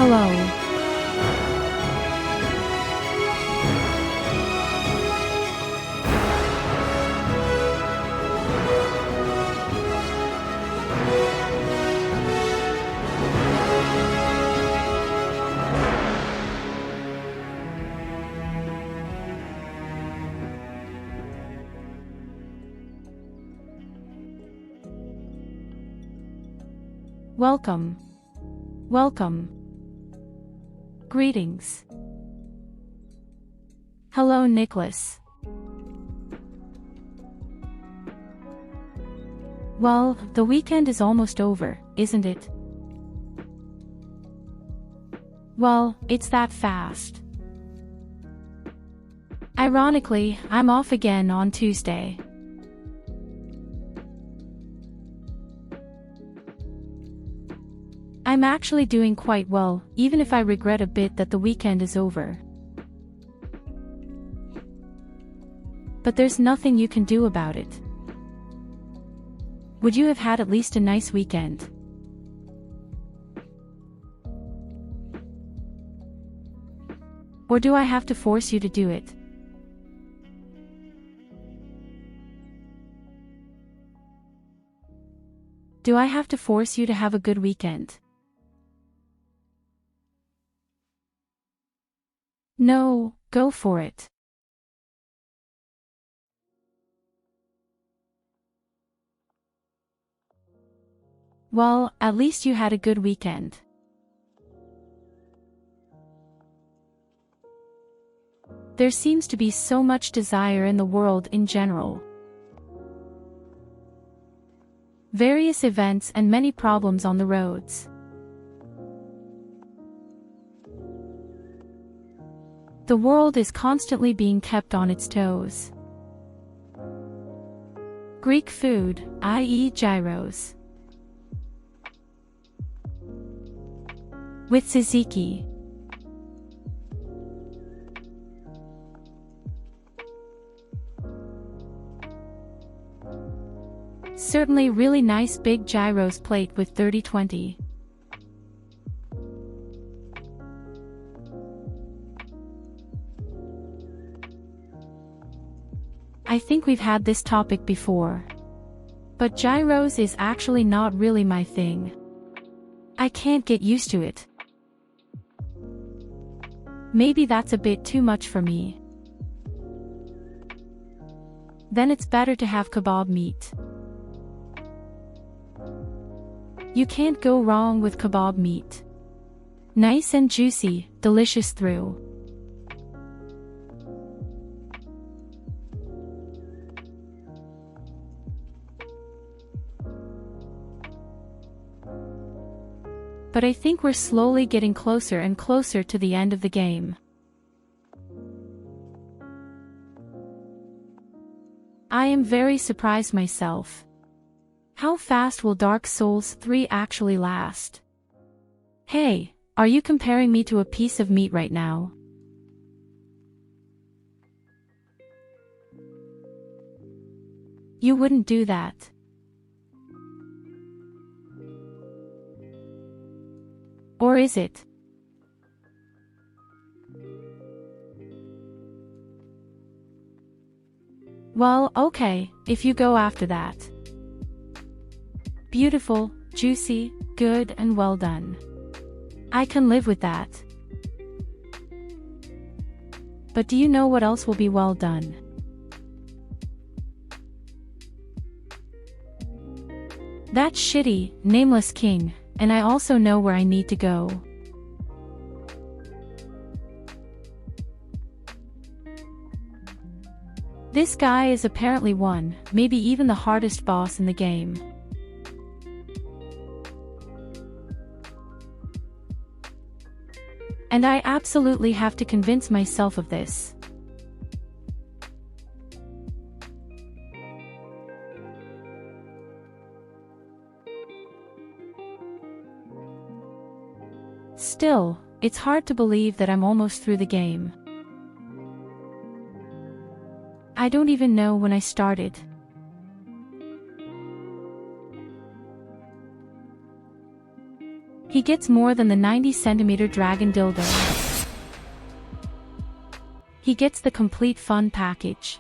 Hello. Welcome. Welcome. Greetings. Hello, Nicholas. Well, the weekend is almost over, isn't it? Well, it's that fast. Ironically, I'm off again on Tuesday. I'm actually doing quite well, even if I regret a bit that the weekend is over. But there's nothing you can do about it. Would you have had at least a nice weekend? Or do I have to force you to do it? Do I have to force you to have a good weekend? No, go for it. Well, at least you had a good weekend. There seems to be so much desire in the world in general. Various events and many problems on the roads. The world is constantly being kept on its toes. Greek food, i.e. gyros. With tzatziki. Certainly really nice big gyros plate with 30/20. I think we've had this topic before. But gyros is actually not really my thing. I can't get used to it. Maybe that's a bit too much for me. Then it's better to have kebab meat. You can't go wrong with kebab meat. Nice and juicy, delicious through. But I think we're slowly getting closer and closer to the end of the game. I am very surprised myself. How fast will Dark Souls 3 actually last? Hey, are you comparing me to a piece of meat right now? You wouldn't do that. Or is it? Well, okay, if you go after that. Beautiful, juicy, good and well done. I can live with that. But do you know what else will be well done? That shitty, Nameless King, and I also know where I need to go. This guy is apparently one, maybe even the hardest boss in the game. And I absolutely have to convince myself of this. Still, it's hard to believe that I'm almost through the game. I don't even know when I started. He gets more than the 90cm dragon dildo. He gets the complete fun package.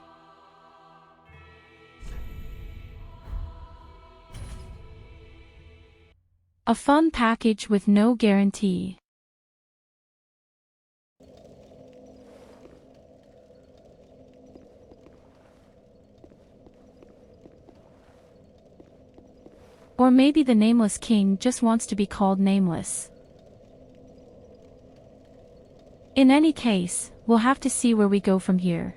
A fun package with no guarantee. Or maybe the Nameless King just wants to be called Nameless. In any case, we'll have to see where we go from here.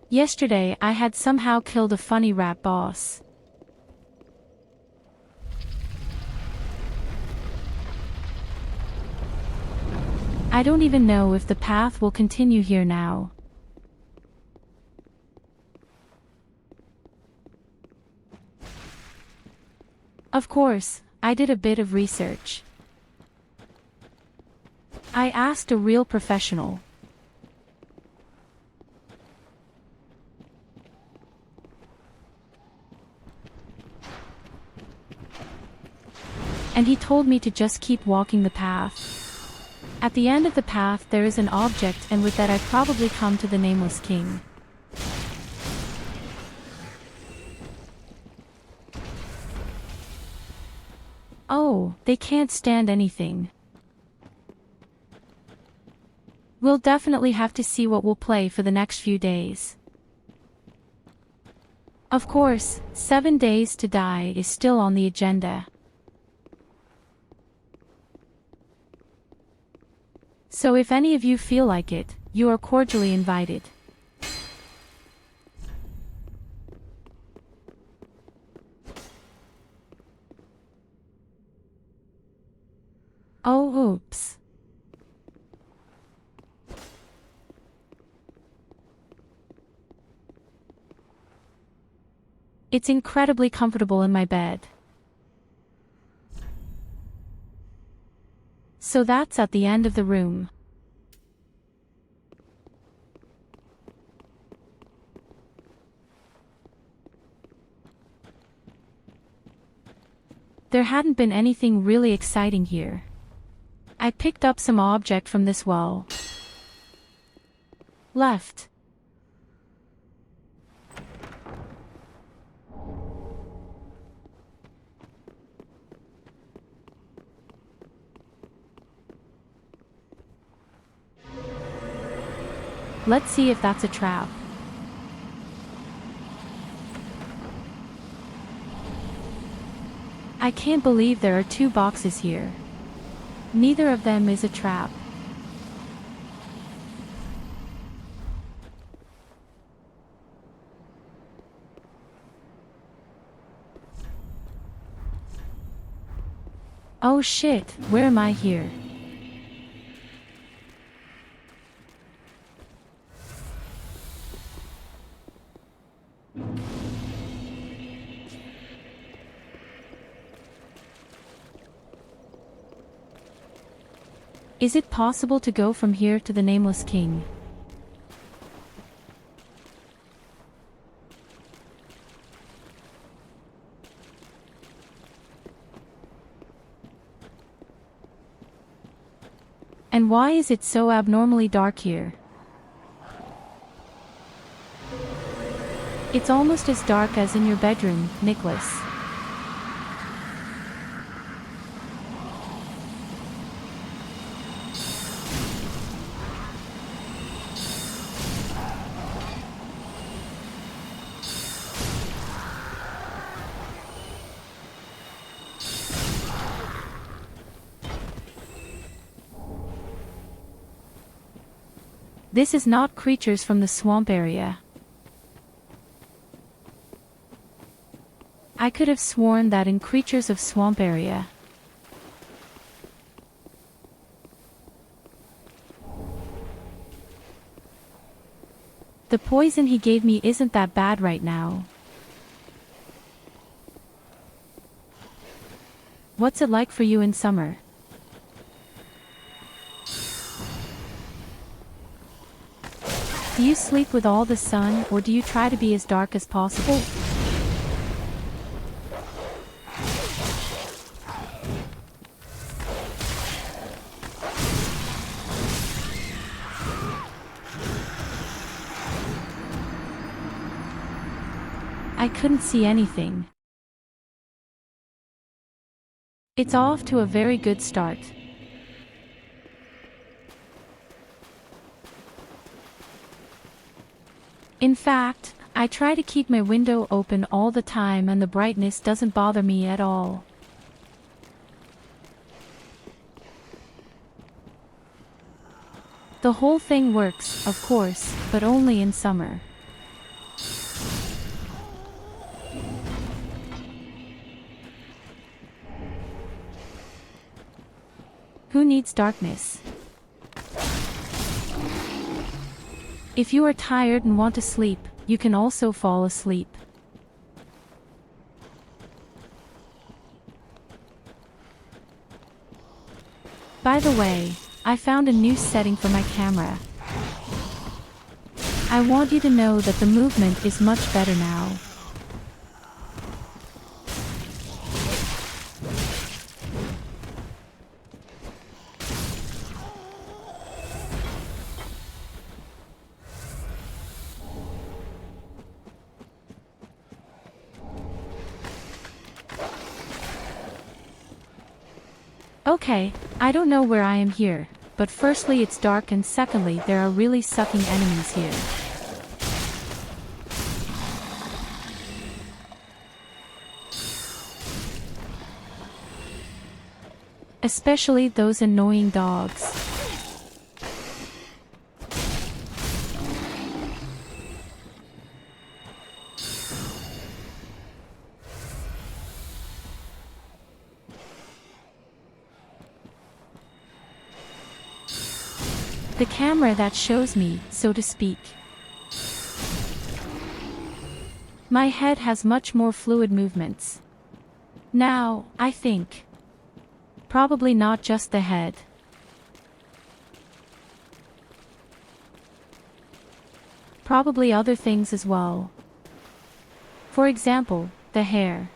Yesterday I had somehow killed a funny rat boss. I don't even know if the path will continue here now. Of course, I did a bit of research. I asked a real professional. And he told me to just keep walking the path. At the end of the path there is an object, and with that I probably come to the Nameless King. Oh, they can't stand anything. We'll definitely have to see what we'll play for the next few days. Of course, 7 days to die is still on the agenda. So if any of you feel like it, you are cordially invited. Oh, oops. It's incredibly comfortable in my bed. So that's at the end of the room. There hadn't been anything really exciting here. I picked up some object from this wall. Left. Let's see if that's a trap. I can't believe there are 2 boxes here. Neither of them is a trap. Oh shit, where am I here? Is it possible to go from here to the Nameless King? And why is it so abnormally dark here? It's almost as dark as in your bedroom, Nicholas. This is not creatures from the swamp area. I could have sworn that in creatures of swamp area. The poison he gave me isn't that bad right now. What's it like for you in summer? Do you sleep with all the sun, or do you try to be as dark as possible? I couldn't see anything. It's off to a very good start. In fact, I try to keep my window open all the time and the brightness doesn't bother me at all. The whole thing works, of course, but only in summer. Who needs darkness? If you are tired and want to sleep, you can also fall asleep. By the way, I found a new setting for my camera. I want you to know that the movement is much better now. Okay, I don't know where I am here, but firstly it's dark and secondly there are really sucking enemies here. Especially those annoying dogs. The camera that shows me, so to speak. My head has much more fluid movements. Now, I think. Probably not just the head. Probably other things as well. For example, the hair.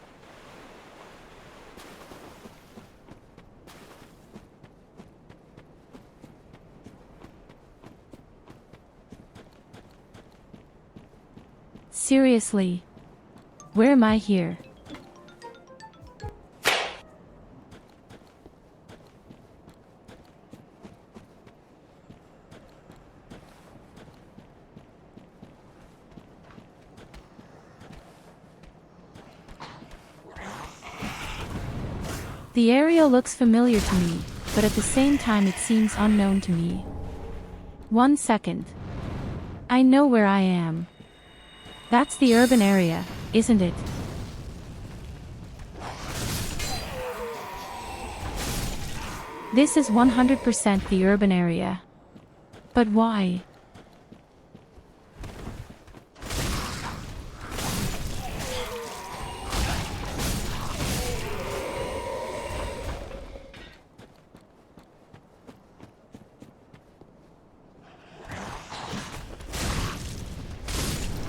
Seriously. Where am I here? The area looks familiar to me, but at the same time it seems unknown to me. 1 second. I know where I am. That's the urban area, isn't it? This is 100% the urban area. But why?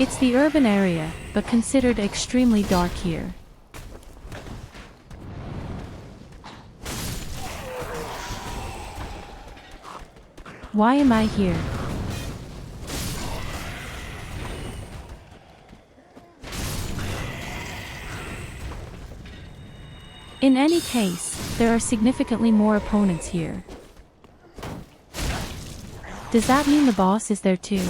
It's the urban area, but considered extremely dark here. Why am I here? In any case, there are significantly more opponents here. Does that mean the boss is there too?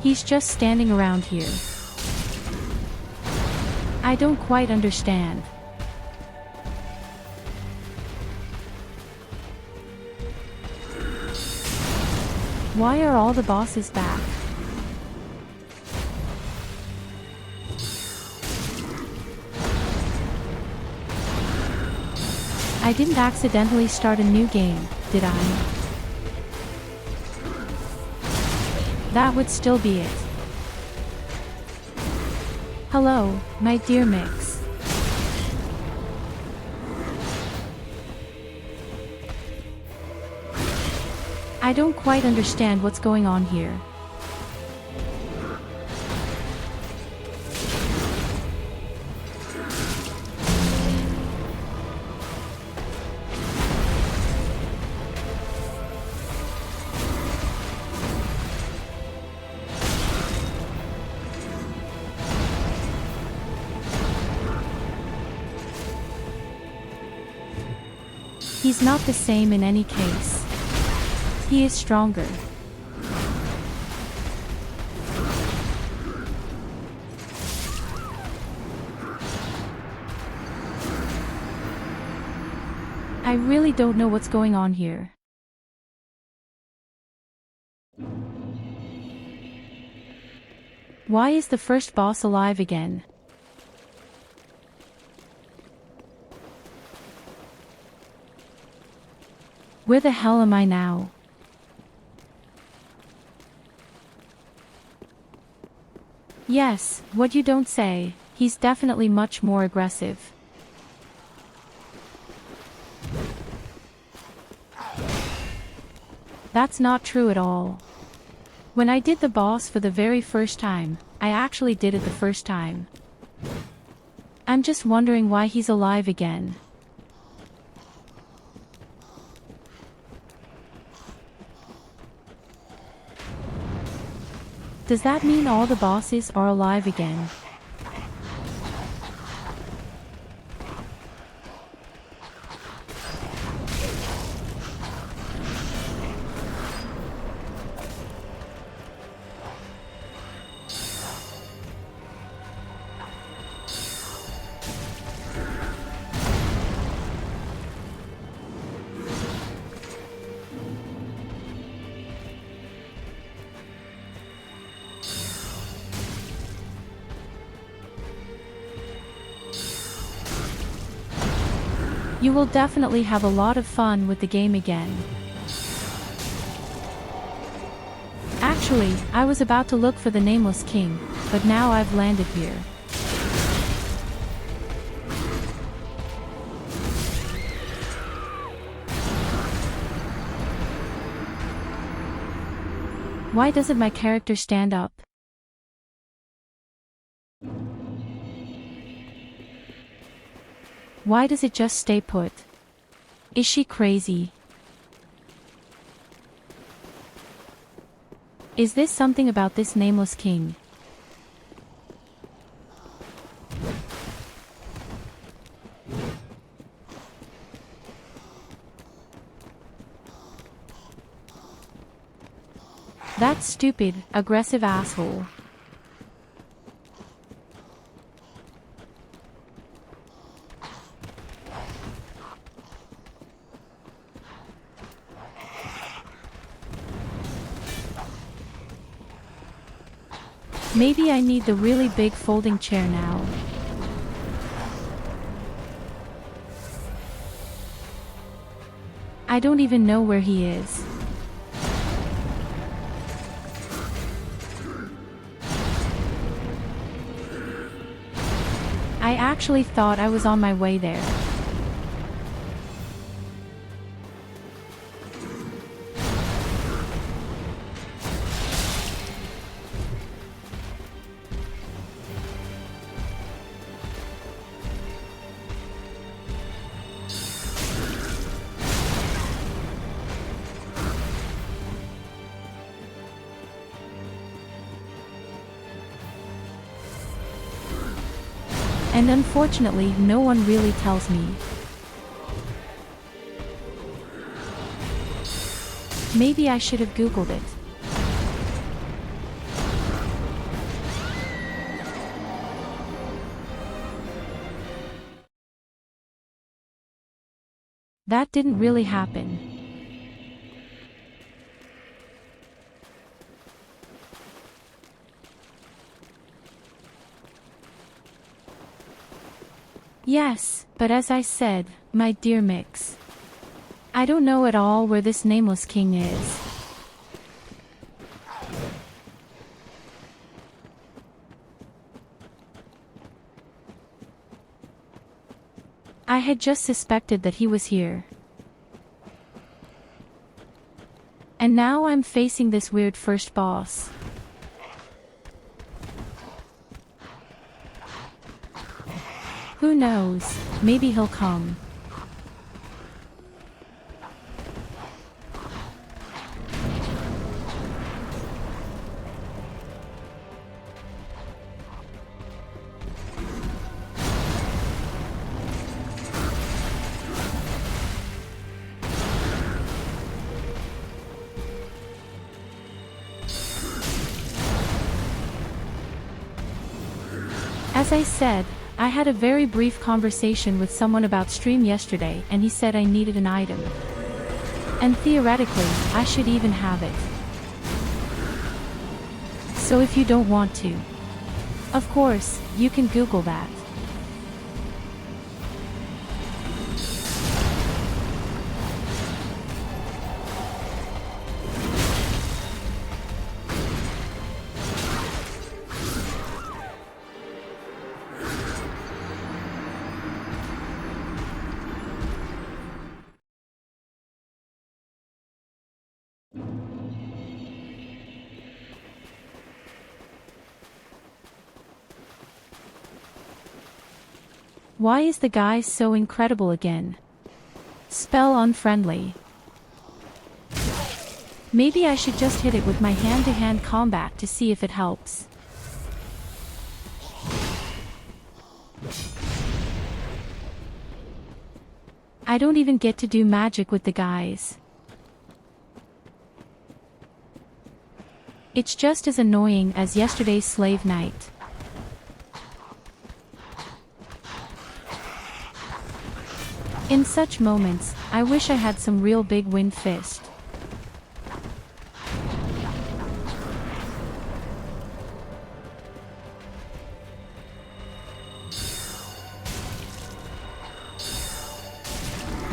He's just standing around here. I don't quite understand. Why are all the bosses back? I didn't accidentally start a new game, did I? That would still be it. Hello, my dear Mix. I don't quite understand what's going on here. He's not the same in any case. He is stronger. I really don't know what's going on here. Why is the first boss alive again? Where the hell am I now? Yes, what you don't say, he's definitely much more aggressive. That's not true at all. When I did the boss for the very first time, I actually did it the first time. I'm just wondering why he's alive again. Does that mean all the bosses are alive again? You will definitely have a lot of fun with the game again. Actually, I was about to look for the Nameless King, but now I've landed here. Why doesn't my character stand up? Why does it just stay put? Is she crazy? Is this something about this Nameless King? That stupid, aggressive asshole. Maybe I need the really big folding chair now. I don't even know where he is. I actually thought I was on my way there. And unfortunately, no one really tells me. Maybe I should have Googled it. That didn't really happen. Yes, but as I said, my dear Mix, I don't know at all where this Nameless King is. I had just suspected that he was here. And now I'm facing this weird first boss. Who knows, maybe he'll come. As I said, I had a very brief conversation with someone about stream yesterday and he said I needed an item. And theoretically, I should even have it. So if you don't want to, of course, you can Google that. Why is the guy so incredible again? Spell unfriendly. Maybe I should just hit it with my hand-to-hand combat to see if it helps. I don't even get to do magic with the guys. It's just as annoying as yesterday's slave night. In such moments, I wish I had some real big wind fist.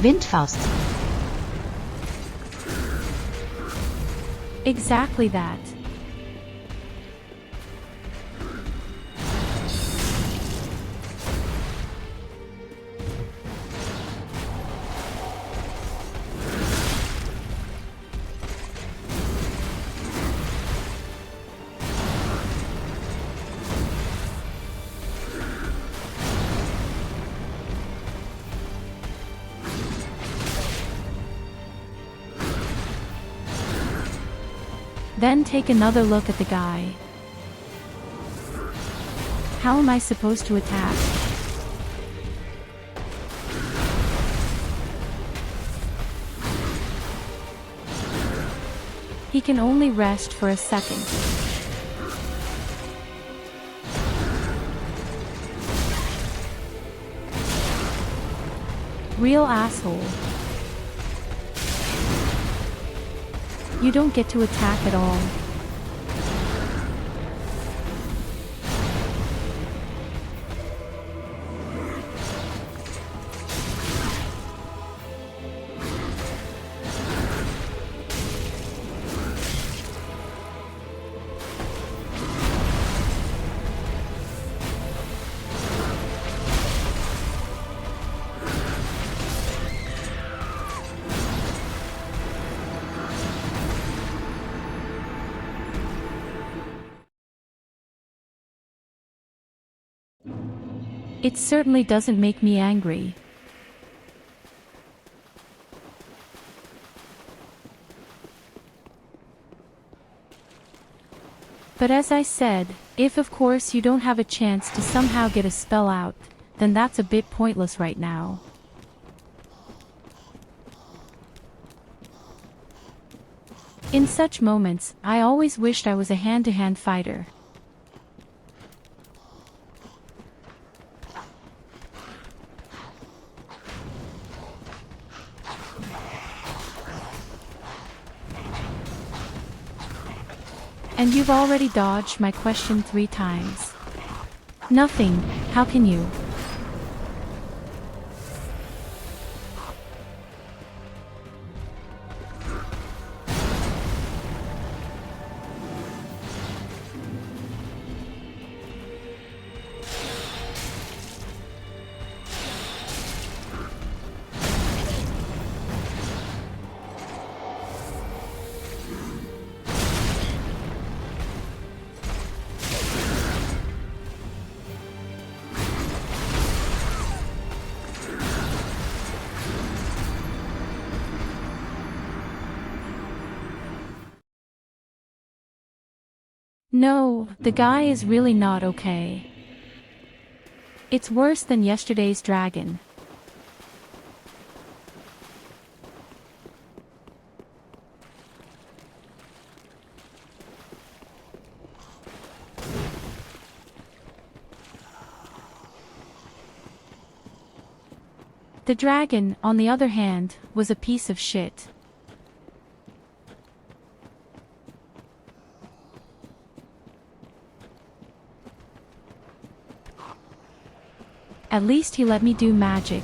Windfaust. Exactly that. Then take another look at the guy. How am I supposed to attack? He can only rest for a second. Real asshole. You don't get to attack at all. It certainly doesn't make me angry. But as I said, if of course you don't have a chance to somehow get a spell out, then that's a bit pointless right now. In such moments, I always wished I was a hand-to-hand fighter. And you've already dodged my question 3 times. Nothing, how can you? No, the guy is really not okay. It's worse than yesterday's dragon. The dragon, on the other hand, was a piece of shit. At least he let me do magic.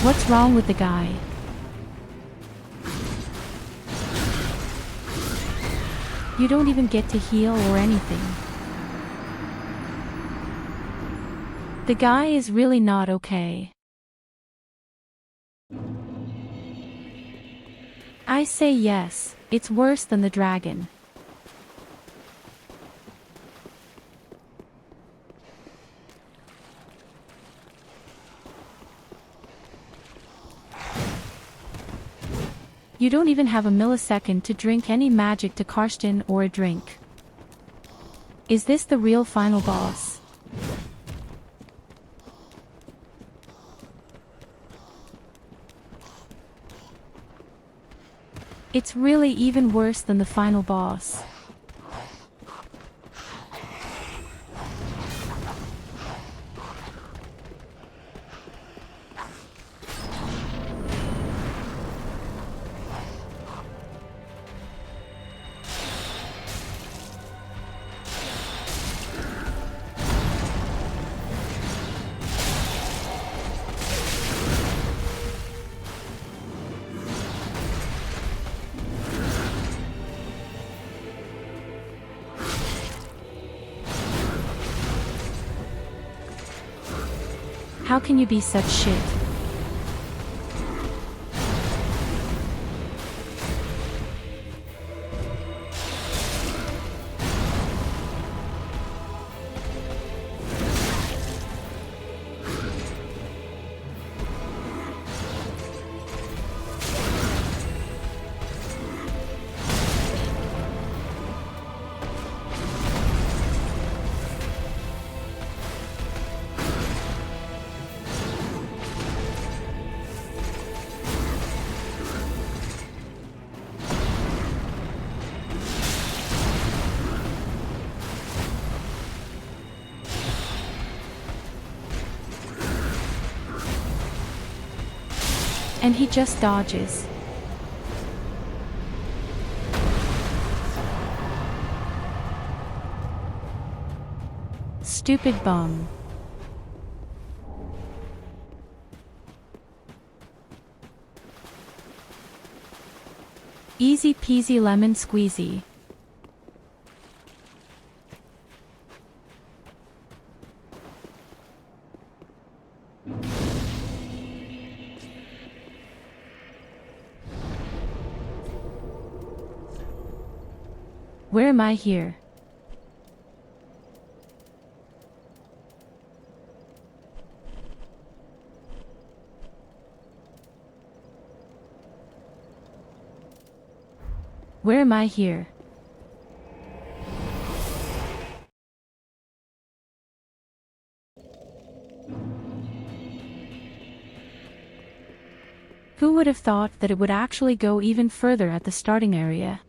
What's wrong with the guy? You don't even get to heal or anything. The guy is really not okay. I say yes, it's worse than the dragon. You don't even have a millisecond to drink any magic to Karsten or a drink. Is this the real final boss? It's really even worse than the final boss. How can you be such shit? And he just dodges. Stupid bum. Easy peasy lemon squeezy. Where am I here? Where am I here? Who would have thought that it would actually go even further at the starting area?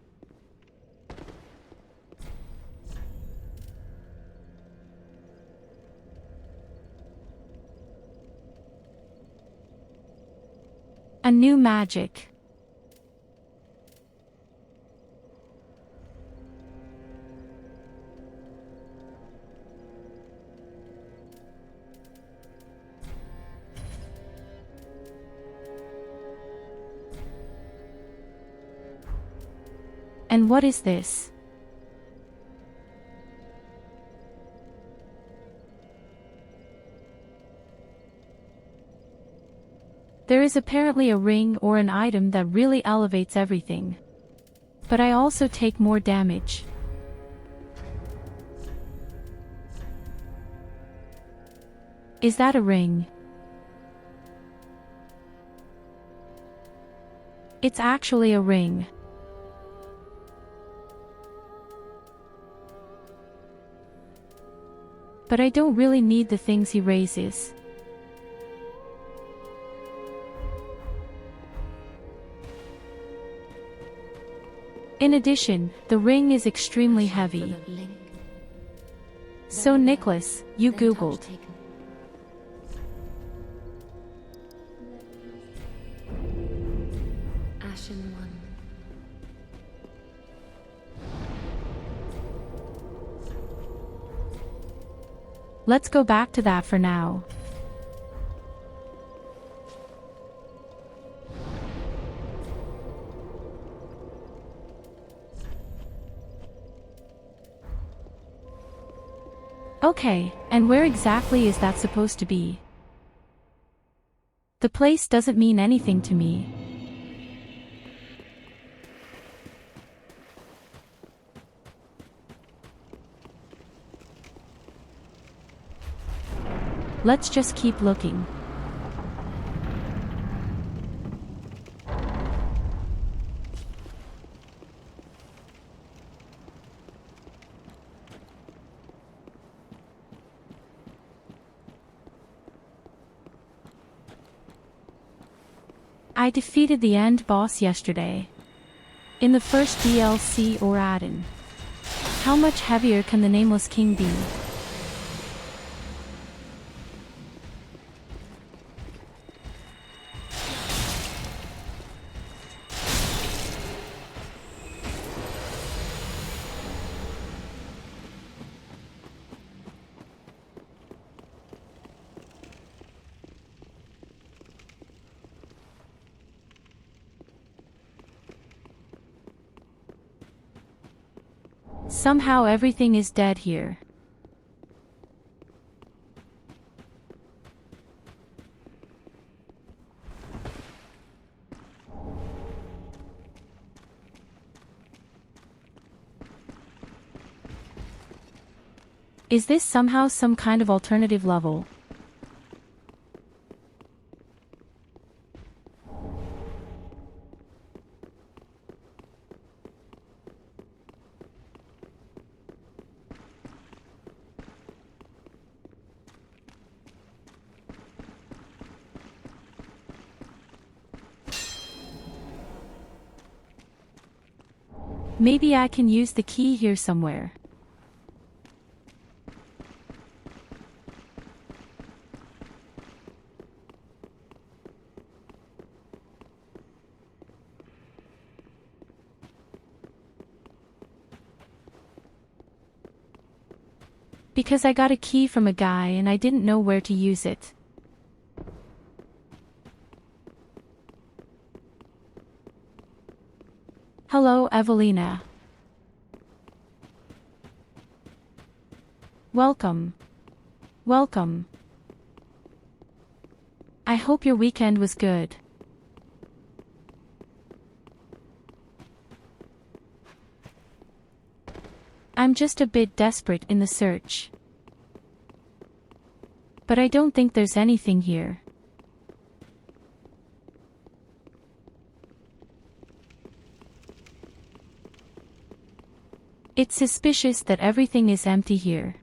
A new magic. And what is this? There is apparently a ring or an item that really elevates everything. But I also take more damage. Is that a ring? It's actually a ring. But I don't really need the things he raises. In addition, the ring is extremely heavy. So Nicholas, you Googled. Let's go back to that for now. Okay, and where exactly is that supposed to be? The place doesn't mean anything to me. Let's just keep looking. I defeated the end boss yesterday. In the first DLC or add-in. How much heavier can the Nameless King be? Somehow everything is dead here. Is this somehow some kind of alternative level? Maybe I can use the key here somewhere. Because I got a key from a guy and I didn't know where to use it. Hello, Evelina. Welcome. Welcome. I hope your weekend was good. I'm just a bit desperate in the search. But I don't think there's anything here. It's suspicious that everything is empty here.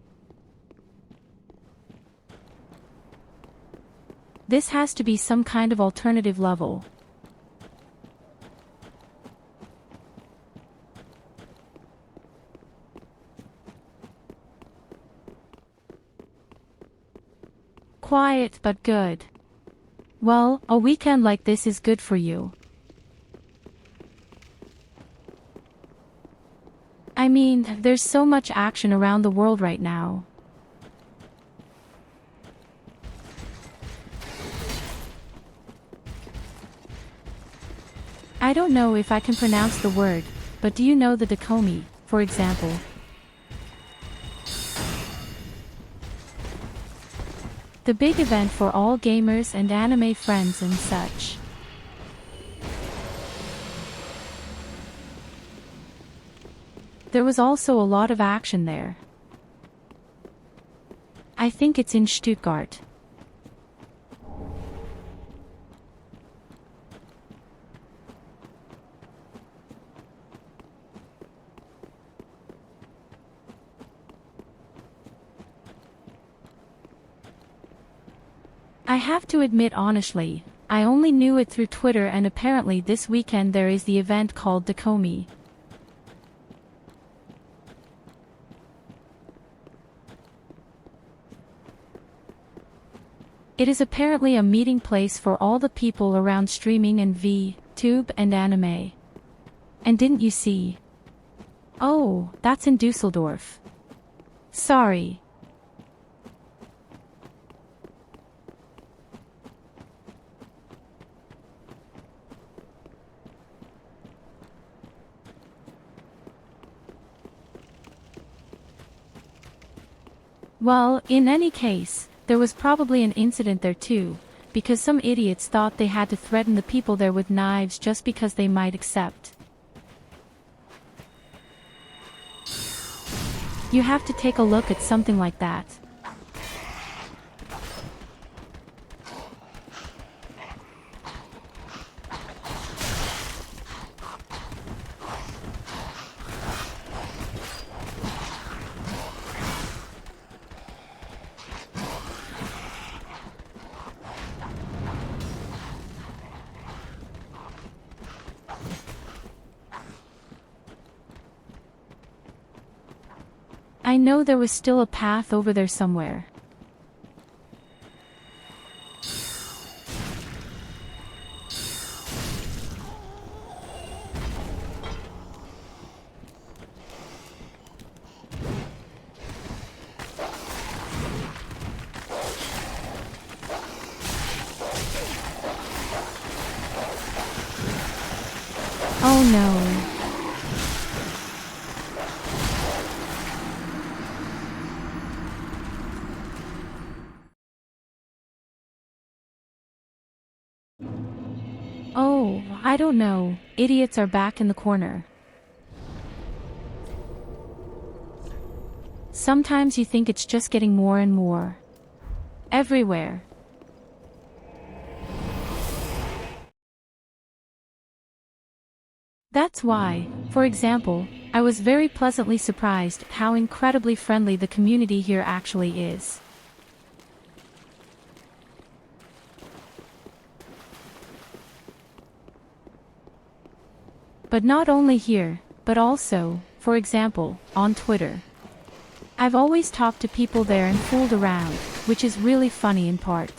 This has to be some kind of alternative level. Quiet but good. Well, a weekend like this is good for you. I mean, there's so much action around the world right now. I don't know if I can pronounce the word, but do you know the Dakomi, for example? The big event for all gamers and anime friends and such. There was also a lot of action there. I think it's in Stuttgart. I have to admit honestly, I only knew it through Twitter, and apparently this weekend there is the event called Dakomi. It is apparently a meeting place for all the people around streaming and VTube and anime. And didn't you see? Oh, that's in Dusseldorf. Sorry. Well, in any case, there was probably an incident there too, because some idiots thought they had to threaten the people there with knives just because they might accept. You have to take a look at something like that. I know there was still a path over there somewhere. Oh no. Oh, I don't know, idiots are back in the corner. Sometimes you think it's just getting more and more. Everywhere. That's why, for example, I was very pleasantly surprised at how incredibly friendly the community here actually is. But not only here, but also, for example, on Twitter. I've always talked to people there and fooled around, which is really funny in part.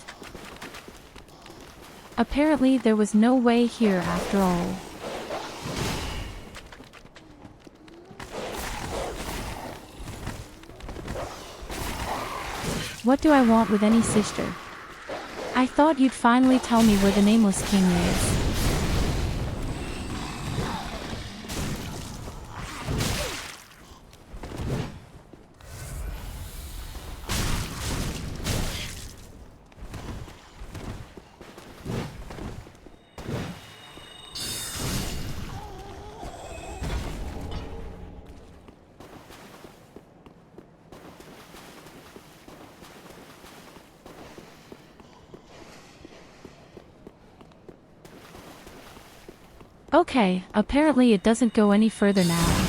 Apparently there was no way here after all. What do I want with any sister? I thought you'd finally tell me where the Nameless King is. Okay, apparently it doesn't go any further now.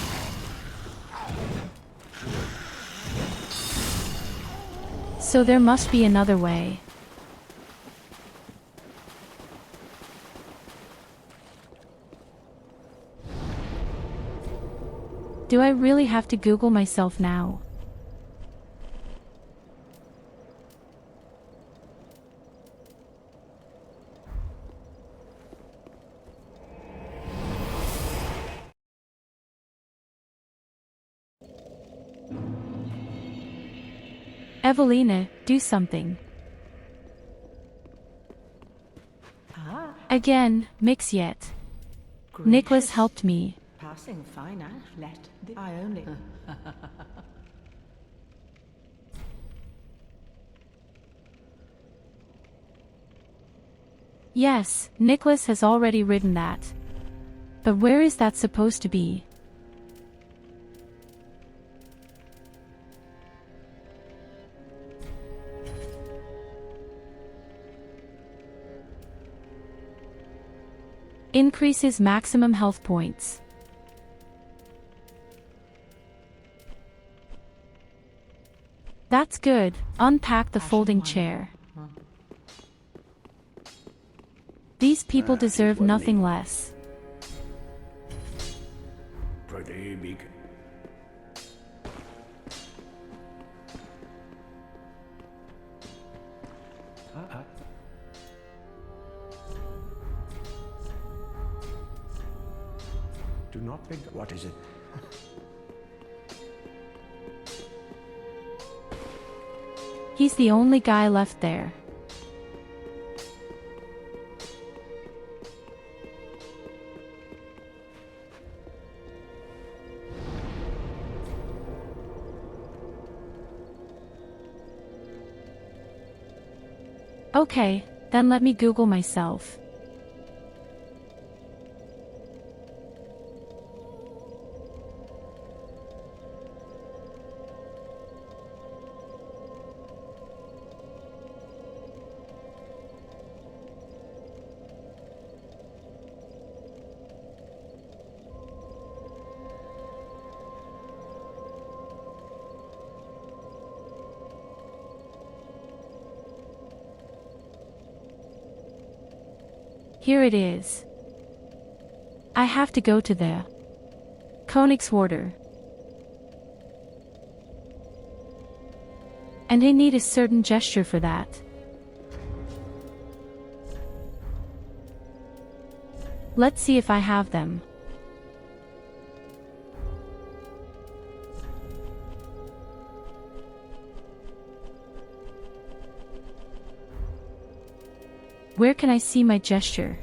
So there must be another way. Do I really have to Google myself now? Evelina, do something. Again, mix yet. Nicholas helped me. passing fine let I only. Yes, Nicholas has already written that. But where is that supposed to be? Increases maximum health points. That's good. Unpack the folding chair. These people deserve nothing less. Do not think. What is it? He's the only guy left there. Okay, then let me Google myself. Here it is. I have to go to the Königswarder. And I need a certain gesture for that. Let's see if I have them. Where can I see my gesture?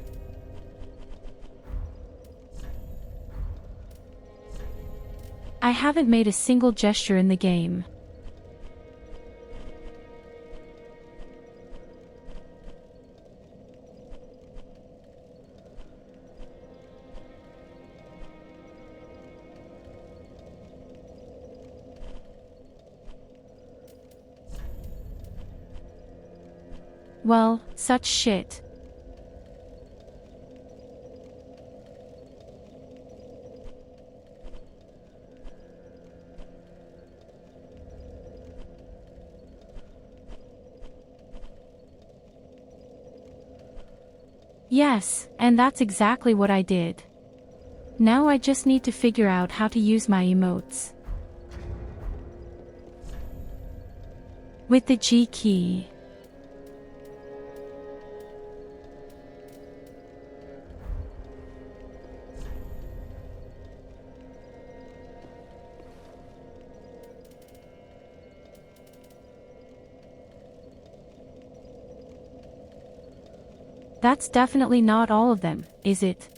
I haven't made a single gesture in the game. Well, such shit. Yes, and that's exactly what I did. Now I just need to figure out how to use my emotes. With the G key. That's definitely not all of them, is it?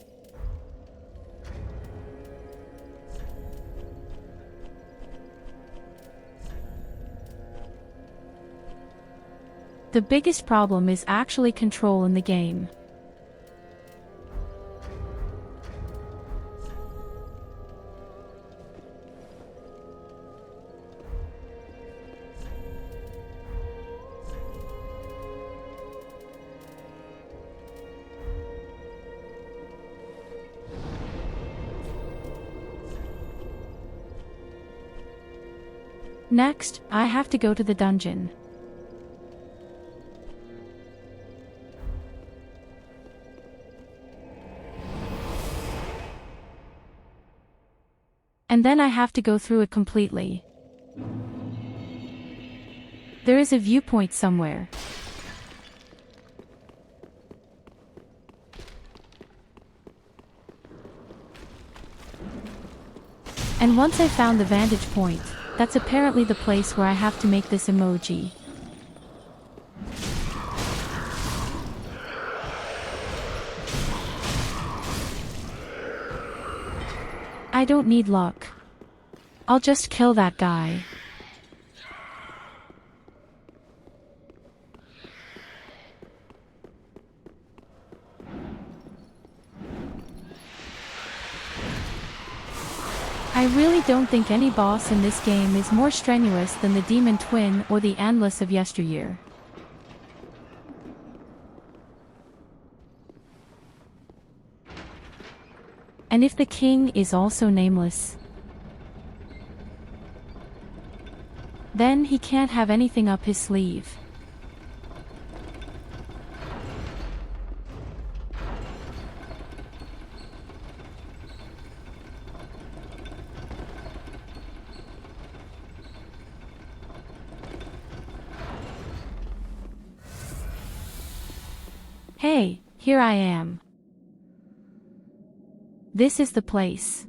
The biggest problem is actually control in the game. Next, I have to go to the dungeon. And then I have to go through it completely. There is a viewpoint somewhere. And once I found the vantage point, that's apparently the place where I have to make this emoji. I don't need luck. I'll just kill that guy. I really don't think any boss in this game is more strenuous than the Demon Twin or the Endless of yesteryear. And if the king is also nameless, then he can't have anything up his sleeve. Hey, here I am. This is the place.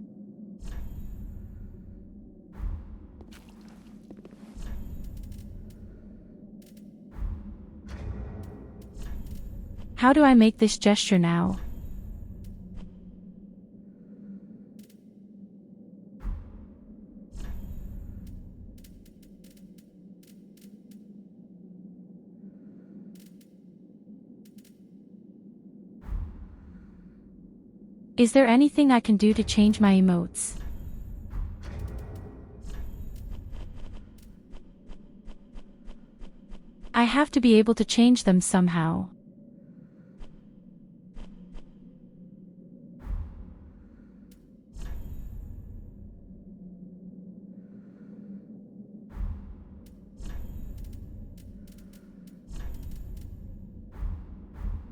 How do I make this gesture now? Is there anything I can do to change my emotes? I have to be able to change them somehow.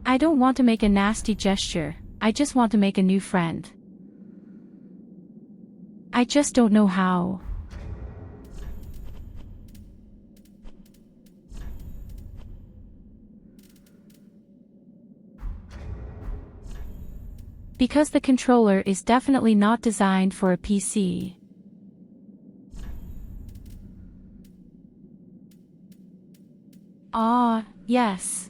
I don't want to make a nasty gesture. I just want to make a new friend. I just don't know how. Because the controller is definitely not designed for a PC. Ah, yes.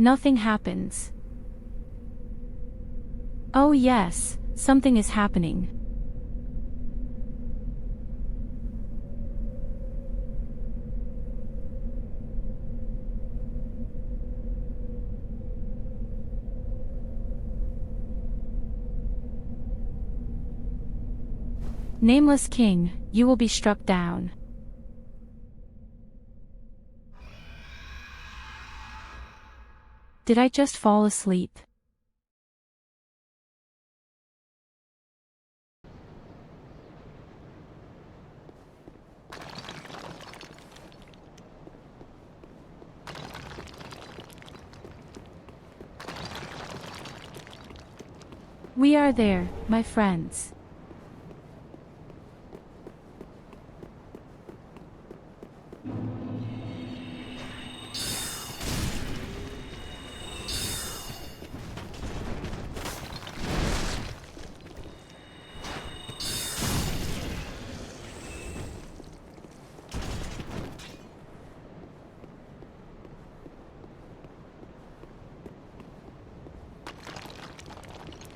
Nothing happens. Oh yes, something is happening. Nameless King, you will be struck down. Did I just fall asleep? We are there, my friends.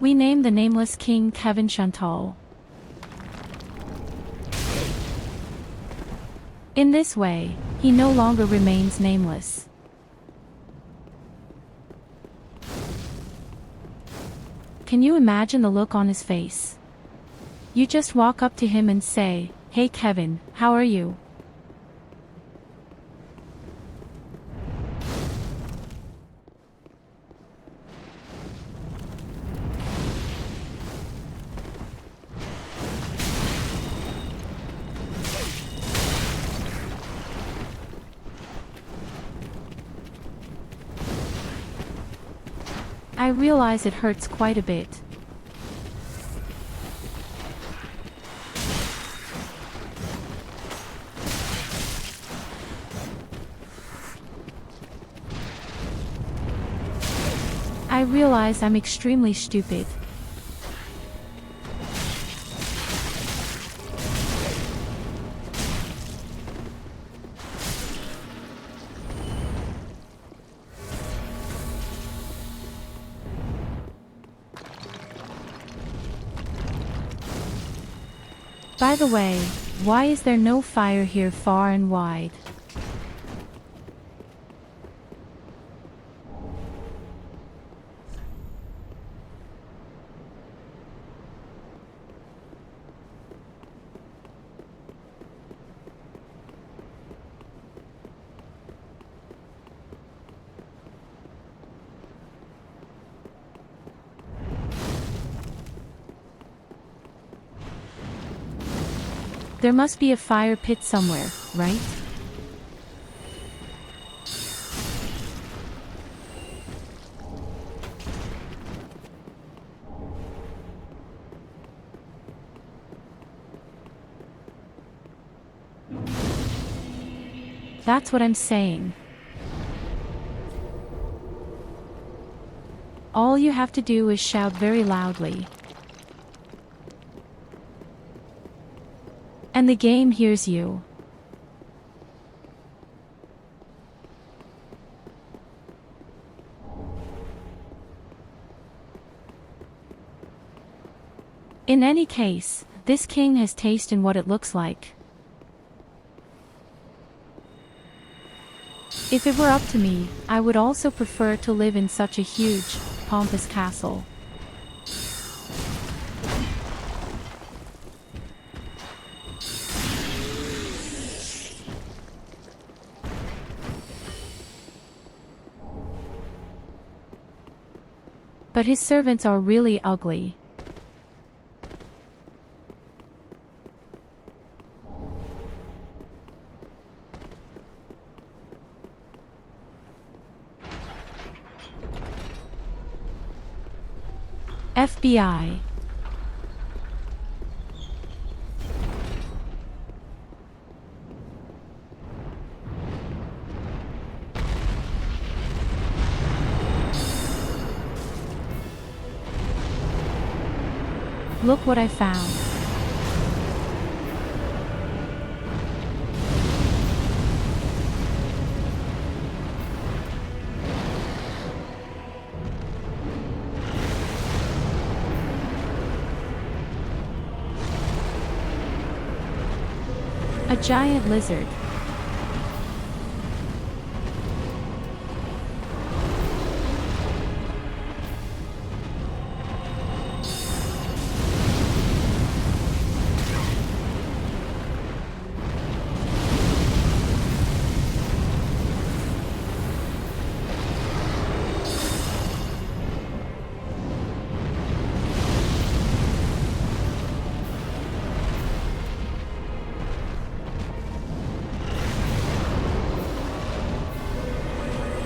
We name the Nameless King Kevin Chantal. In this way, he no longer remains nameless. Can you imagine the look on his face? You just walk up to him and say, "Hey Kevin, how are you?" I realize it hurts quite a bit. I realize I'm extremely stupid. By the way, why is there no fire here far and wide? There must be a fire pit somewhere, right? That's what I'm saying. All you have to do is shout very loudly. And the game hears you. In any case, this king has taste in what it looks like. If it were up to me, I would also prefer to live in such a huge, pompous castle. But his servants are really ugly. FBI. Look what I found. A giant lizard.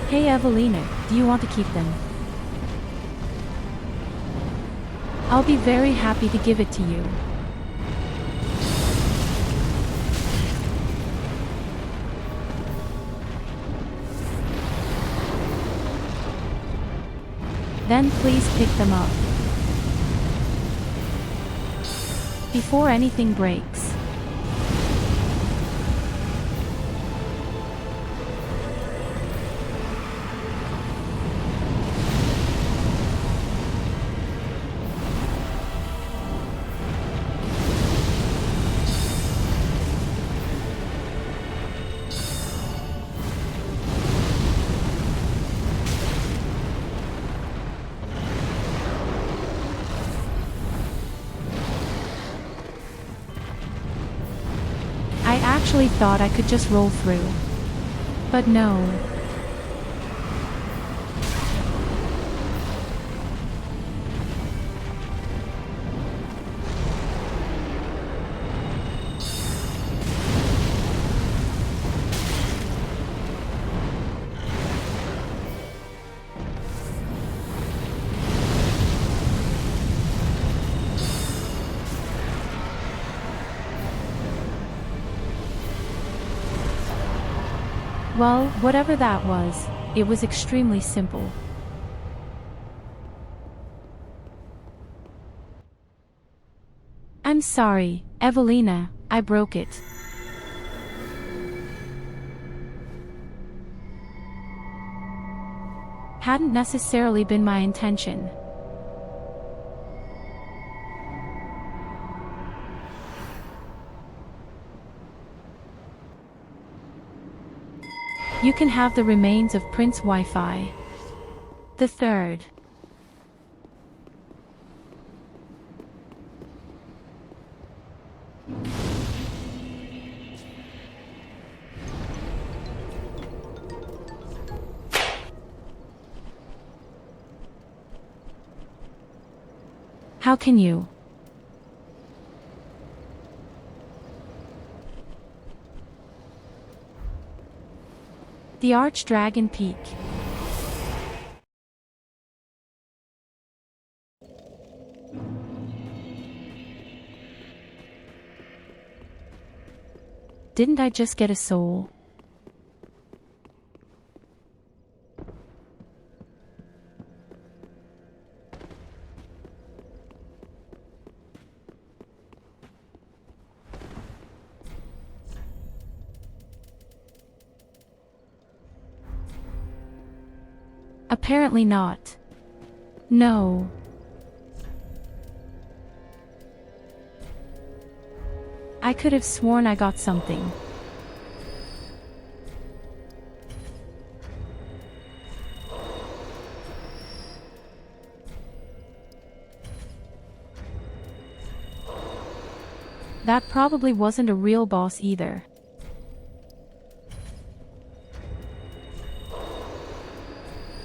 Hey Evelina, do you want to keep them? I'll be very happy to give it to you. Then please pick them up. Before anything breaks. I actually thought I could just roll through. But no. Well, whatever that was, it was extremely simple. I'm sorry, Evelina, I broke it. Hadn't necessarily been my intention. You can have the remains of Prince Wi-Fi the Third. How can you? The Archdragon Peak. Didn't I just get a soul? Apparently not. No. I could have sworn I got something. That probably wasn't a real boss either.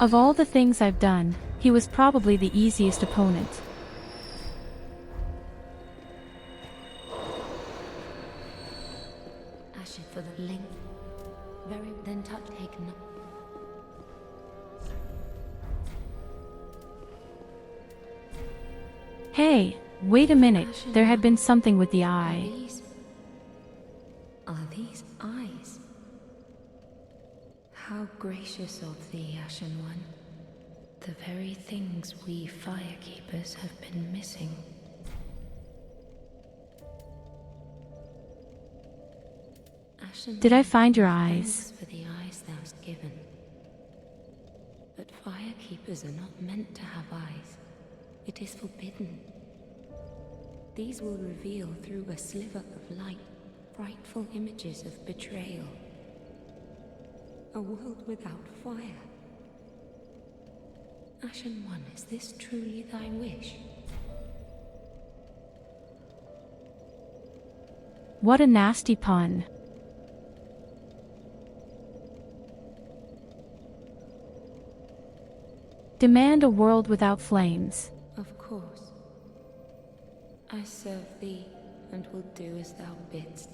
Of all the things I've done, he was probably the easiest opponent. Ashes for the link. Very then touch taken. Hey, wait a minute, there had been something with the eye. Are these eyes? How gracious of thee, Ashen One. The very things we firekeepers have been missing. Ashen Did I One, find your thanks eyes? for the eyes thou'st given. But firekeepers are not meant to have eyes. It is forbidden. These will reveal through a sliver of light frightful images of betrayal. A world without fire. Ashen One, is this truly thy wish? What a nasty pun. Demand a world without flames. Of course. I serve thee and will do as thou bidst.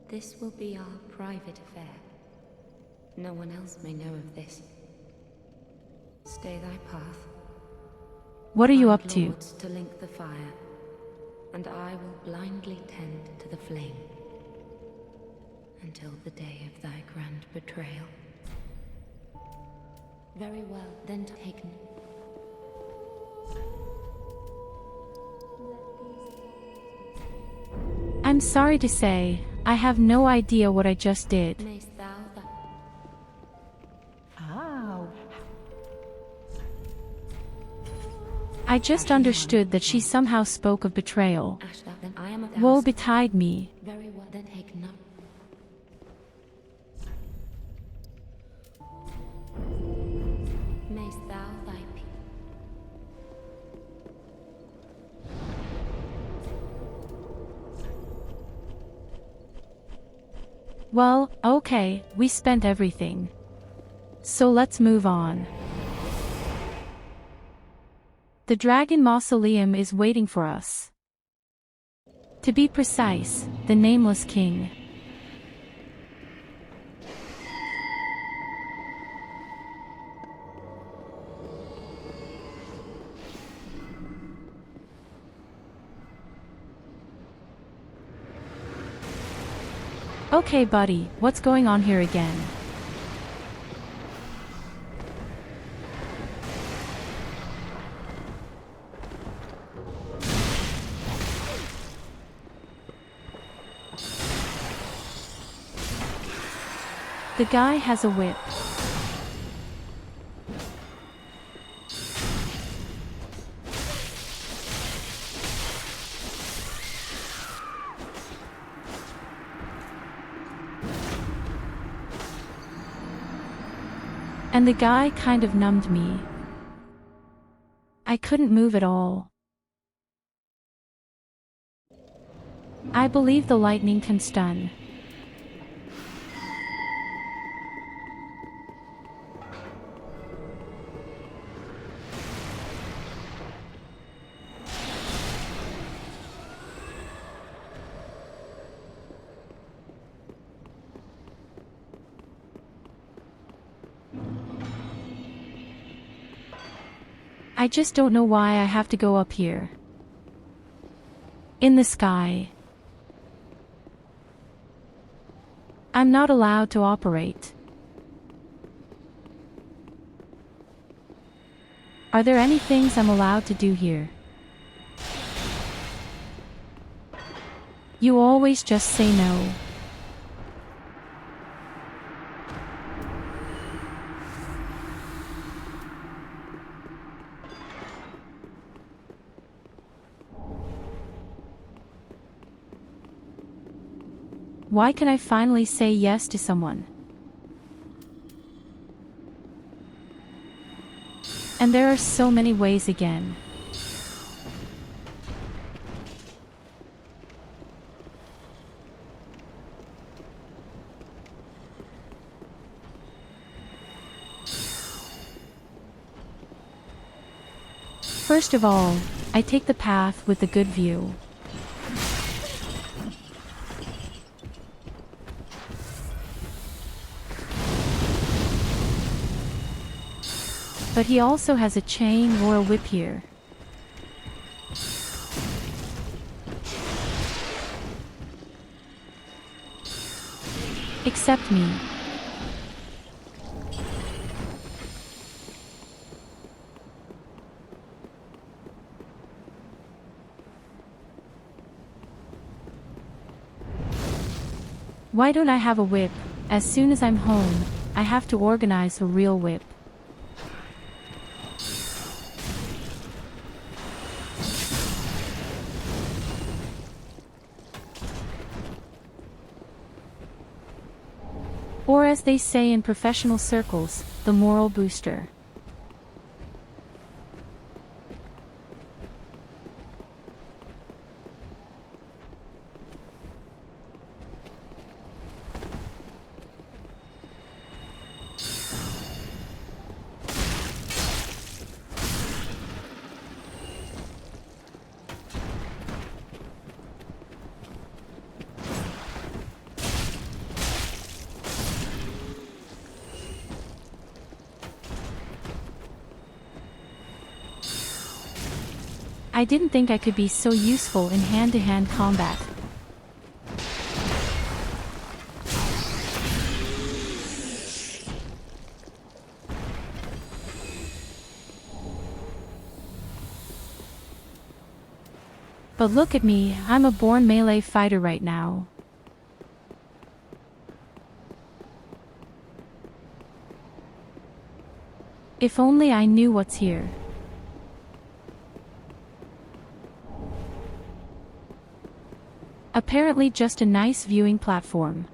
This will be our private affair. No one else may know of this. Stay thy path. What are you Find up to? lords to link the fire, and I will blindly tend to the flame until the day of thy grand betrayal. Very well, then take. I'm sorry to say, I have no idea what I just did. Mayst thou that Ow. I just understood that she somehow spoke of betrayal. ash thou then I am of Woe house. betide me. Very well, then take note. Mayst thou thy peace. Well, okay, we spent everything. So let's move on. The Dragon Mausoleum is waiting for us. To be precise, the Nameless King. Okay buddy, what's going on here again? The guy has a whip. And the guy kind of numbed me. I couldn't move at all. I believe the lightning can stun. I just don't know why I have to go up here. In the sky. I'm not allowed to operate. Are there any things I'm allowed to do here? You always just say no. Why can I finally say yes to someone? And there are so many ways again. First of all, I take the path with the good view. But he also has a chain or a whip here. Accept me. Why don't I have a whip? As soon as I'm home, I have to organize a real whip. Or as they say in professional circles, the moral booster. I didn't think I could be so useful in hand-to-hand combat. But look at me, I'm a born melee fighter right now. If only I knew what's here. Apparently just a nice viewing platform.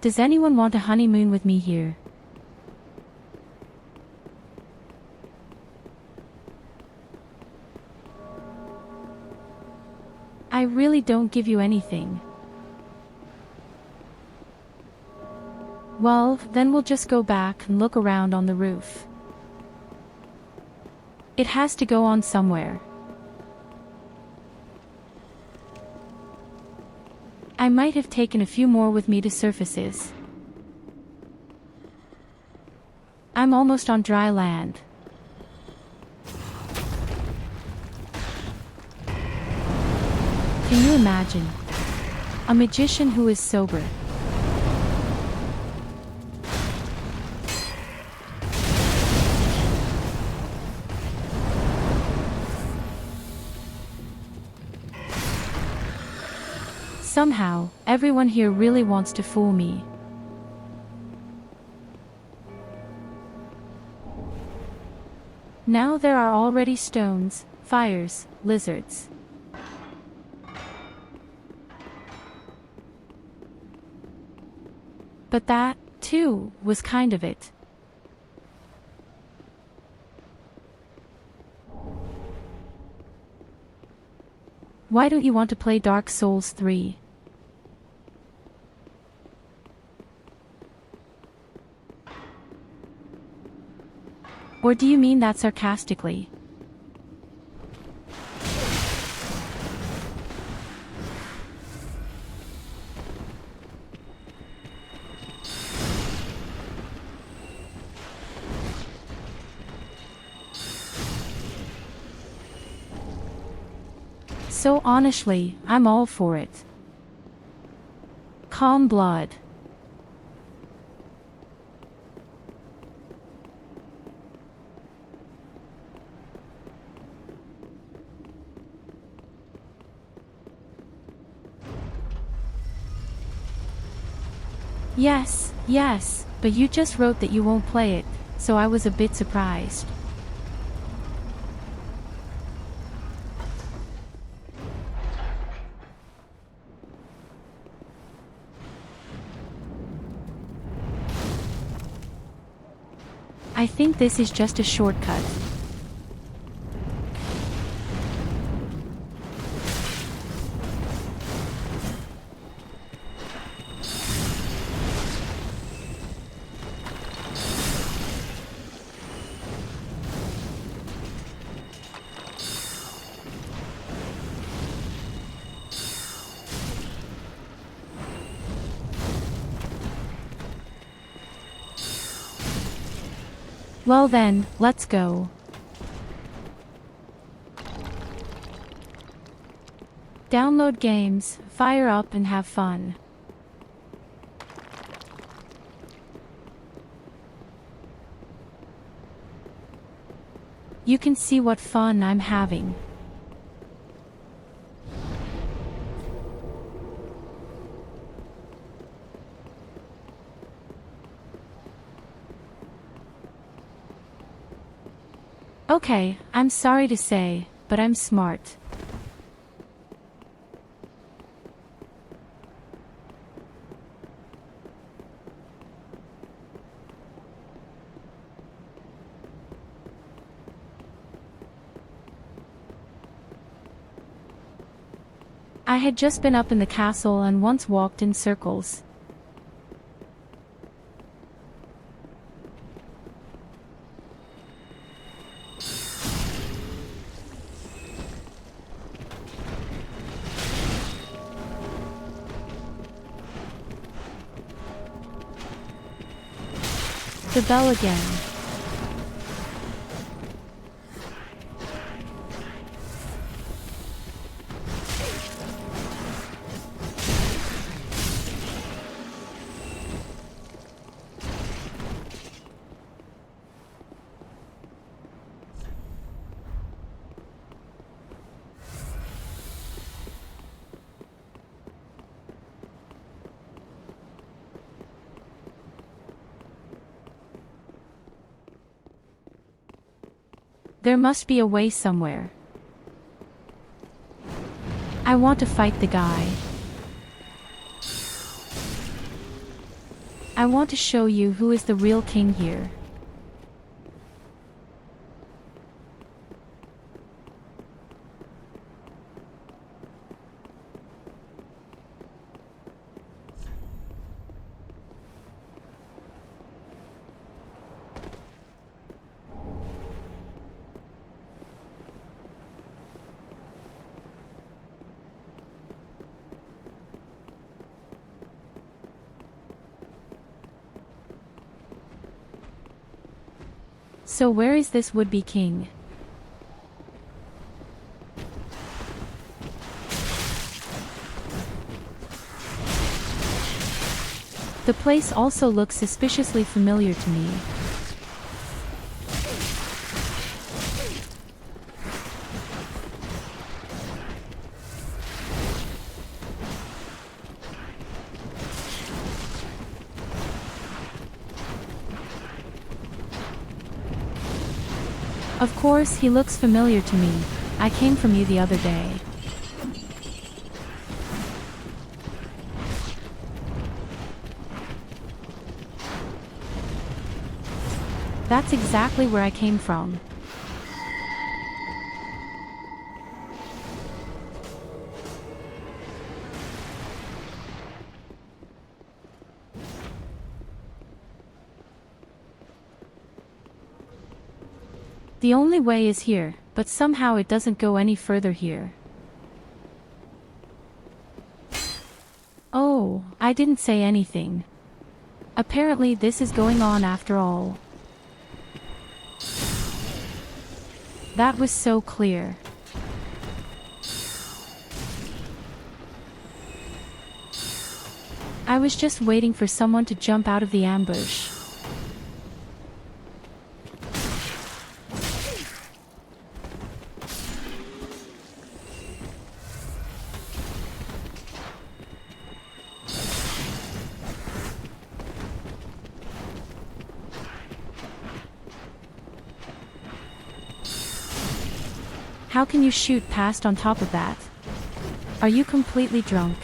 Does anyone want a honeymoon with me here? I really don't give you anything. Well, then we'll just go back and look around on the roof. It has to go on somewhere. I might have taken a few more with me to surfaces. I'm almost on dry land. Can you imagine? A magician who is sober. Somehow, everyone here really wants to fool me. Now there are already stones, fires, lizards. But that, too, was kind of it. Why don't you want to play Dark Souls 3? Or do you mean that sarcastically? So honestly, I'm all for it. Calm blood. Yes, but you just wrote that you won't play it, so I was a bit surprised. I think this is just a shortcut. Well then, let's go. Download games, fire up and have fun. You can see what fun I'm having. Okay, I'm sorry to say, but I'm smart. I had just been up in the castle and once walked in circles. The bell again. There must be a way somewhere. I want to fight the guy. I want to show you who is the real king here. So where is this would-be king? The place also looks suspiciously familiar to me. Of course, he looks familiar to me. I came from you the other day. That's exactly where I came from. The only way is here, but somehow it doesn't go any further here. Oh, I didn't say anything. Apparently this is going on after all. That was so clear. I was just waiting for someone to jump out of the ambush. How can you shoot past on top of that? Are you completely drunk?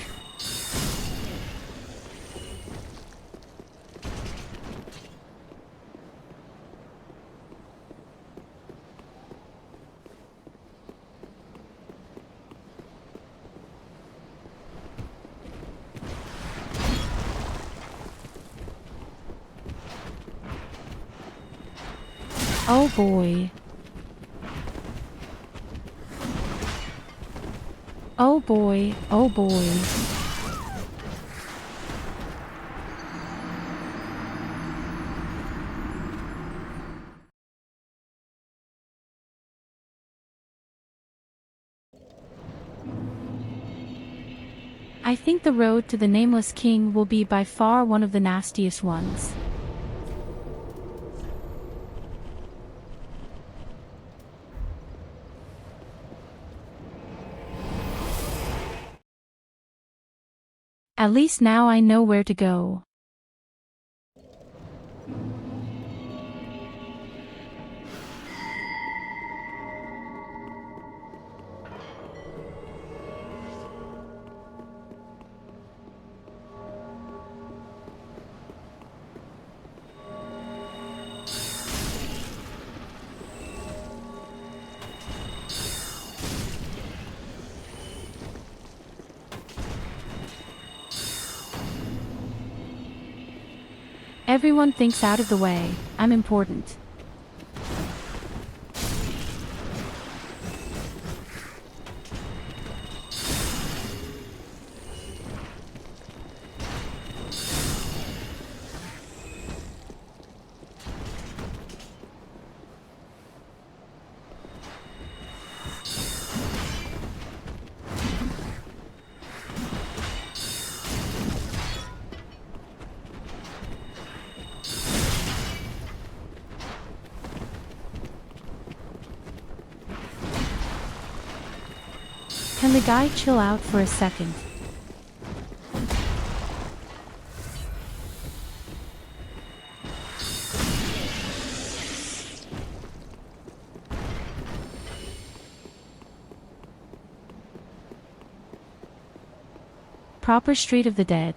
Oh boy. Oh boy, oh boy. I think the road to the Nameless King will be by far one of the nastiest ones. At least now I know where to go. Everyone thinks out of the way, I'm important. Can the guy chill out for a second? Proper Street of the Dead.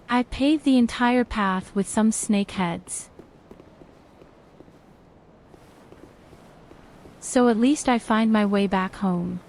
I paved the entire path with some snake heads. So at least I find my way back home.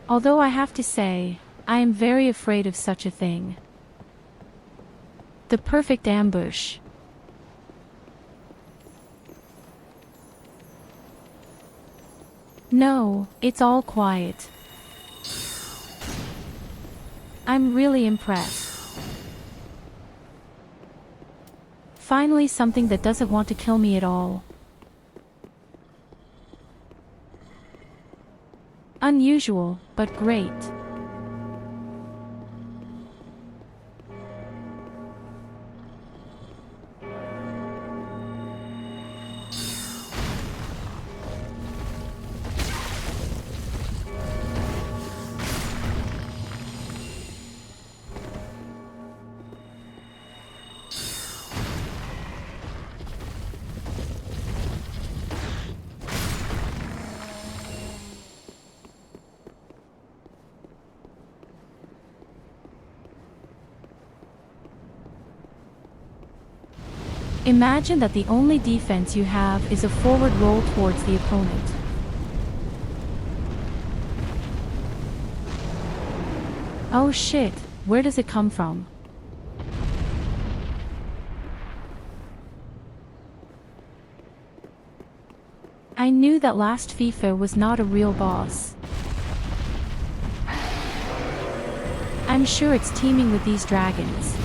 Although I have to say, I am very afraid of such a thing. The perfect ambush. No, it's all quiet. I'm really impressed. Finally something that doesn't want to kill me at all. Unusual, but great. Imagine that the only defense you have is a forward roll towards the opponent. Oh shit, where does it come from? I knew that last FIFA was not a real boss. I'm sure it's teeming with these dragons.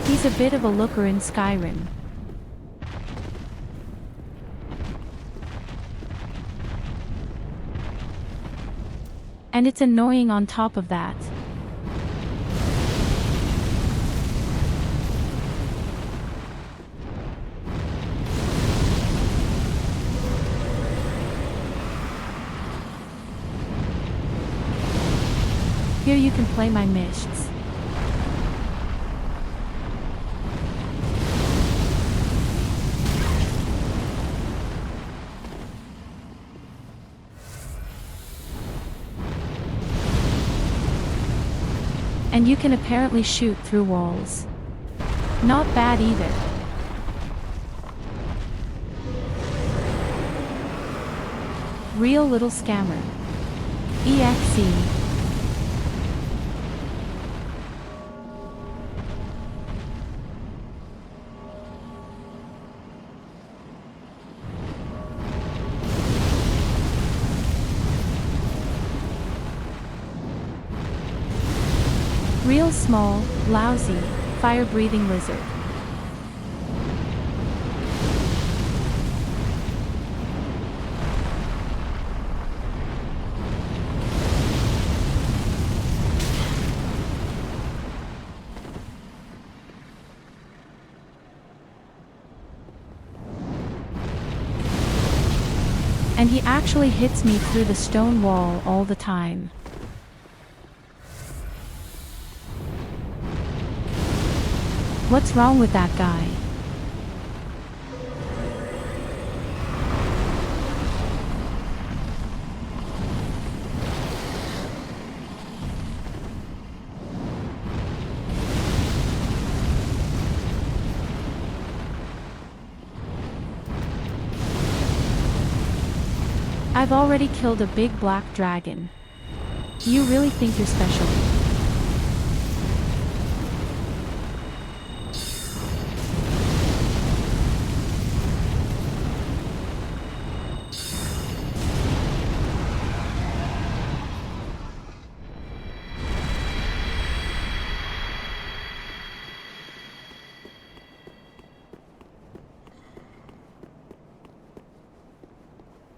He's a bit of a looker in Skyrim. And it's annoying on top of that. Here you can play my mists. And you can apparently shoot through walls. Not bad either. Real little scammer. EXE. Real small, lousy, fire-breathing lizard. And he actually hits me through the stone wall all the time. What's wrong with that guy? I've already killed a big black dragon. You really think you're special?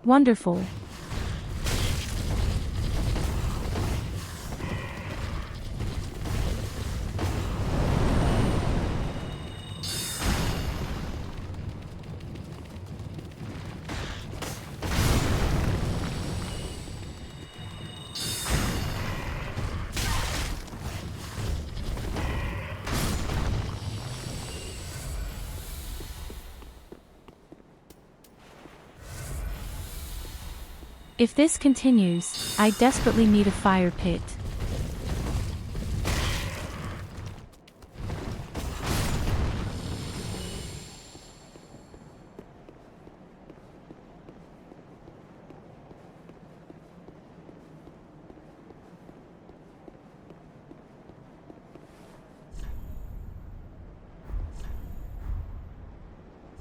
Wonderful. If this continues, I desperately need a fire pit.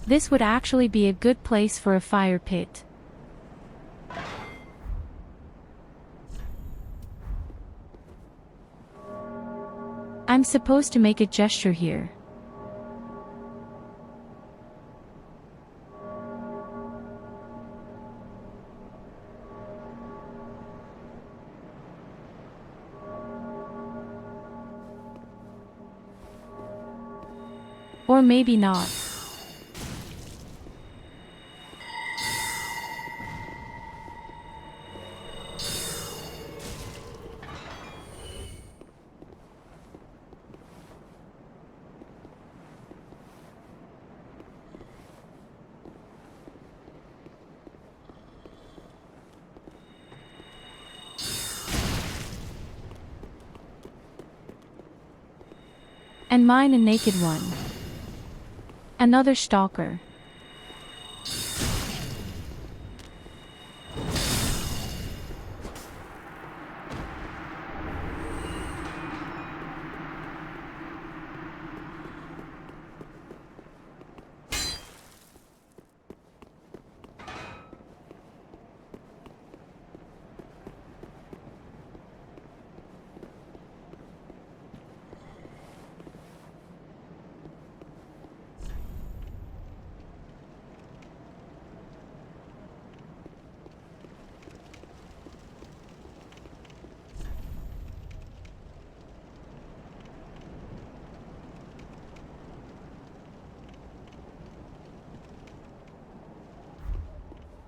This would actually be a good place for a fire pit. I'm supposed to make a gesture here. Or maybe not. And mine a naked one. Another stalker.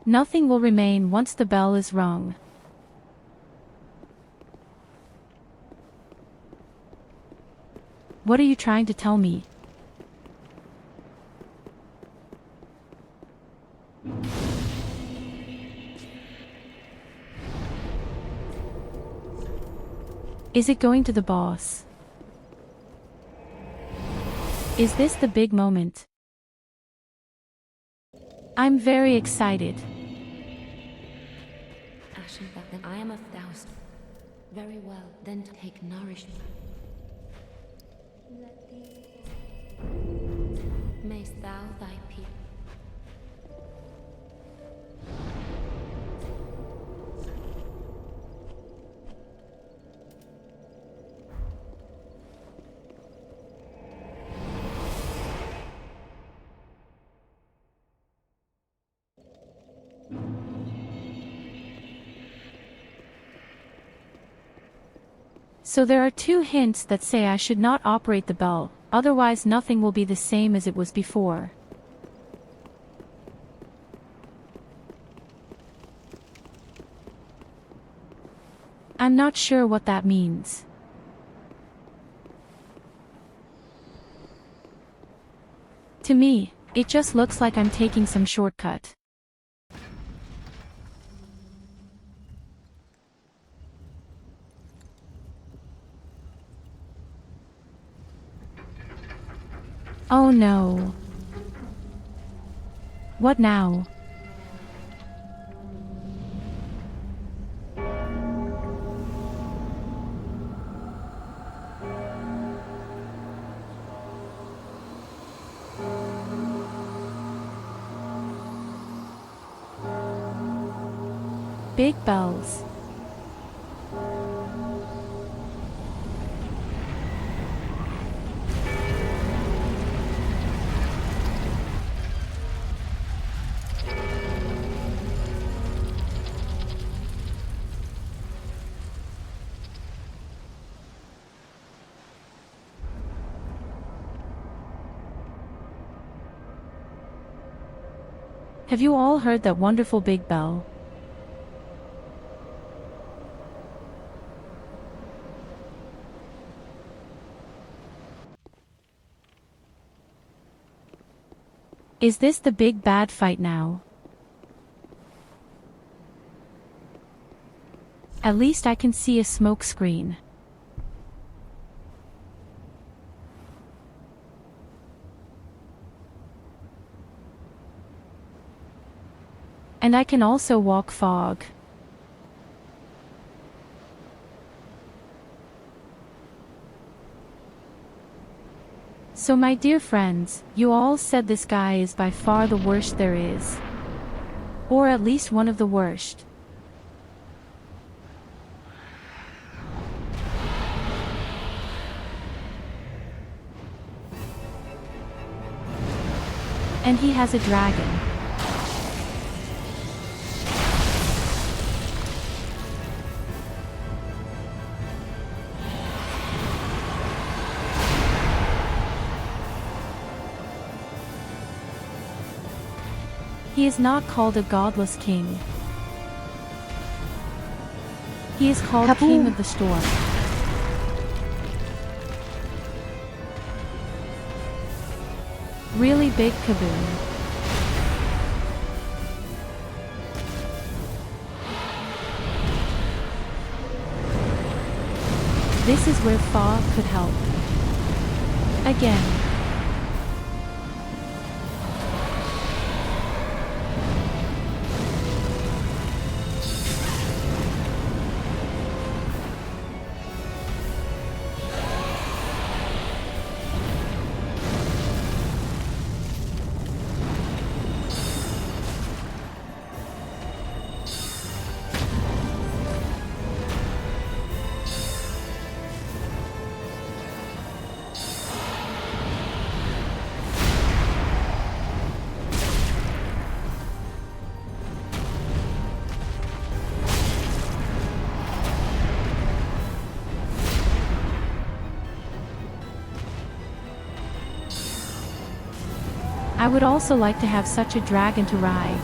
Nothing will remain once the bell is rung. What are you trying to tell me? Is it going to the boss? Is this the big moment? I'm very excited. Then I am of thous. Very well, then take nourishment. Mayst thou thy people. So there are 2 hints that say I should not operate the bell, otherwise nothing will be the same as it was before. I'm not sure what that means. To me, it just looks like I'm taking some shortcut. Oh no. What now? Big bells. Have you all heard that wonderful big bell? Is this the big bad fight now? At least I can see a smoke screen. And I can also walk fog. So my dear friends, you all said this guy is by far the worst there is. Or at least one of the worst. And he has a dragon. He is not called a godless king. He is called Kaboom. King of the Storm. Really big kaboom. This is where fog could help. Again. I would also like to have such a dragon to ride.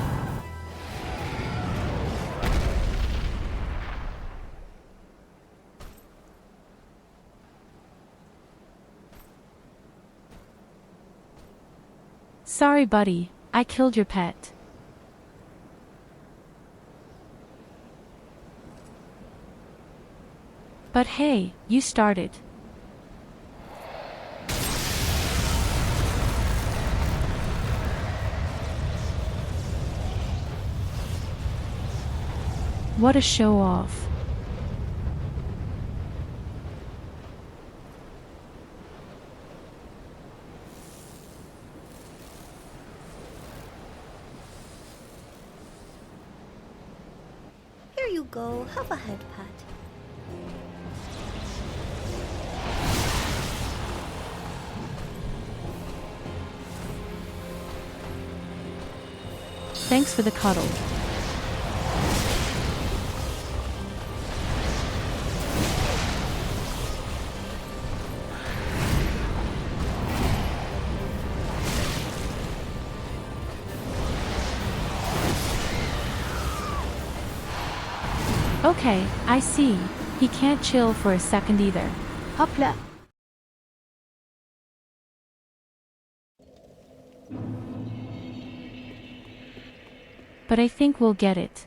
Sorry buddy, I killed your pet. But hey, you started. What a show off. Here you go, have a head pat. Thanks for the cuddle. Okay, I see. He can't chill for a second either. Hopla. But I think we'll get it.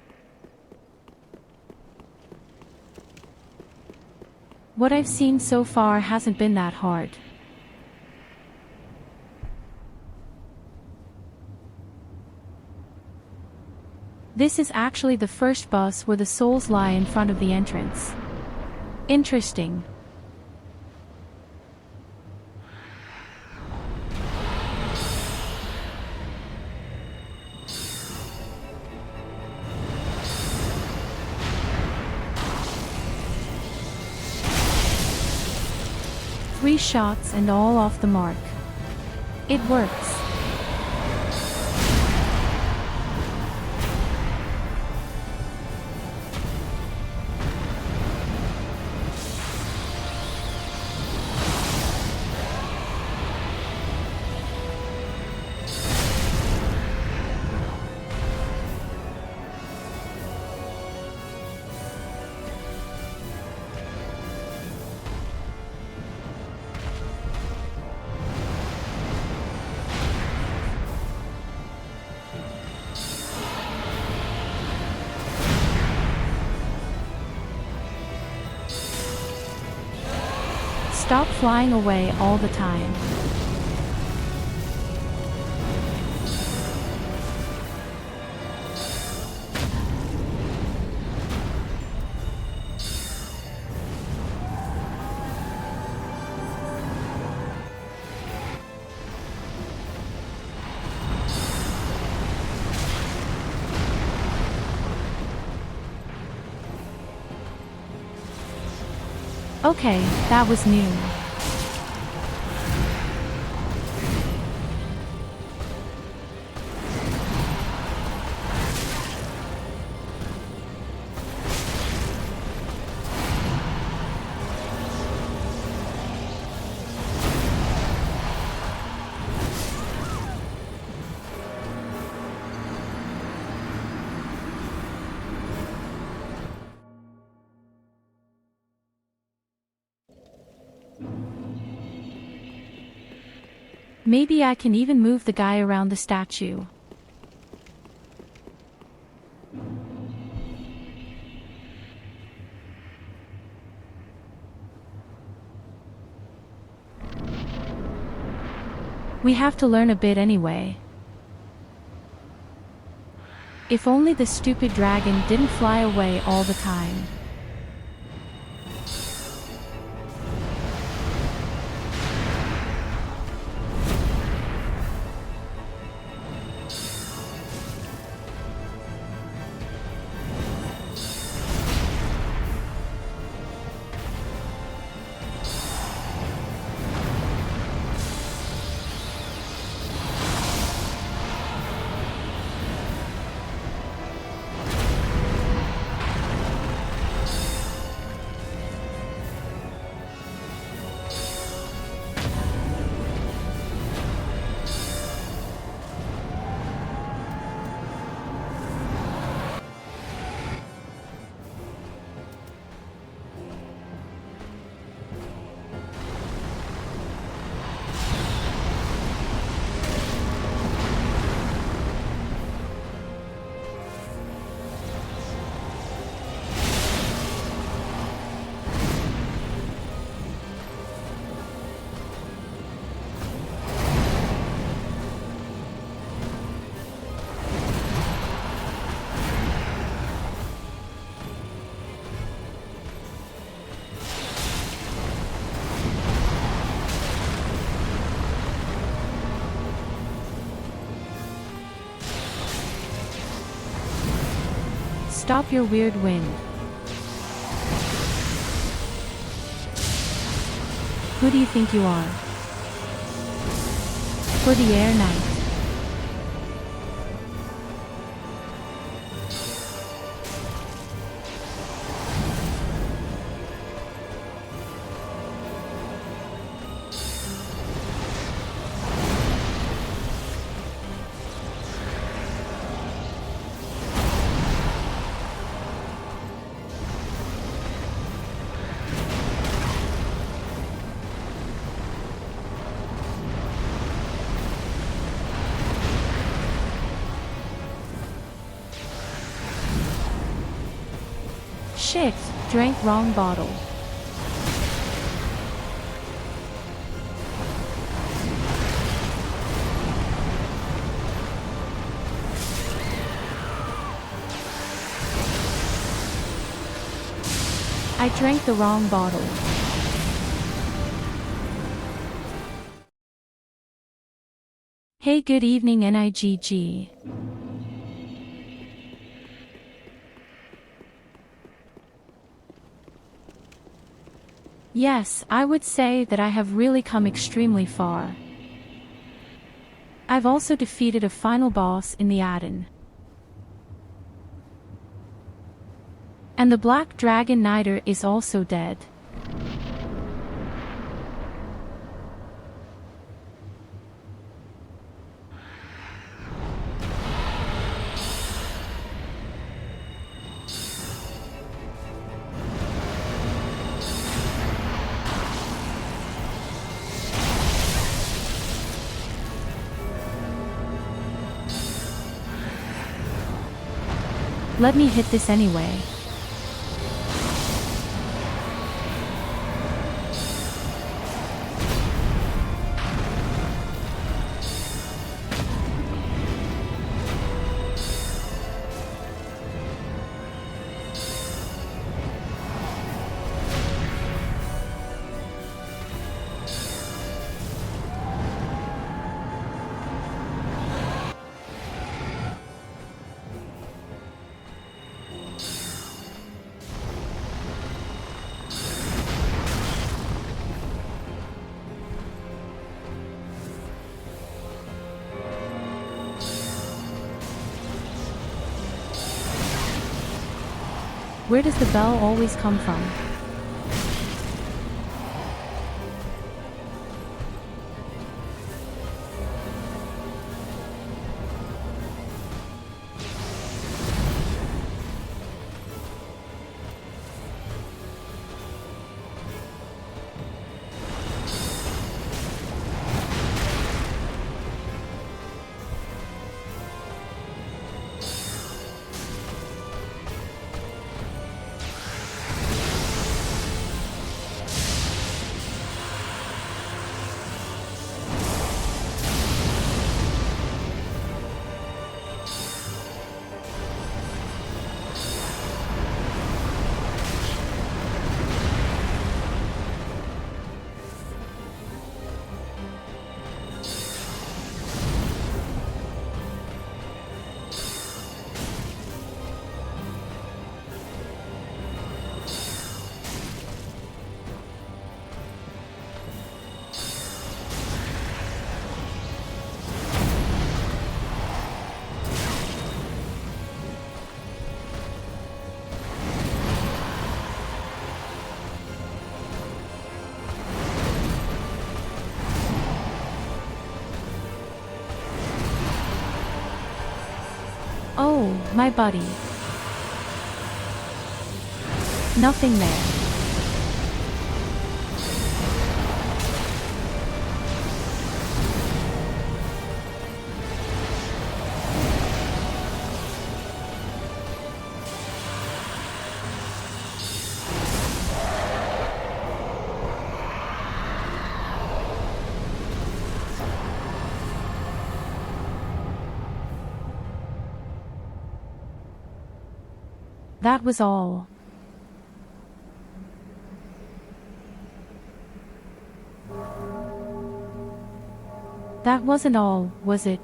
What I've seen so far hasn't been that hard. This is actually the first boss where the souls lie in front of the entrance. Interesting. Three shots and all off the mark. It works. Stop flying away all the time. Okay, that was new. Maybe I can even move the guy around the statue. We have to learn a bit anyway. If only the stupid dragon didn't fly away all the time. Stop your weird wind. Who do you think you are? For the Air Knight. Shit, drank wrong bottle. I drank the wrong bottle. Hey, good evening NIGG. Yes, I would say that I have really come extremely far. I've also defeated a final boss in the add-in. And the Black Dragon Knighter is also dead. Let me hit this anyway. Where does the bell always come from? my buddy. Nothing there. That was all. That wasn't all, was it?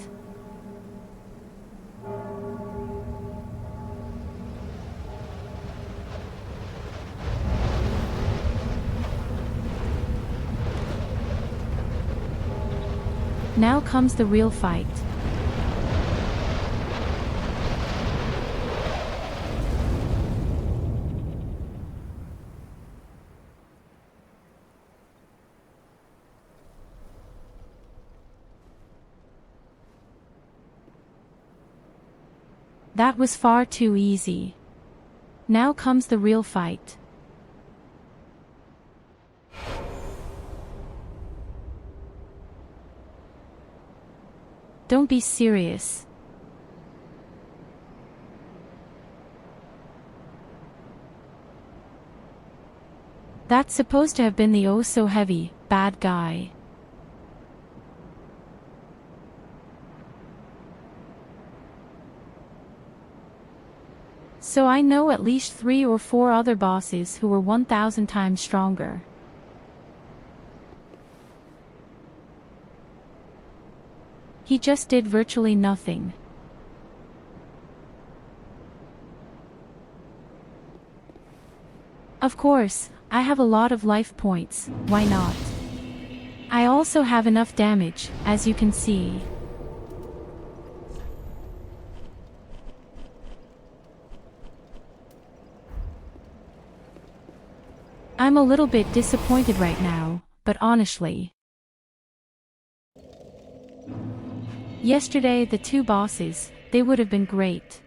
Now comes the real fight. That was far too easy. Now comes the real fight. Don't be serious. That's supposed to have been the oh-so-heavy, bad guy. So I know at least 3 or 4 other bosses who were 1,000 times stronger. He just did virtually nothing. Of course, I have a lot of life points, why not? I also have enough damage, as you can see. I'm a little bit disappointed right now, but honestly. Yesterday the 2 bosses, they would have been great.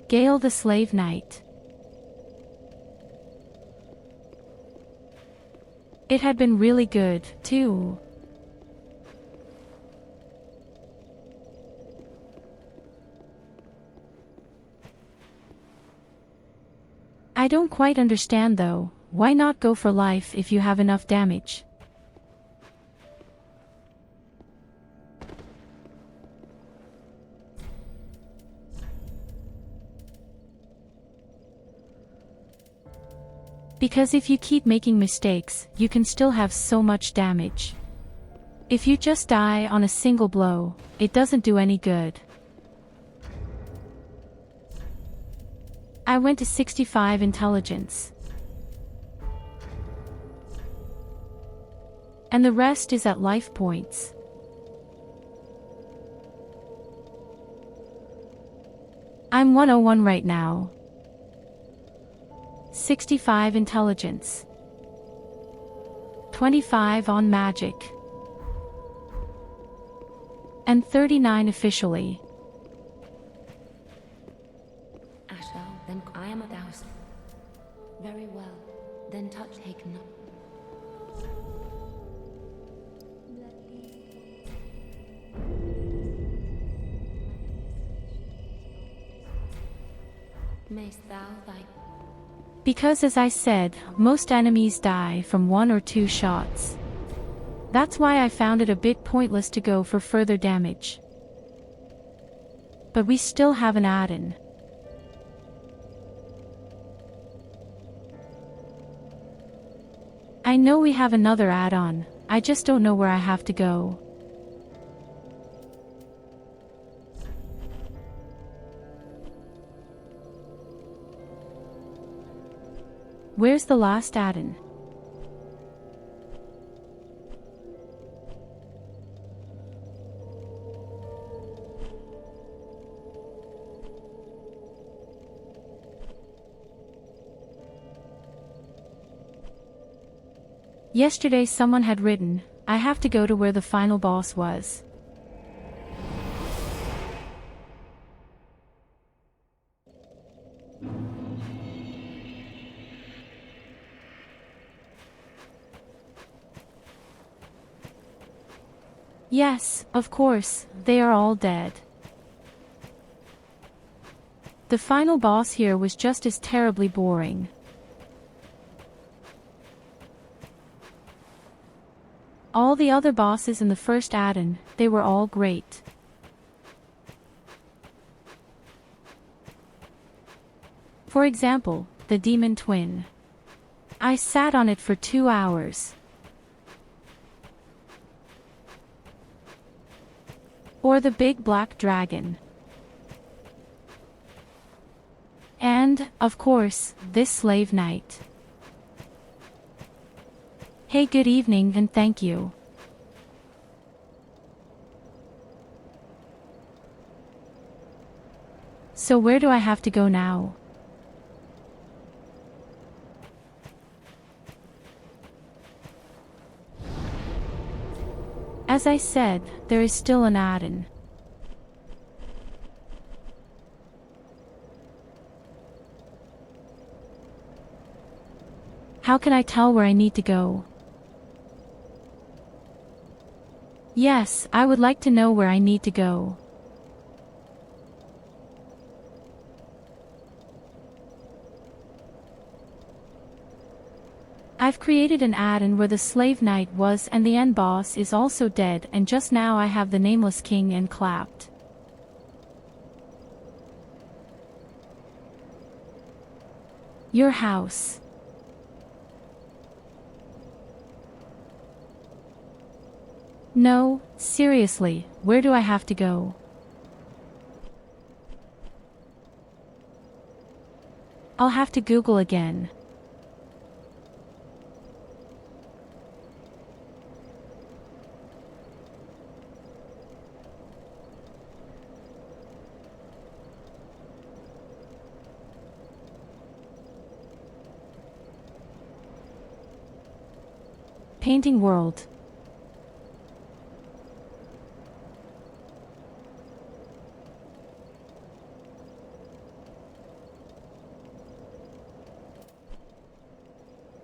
Gale the Slave Knight. It had been really good, too. I don't quite understand though, why not go for life if you have enough damage? Because if you keep making mistakes, you can still have so much damage. If you just die on a single blow, it doesn't do any good. I went to 65 intelligence. And the rest is at life points. I'm 101 right now. 65 intelligence. 25 on magic. And 39 officially. Then I am 1,000. Very well. Then touch take not. Mayst thou thy... Because as I said, most enemies die from 1 or 2 shots. That's why I found it a bit pointless to go for further damage. But we still have an add-in. I know we have another add-on, I just don't know where I have to go. Where's the last add-in? Yesterday someone had written, I have to go to where the final boss was. Yes, of course, they are all dead. The final boss here was just as terribly boring. All the other bosses in the first add-on, they were all great. For example, the Demon Twin. I sat on it for 2 hours. Or the Big Black Dragon. And, of course, this Slave Knight. Hey, good evening and thank you. So where do I have to go now? As I said, there is still an add-on. How can I tell where I need to go? Yes, I would like to know where I need to go. I've created an add-on where the Slave Knight was and the end boss is also dead, and just now I have the Nameless King and clapped. Your house. No, seriously, where do I have to go? I'll have to Google again. Painting world.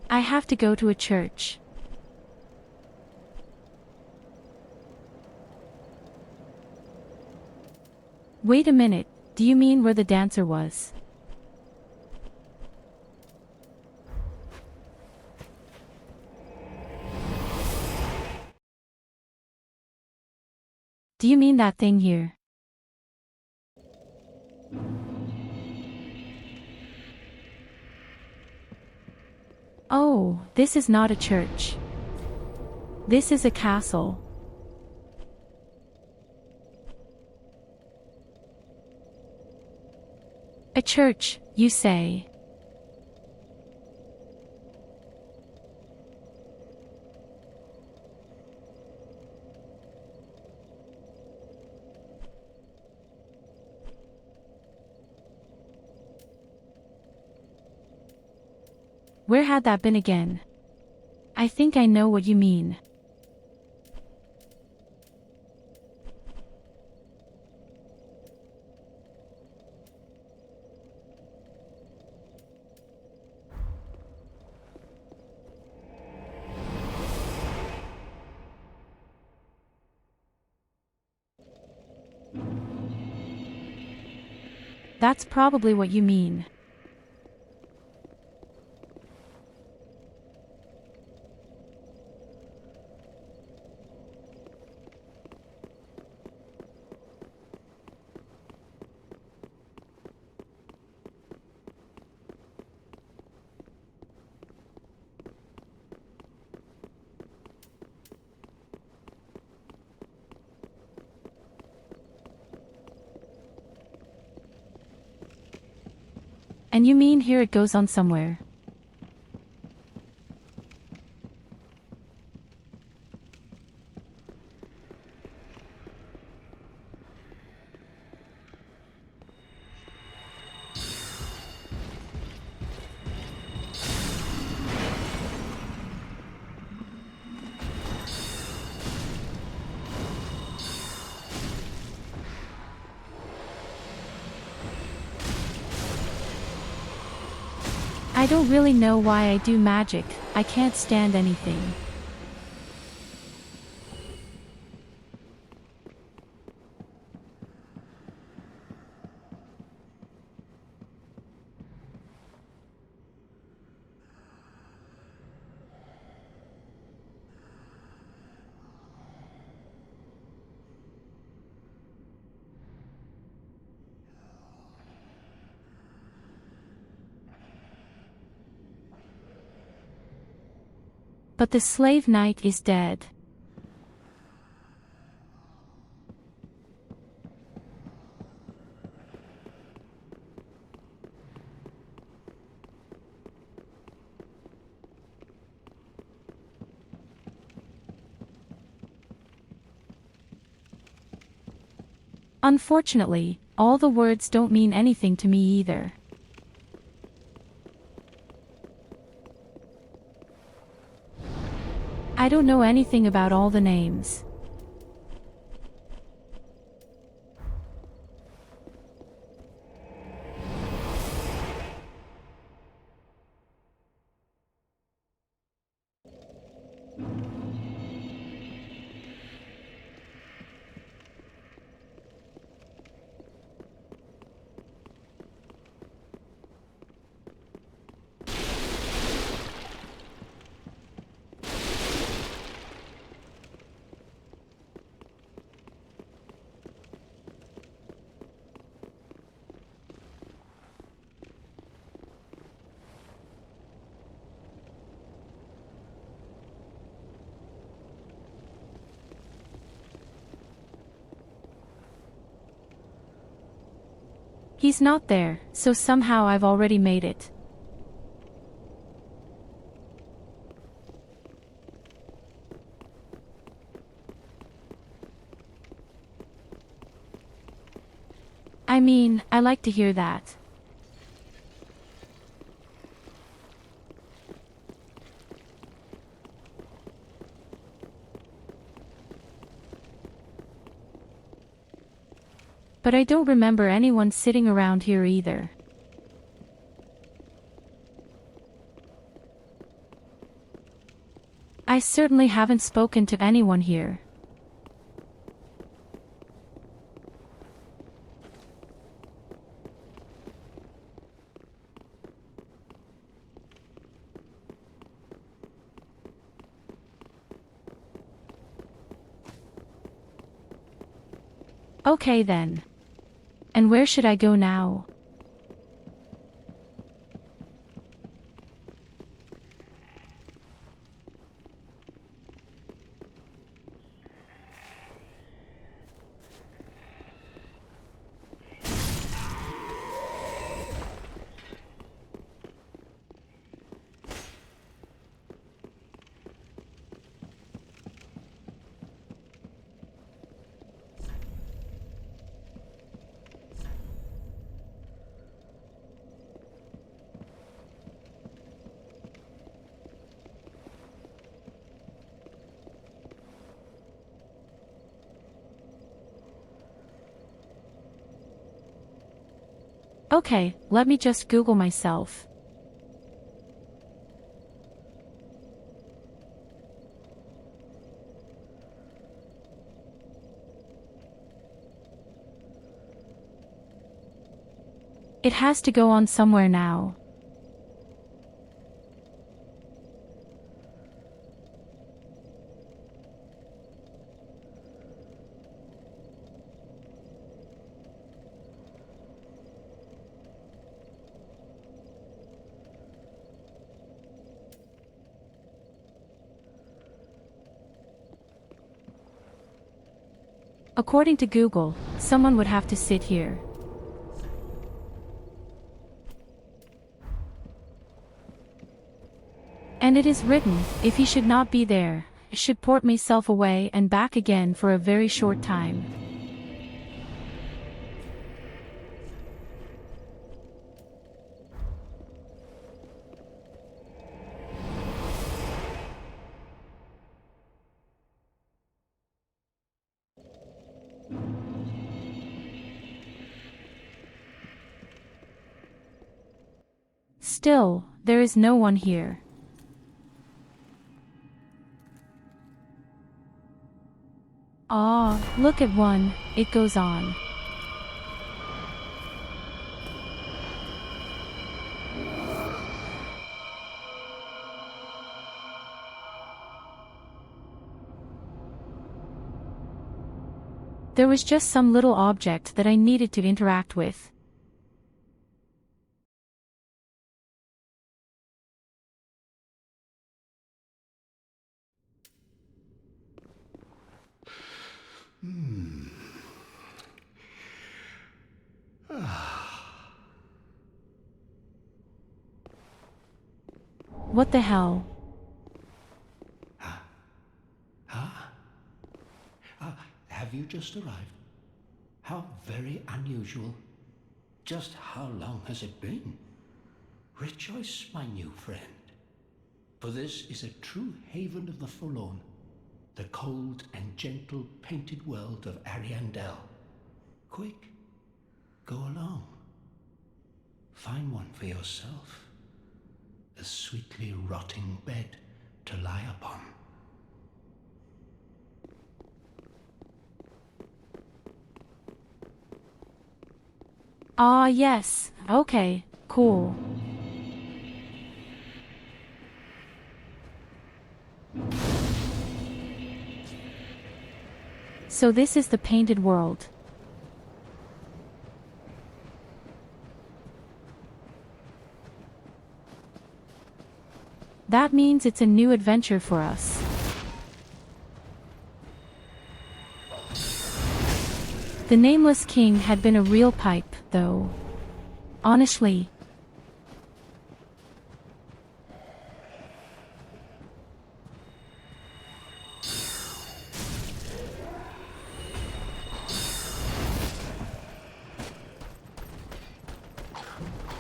I have to go to a church. Wait a minute, do you mean where the dancer was? Do you mean that thing here? Oh, this is not a church. This is a castle. A church, you say? Where had that been again? I think I know what you mean. That's probably what you mean. And you mean here it goes on somewhere? I don't really know why I do magic, I can't stand anything. But the slave knight is dead. Unfortunately, all the words don't mean anything to me either. I don't know anything about all the names. He's not there, so somehow I've already made it. I mean, I like to hear that. But I don't remember anyone sitting around here either. I certainly haven't spoken to anyone here. Okay then. And where should I go now? Okay, let me just Google myself. It has to go on somewhere now. According to Google, someone would have to sit here. And it is written, if he should not be there, I should port myself away and back again for a very short time. Still, there is no one here. Ah, look at one, it goes on. There was just some little object that I needed to interact with. What the hell? Have you just arrived? How very unusual. Just how long has it been? Rejoice, my new friend. For this is a true haven of the forlorn, the cold and gentle painted world of Ariandel. Quick, go along. Find one for yourself. A sweetly rotting bed to lie upon. Ah, yes. Okay, cool. So this is the painted world. That means it's a new adventure for us. The Nameless King had been a real pipe, though. Honestly.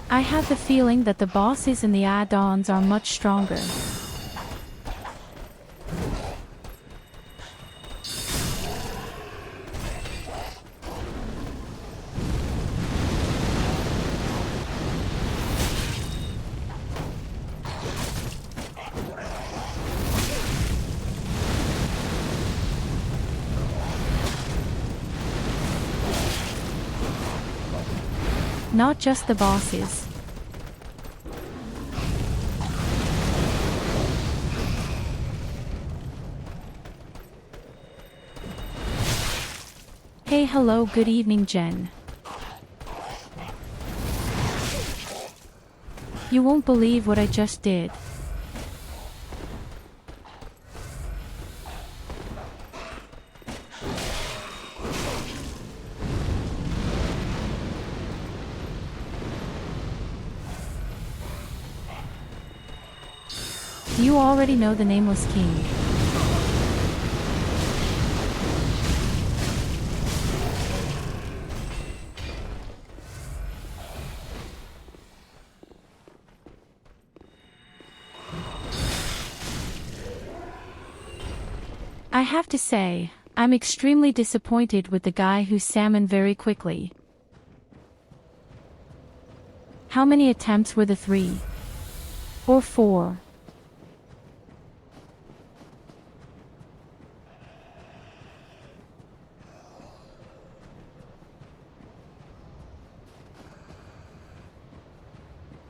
I have the feeling that the bosses in the add-ons are much stronger. Not just the bosses. Hey, hello, good evening, Jen. You won't believe what I just did. You already know the Nameless King. I have to say, I'm extremely disappointed with the guy who salmon very quickly. How many attempts were the 3? Or 4?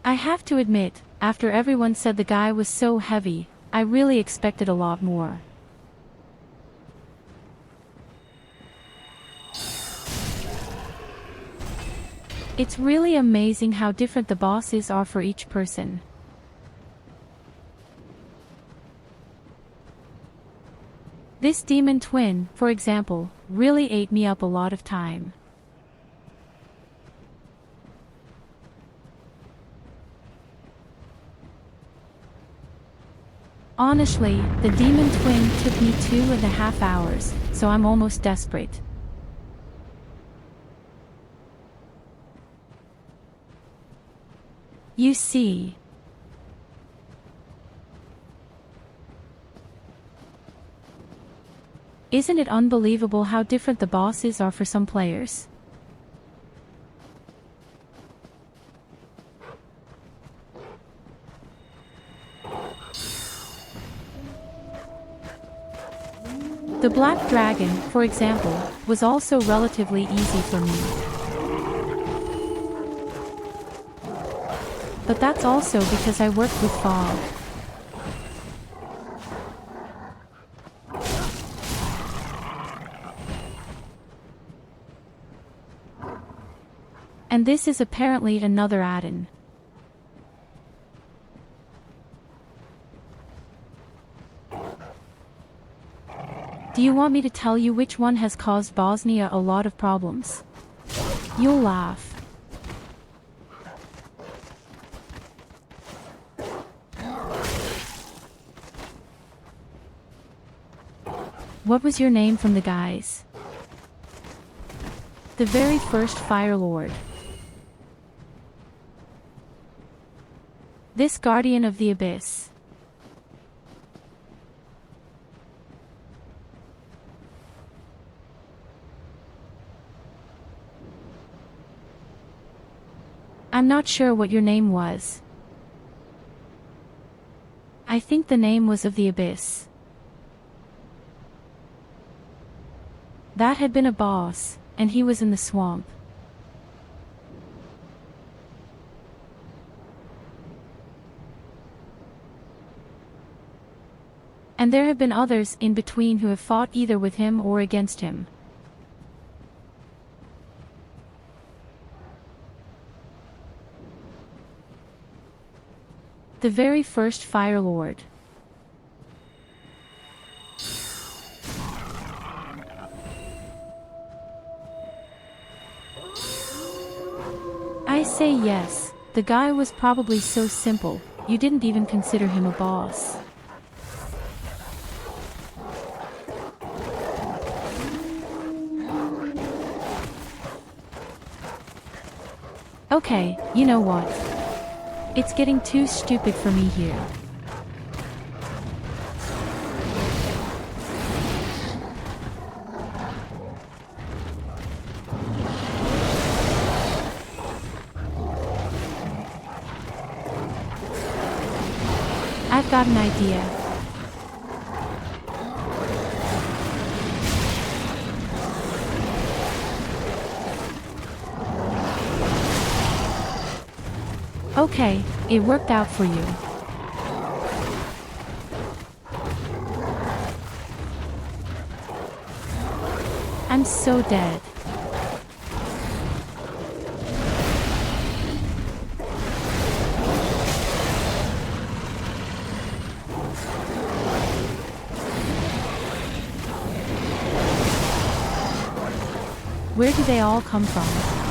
I have to admit, after everyone said the guy was so heavy, I really expected a lot more. It's really amazing how different the bosses are for each person. This demon twin, for example, really ate me up a lot of time. Honestly, the demon twin took me 2.5 hours, so I'm almost desperate. You see. Isn't it unbelievable how different the bosses are for some players? The Black Dragon, for example, was also relatively easy for me. But that's also because I worked with VoD. And this is apparently another add-in. Do you want me to tell you which one has caused Bosnia a lot of problems? You'll laugh. What was your name from the guys? The very first Fire Lord. This Guardian of the Abyss. I'm not sure what your name was. I think the name was of the Abyss. That had been a boss, and he was in the swamp. And there have been others in between who have fought either with him or against him. The very first Fire Lord. I say yes, the guy was probably so simple, you didn't even consider him a boss. Okay, you know what? It's getting too stupid for me here. I've got an idea. Okay, it worked out for you. I'm so dead. Where do they all come from?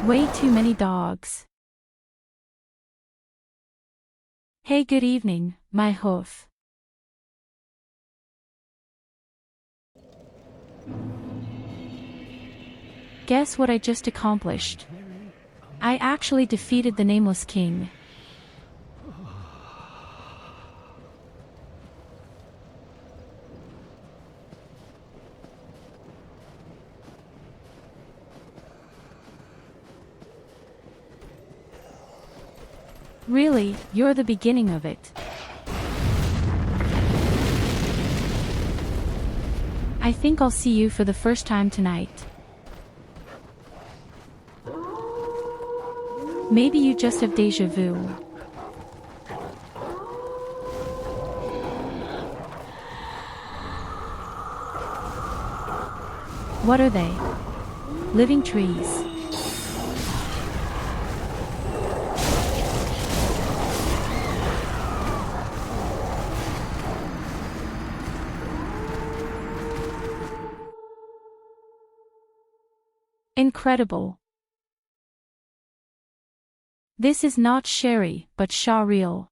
Way too many dogs. Hey, good evening, my hoof. Guess what I just accomplished? I actually defeated the Nameless King. Really, you're the beginning of it. I think I'll see you for the first time tonight. Maybe you just have déjà vu. What are they? Living trees. Incredible. This is not Sherry, but Shariel.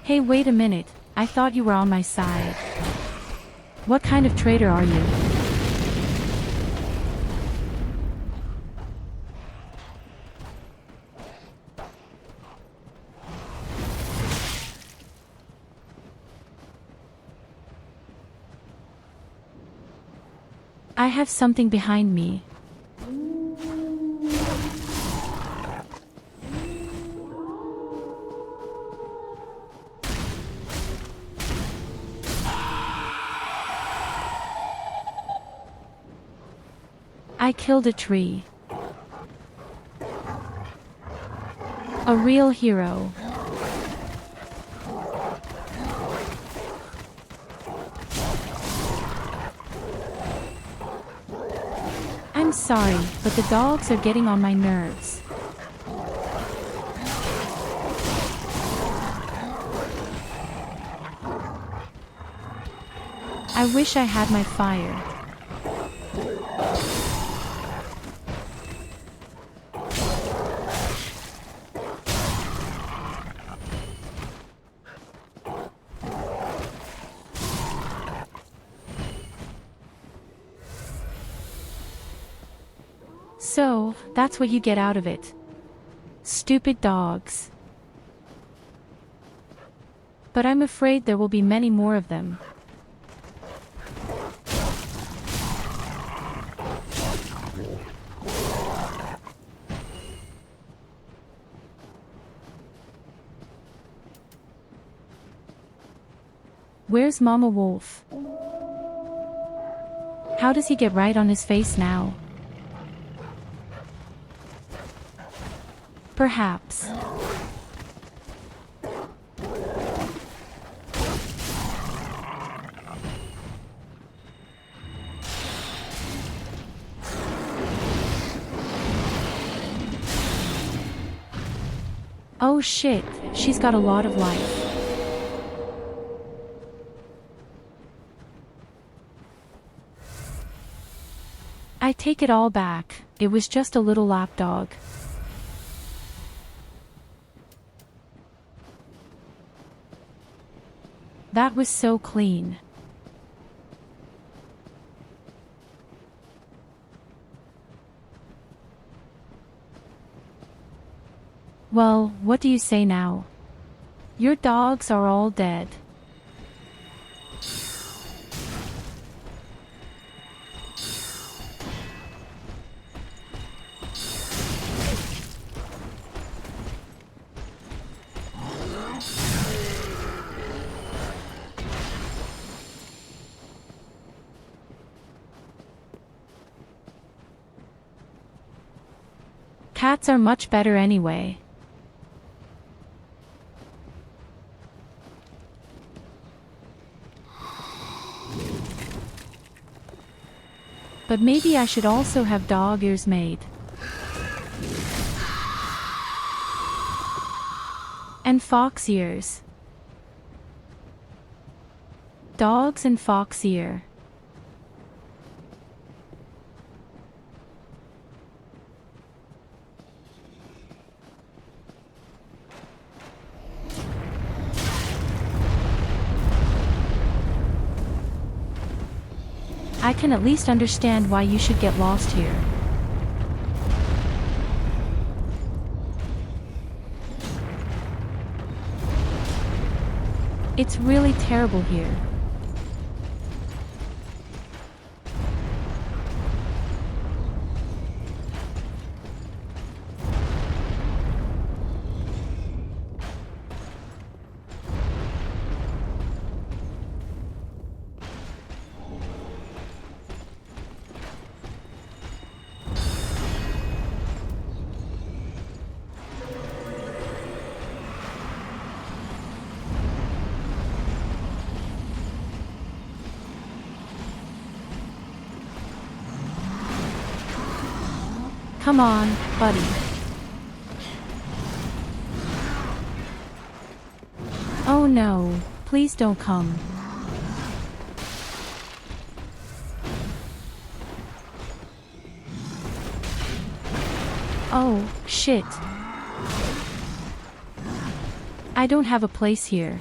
Hey, wait a minute, I thought you were on my side. What kind of traitor are you? I have something behind me. I killed a tree. A a real hero. sorry, but the dogs are getting on my nerves. I wish I had my fire. So, that's what you get out of it. Stupid dogs. But I'm afraid there will be many more of them. Where's Mama Wolf? How does he get right on his face now? Perhaps. Oh shit, she's got a lot of life. I take it all back, it was just a little lapdog. That was so clean. Well, what do you say now? Your dogs are all dead. Cats are much better anyway. But maybe I should also have dog ears made. And fox ears. Dogs and fox ear. I can at least understand why you should get lost here. It's really terrible here. Come on, buddy. Oh no, please don't come. Oh, shit. I don't have a place here.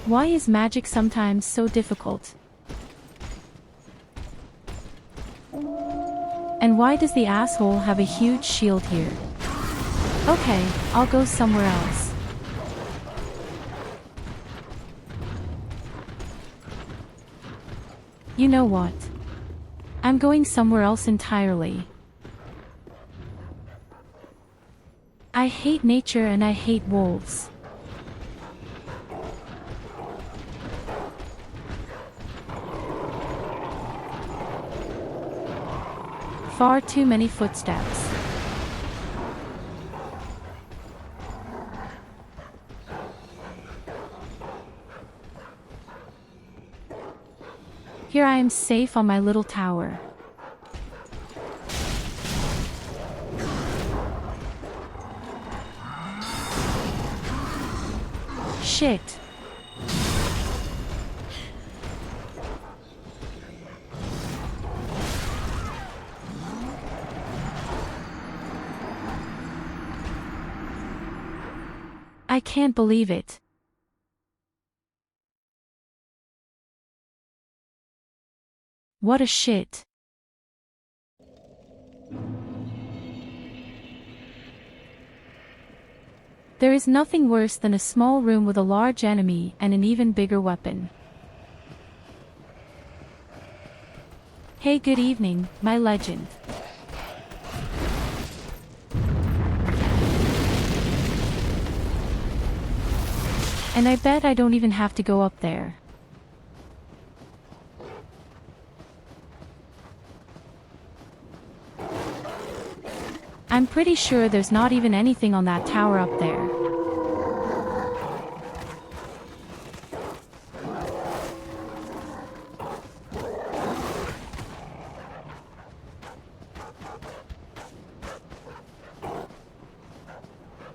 Why is magic sometimes so difficult? And why does the asshole have a huge shield here? Okay, I'll go somewhere else. You know what? I'm going somewhere else entirely. I hate nature and I hate wolves. Far too many footsteps. Here I am safe on my little tower. Shit. I can't believe it. What a shit. There is nothing worse than a small room with a large enemy and an even bigger weapon. Hey, good evening, my legend. And I bet I don't even have to go up there. I'm pretty sure there's not even anything on that tower up there.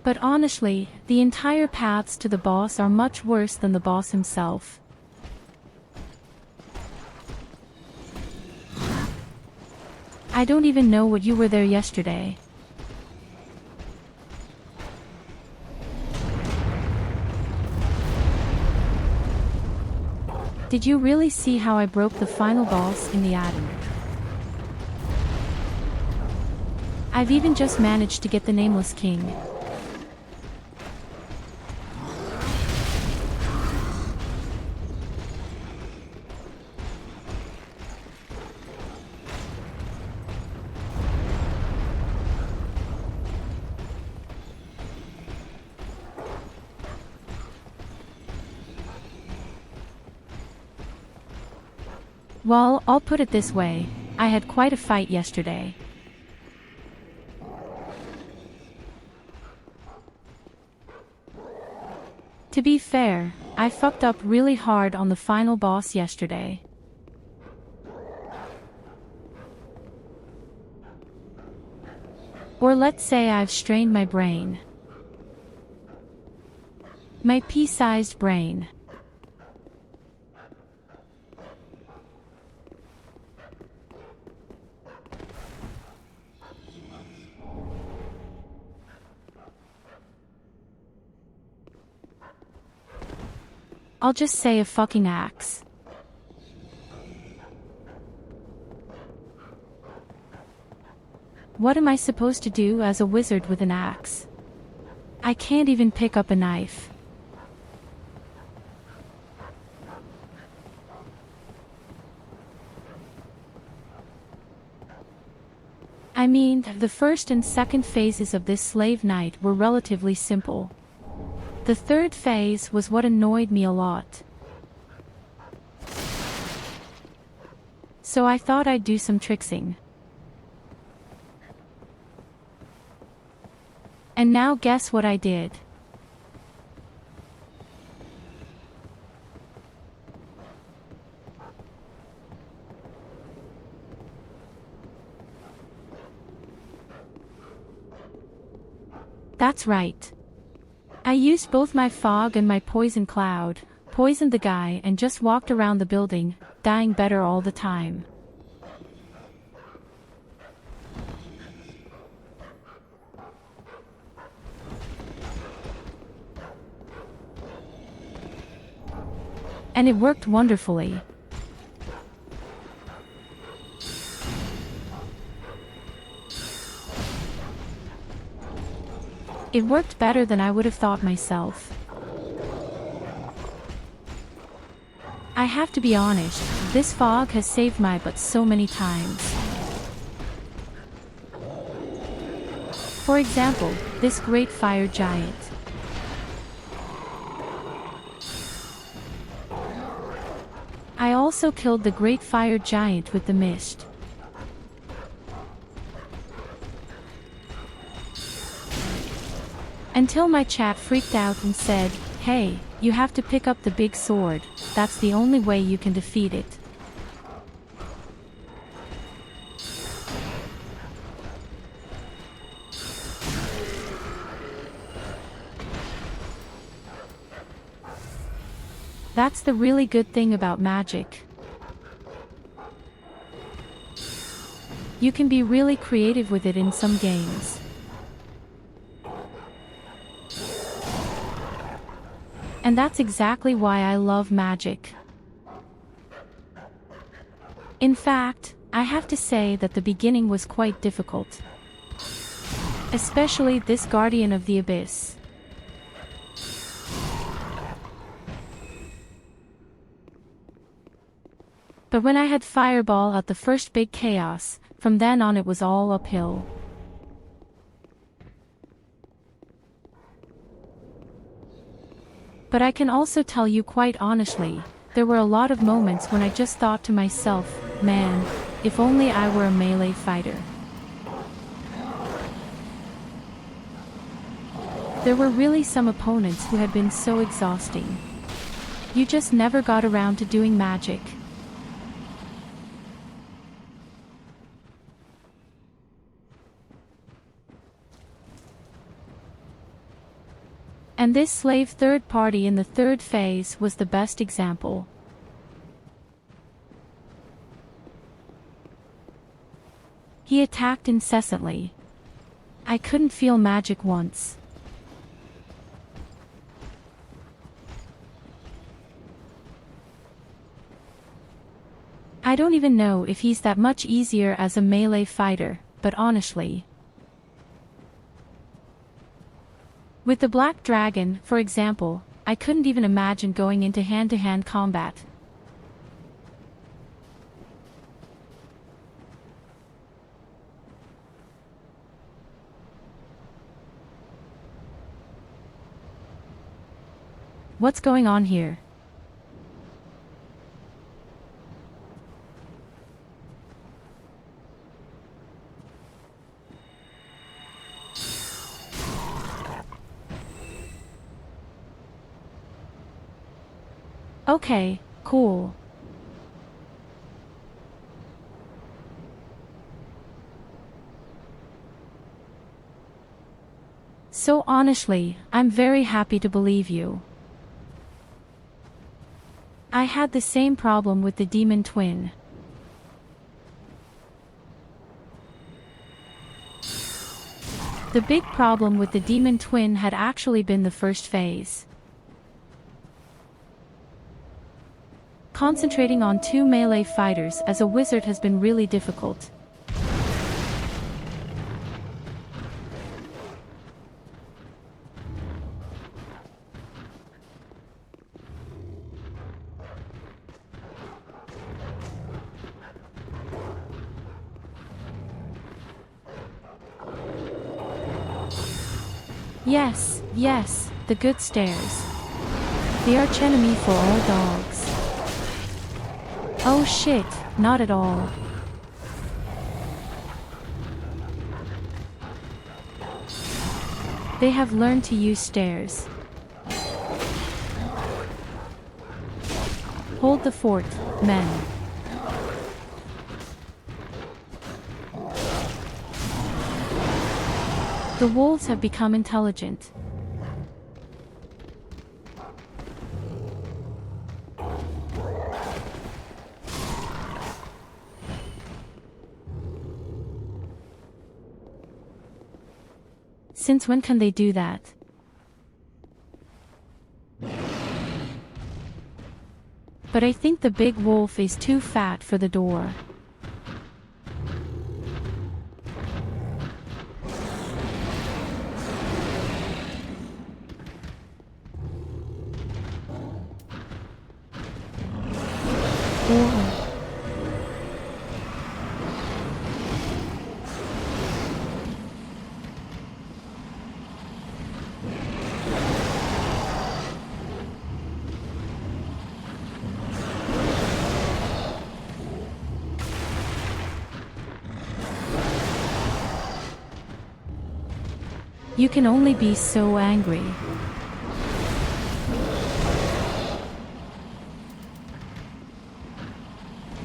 But honestly, the entire paths to the boss are much worse than the boss himself. I don't even know what you were there yesterday. Did you really see how I broke the final boss in the atom? I've even just managed to get the Nameless King. Well, I'll put it this way, I had quite a fight yesterday. To be fair, I fucked up really hard on the final boss yesterday. Or let's say I've strained my brain. My pea-sized brain. I'll just say a fucking axe. What am I supposed to do as a wizard with an axe? I can't even pick up a knife. I mean, the first and second phases of this slave night were relatively simple. The third phase was what annoyed me a lot. So I thought I'd do some tricksing. And now guess what I did? That's right. I used both my fog and my poison cloud, poisoned the guy and just walked around the building, dying better all the time. And it worked wonderfully. It worked better than I would have thought myself. I have to be honest, this fog has saved my butt so many times. For example, this great fire giant. I also killed the great fire giant with the mist. Until my chat freaked out and said, "Hey, you have to pick up the big sword, that's the only way you can defeat it." That's the really good thing about magic. You can be really creative with it in some games. And that's exactly why I love magic. In fact, I have to say that the beginning was quite difficult. Especially this Guardian of the Abyss. But when I had Fireball at the first big chaos, from then on it was all uphill. But I can also tell you quite honestly, there were a lot of moments when I just thought to myself, man, if only I were a melee fighter. There were really some opponents who had been so exhausting. You just never got around to doing magic. And this slave third party in the third phase was the best example. He attacked incessantly. I couldn't feel magic once. I don't even know if he's that much easier as a melee fighter, but honestly. With the Black Dragon, for example, I couldn't even imagine going into hand-to-hand combat. What's going on here? Okay, cool. So honestly, I'm very happy to believe you. I had the same problem with the Demon Twin. The big problem with the Demon Twin had actually been the first phase. Concentrating on two melee fighters as a wizard has been really difficult. Yes, yes, the good stairs. The archenemy for all dogs. Oh shit, not at all. They have learned to use stairs. Hold the fort, men. The wolves have become intelligent. Since when can they do that? But I think the big wolf is too fat for the door. You can only be so angry.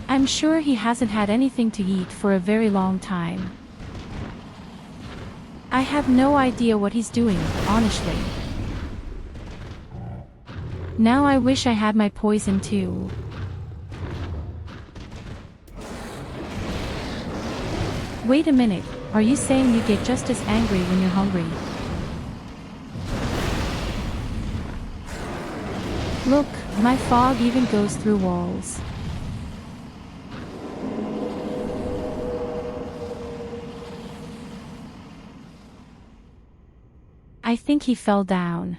I'm sure he hasn't had anything to eat for a very long time. I have no idea what he's doing, honestly. Now I wish I had my poison too. Wait a minute, are you saying you get just as angry when you're hungry? Look, my fog even goes through walls. I think he fell down.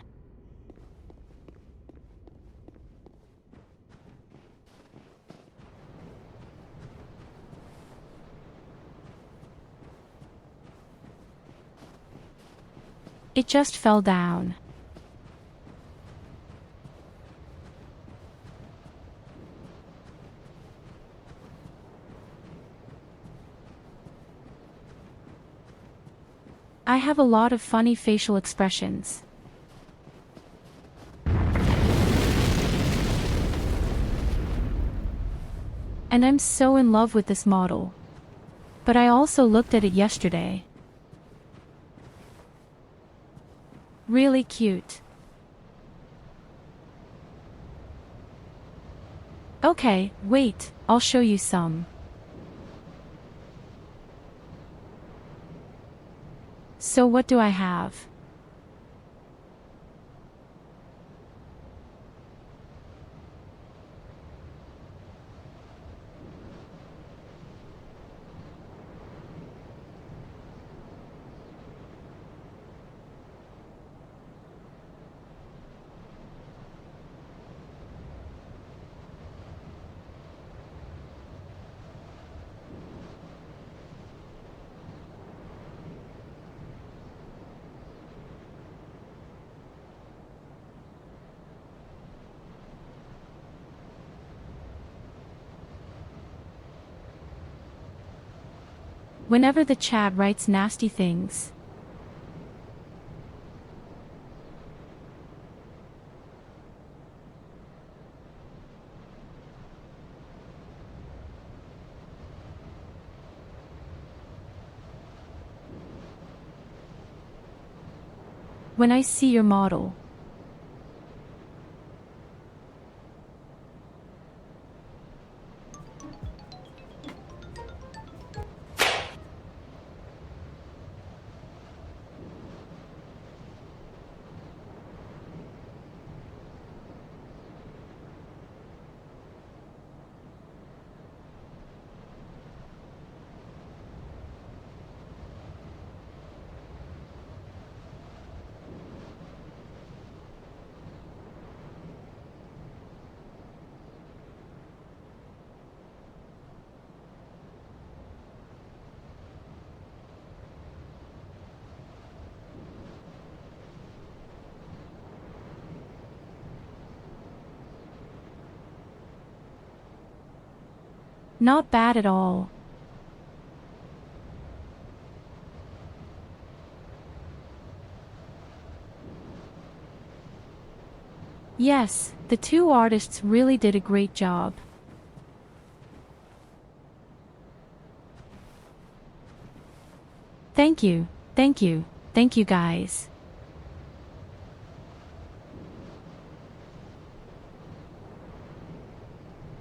It just fell down. I have a lot of funny facial expressions. And I'm so in love with this model. But I also looked at it yesterday. Really cute. Okay, wait, I'll show you some. So what do I have? Whenever the chat writes nasty things. When I see your model. Not bad at all. Yes, the two artists really did a great job. Thank you, thank you, thank you guys.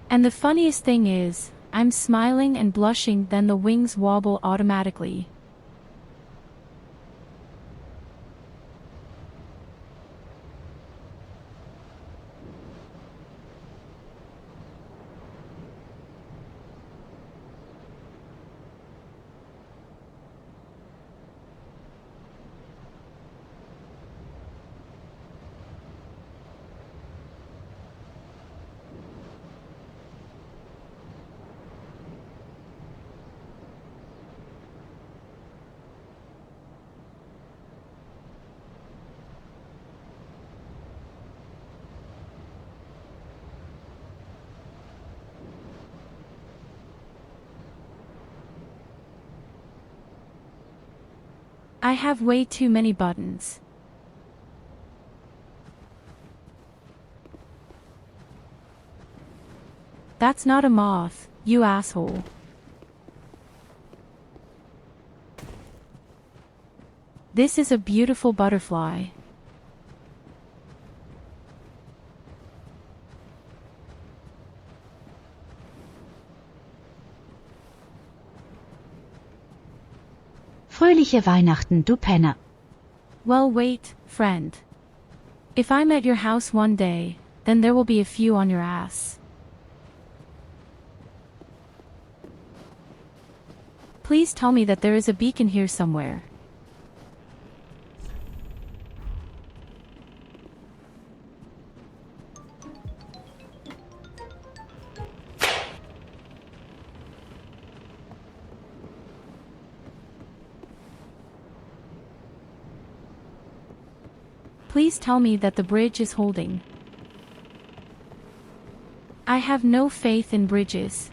And the funniest thing is, I'm smiling and blushing, then the wings wobble automatically. I have way too many buttons. That's not a moth, you asshole. This is a beautiful butterfly. Fröhliche Weihnachten, du Penner. Well, wait, friend. If I'm at your house one day, then there will be a few on your ass. Please tell me that there is a beacon here somewhere. Please tell me that the bridge is holding. I have no faith in bridges.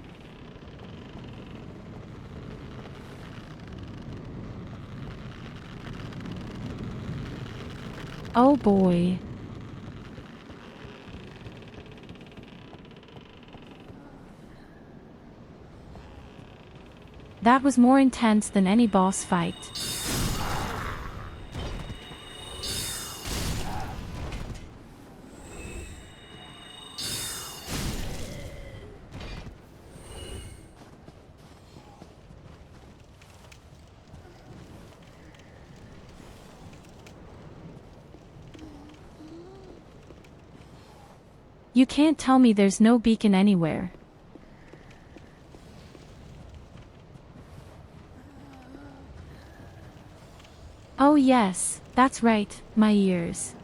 Oh boy. That was more intense than any boss fight. You can't tell me there's no beacon anywhere. Oh yes, that's right, my ears.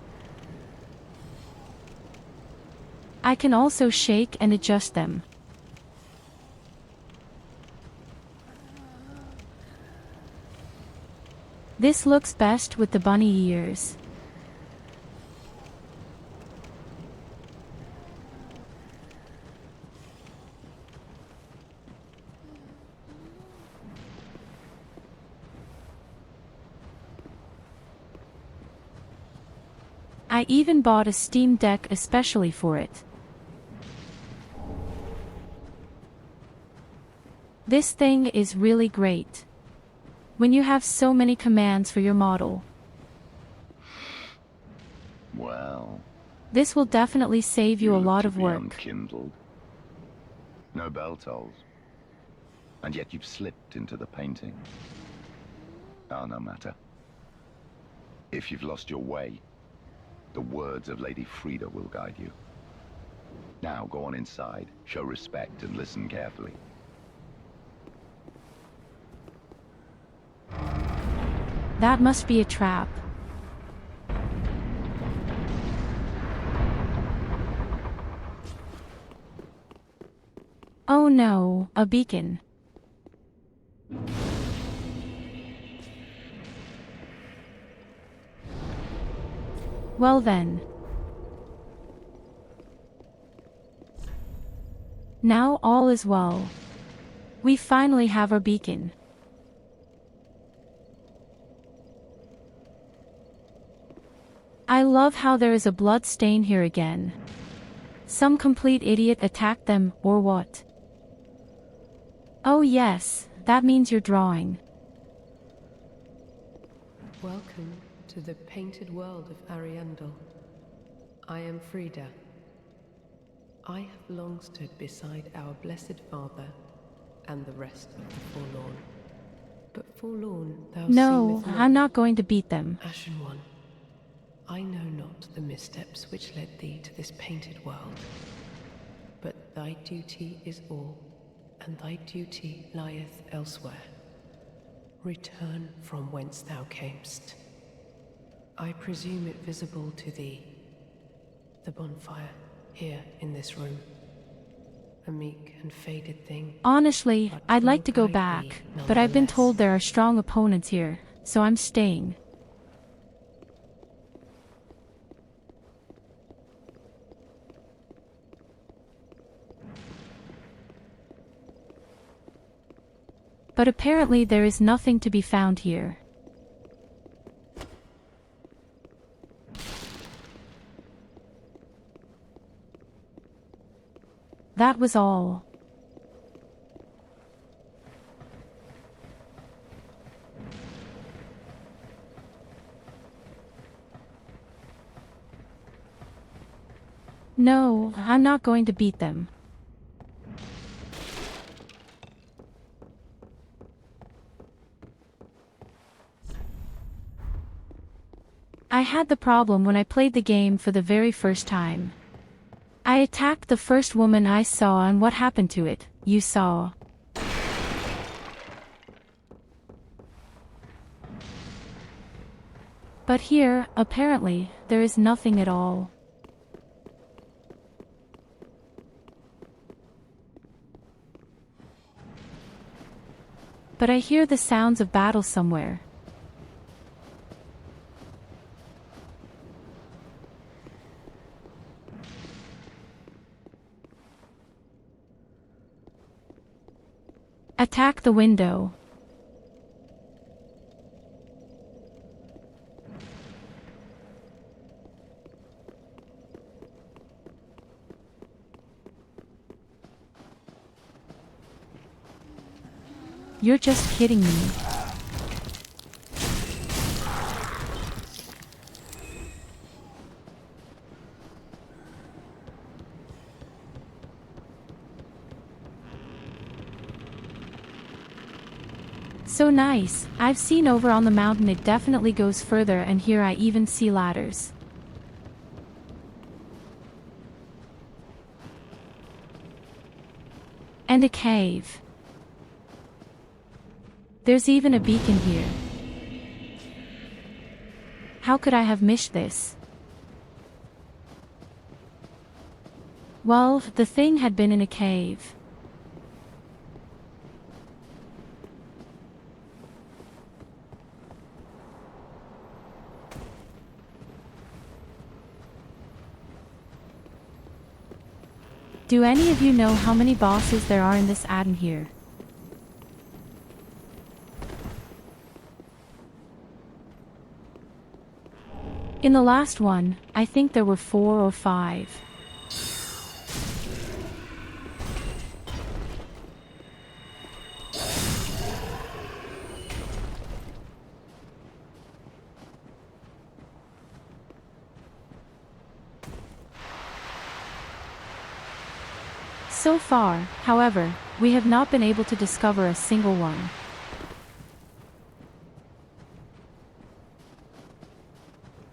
I can also shake and adjust them. This looks best with the bunny ears. I even bought a Steam Deck especially for it. This thing is really great. When you have so many commands for your model. Well, This will definitely save you a look lot to of be work. unkindled. No bell tolls. And yet you've slipped into the painting. Ah, no matter. If you've lost your way, the words of Lady Friede will guide you. Now go on inside, show respect and listen carefully. That must be a trap. Oh no, a beacon. Well then. Now all is well. We finally have our beacon. I love how there is a blood stain here again. Some complete idiot attacked them, or what? Oh yes, that means you're drawing. Welcome to the painted world of Ariandel. I am Friede. I have long stood beside our blessed father and the rest of the forlorn. But forlorn thou No, seemeth I'm not going to beat them. Ashen One, I know not the missteps which led thee to this painted world. But thy duty is all, and thy duty lieth elsewhere. Return from whence thou camest. I presume it visible to thee, the bonfire here in this room. A meek and faded thing. Honestly, but I'd like will to go guide back, thee but I've been nonetheless. told there are strong opponents here, so I'm staying. But apparently there is nothing to be found here. That was all. No, I'm not going to beat them. I had the problem when I played the game for the very first time. I attacked the first woman I saw, and what happened to it, you saw. But here, apparently, there is nothing at all. But I hear the sounds of battle somewhere. Attack the window. You're just kidding me. So nice. I've seen over on the mountain it definitely goes further, and here I even see ladders. And a cave. There's even a beacon here. How could I have missed this? Well, the thing had been in a cave. Do any of you know how many bosses there are in this add-on here? In the last one, I think there were 4 or 5. So far, however, we have not been able to discover a single one.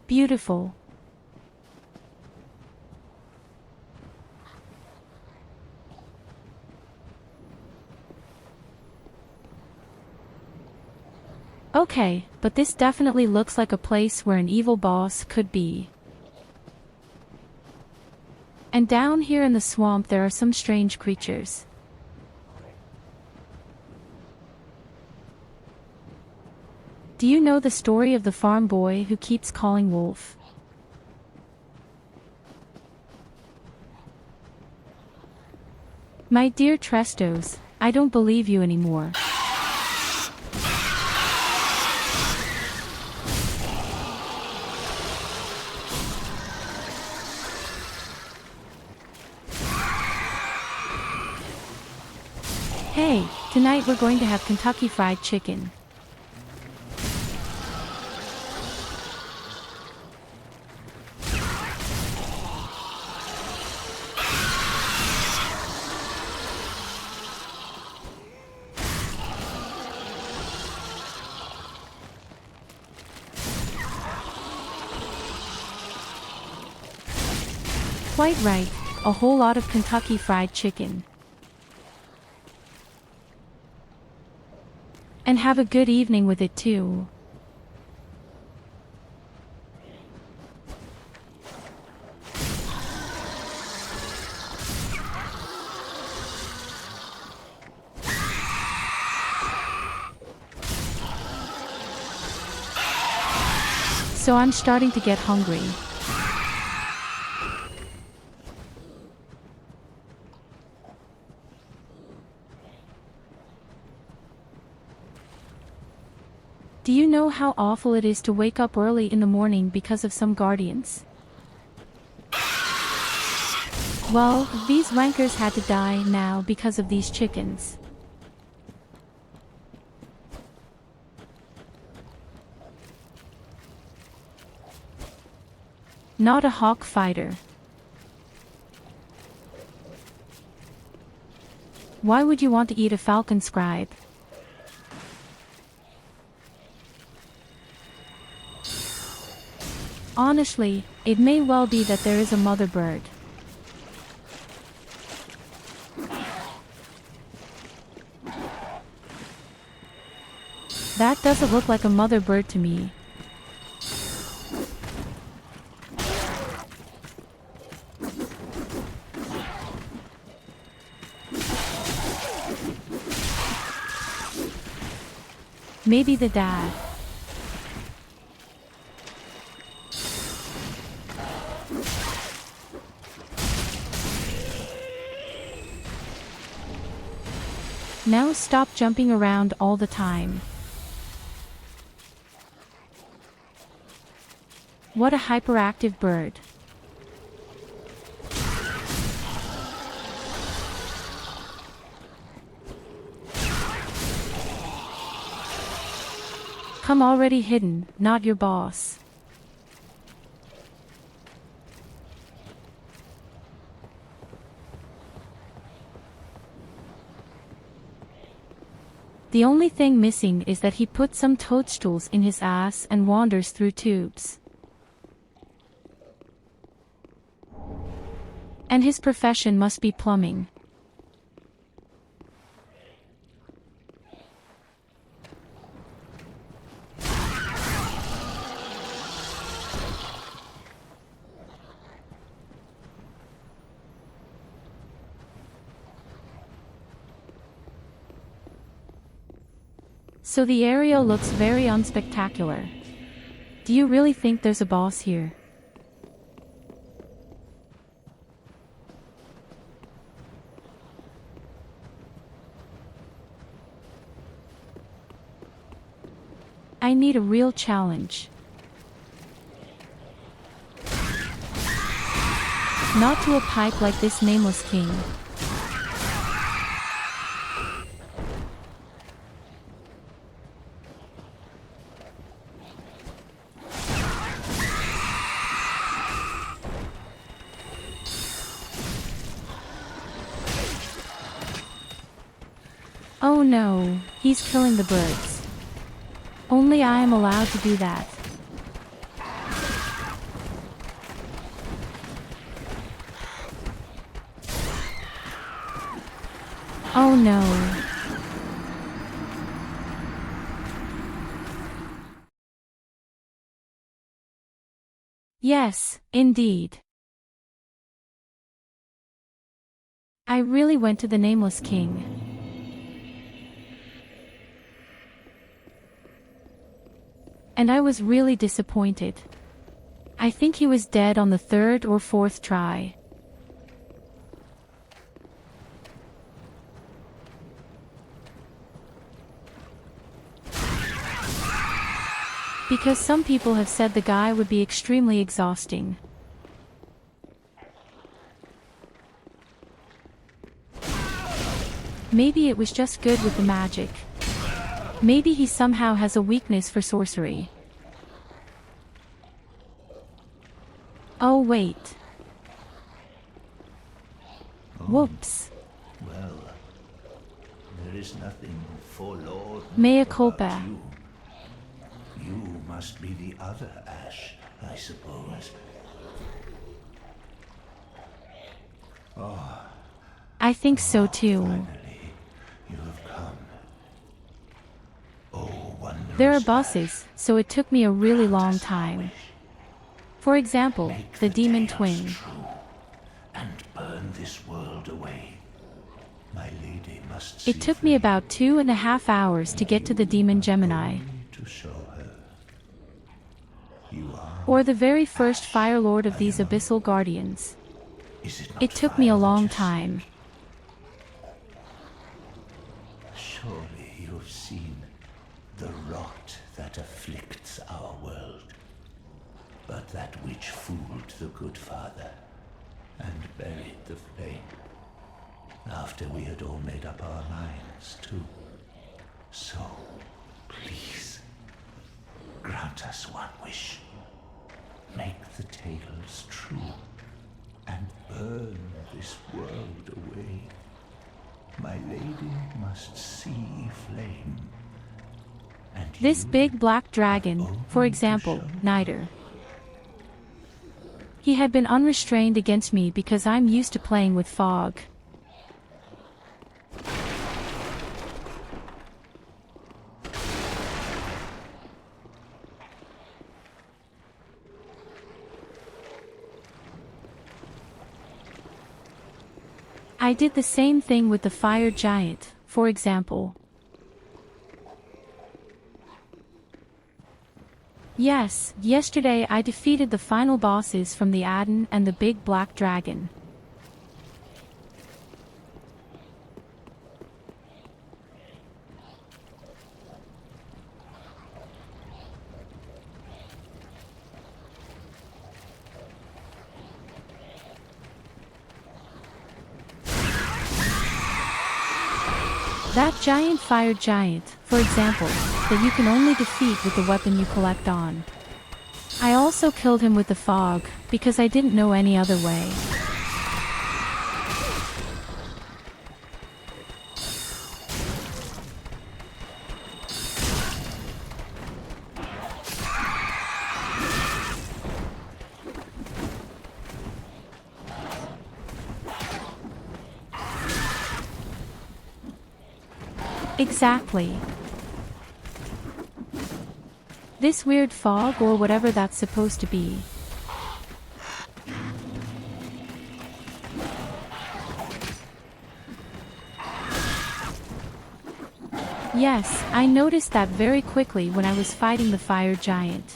Beautiful. Okay, but this definitely looks like a place where an evil boss could be. And down here in the swamp there are some strange creatures. Do you know the story of the farm boy who keeps calling wolf? My dear Trestos, I don't believe you anymore. Hey, tonight we're going to have Kentucky Fried Chicken. Quite right, a whole lot of Kentucky Fried Chicken. And have a good evening with it too. So I'm starting to get hungry. Do you know how awful it is to wake up early in the morning because of some guardians? Well, these wankers had to die now because of these chickens. Not a hawk fighter. Why would you want to eat a falcon scribe? Honestly, it may well be that there is a mother bird. That doesn't look like a mother bird to me. Maybe the dad. Now stop jumping around all the time. What a hyperactive bird. Come already hidden, not your boss. The only thing missing is that he put some toadstools in his ass and wanders through tubes. And his profession must be plumbing. So the area looks very unspectacular. Do you really think there's a boss here? I need a real challenge. Not to a pipe like this Nameless King. Oh no, he's killing the birds. Only I am allowed to do that. Oh no. Yes, indeed. I really went to the Nameless King. And I was really disappointed. I think he was dead on the third or fourth try. Because some people have said the guy would be extremely exhausting. Maybe it was just good with the magic. Maybe he somehow has a weakness for sorcery. Oh wait. Whoops. Well, there is nothing forlorn Mea about culpa. you. You must be the other Ash, I suppose. I think so too. Finally, you have come. Oh, wondrous There are Ash. bosses, so it took me a really long time. For example, Make the demon tales twin. true, and burn this world away. My lady must It see took me flame. about 2.5 hours to get to the demon Gemini. To show her. You are. Or the very first Fire Lord of these Abyssal Guardians. Is it not It took me a fire that long you time. seek? Surely you have seen the rot that afflicts our world, but that which fooled the good father and buried the flame after we had all made up our minds too. So, please, grant us one wish. Make the tales true and burn this world away. My lady must see flame. And This you big black have dragon, only for to example, show Niter. He had been unrestrained against me because I'm used to playing with fog. I did the same thing with the fire giant, for example. Yes, yesterday I defeated the final bosses from the Aden and the big black dragon. That giant fire giant, for example, that you can only defeat with the weapon you collect on. I also killed him with the fog, because I didn't know any other way. Exactly. This weird fog or whatever that's supposed to be. Yes, I noticed that very quickly when I was fighting the fire giant.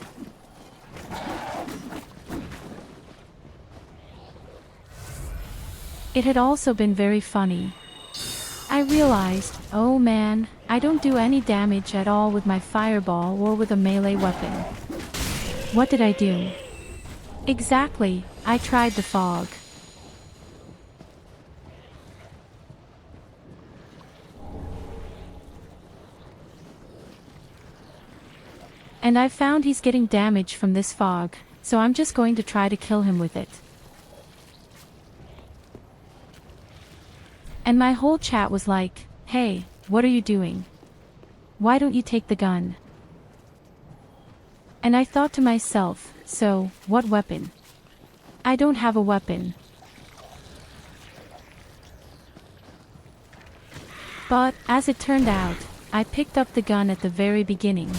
It had also been very funny. I realized, oh man, I don't do any damage at all with my fireball or with a melee weapon. What did I do? Exactly, I tried the fog. And I found he's getting damage from this fog, so I'm just going to try to kill him with it. And my whole chat was like, hey, what are you doing? Why don't you take the gun? And I thought to myself, so, what weapon? I don't have a weapon. But, as it turned out, I picked up the gun at the very beginning.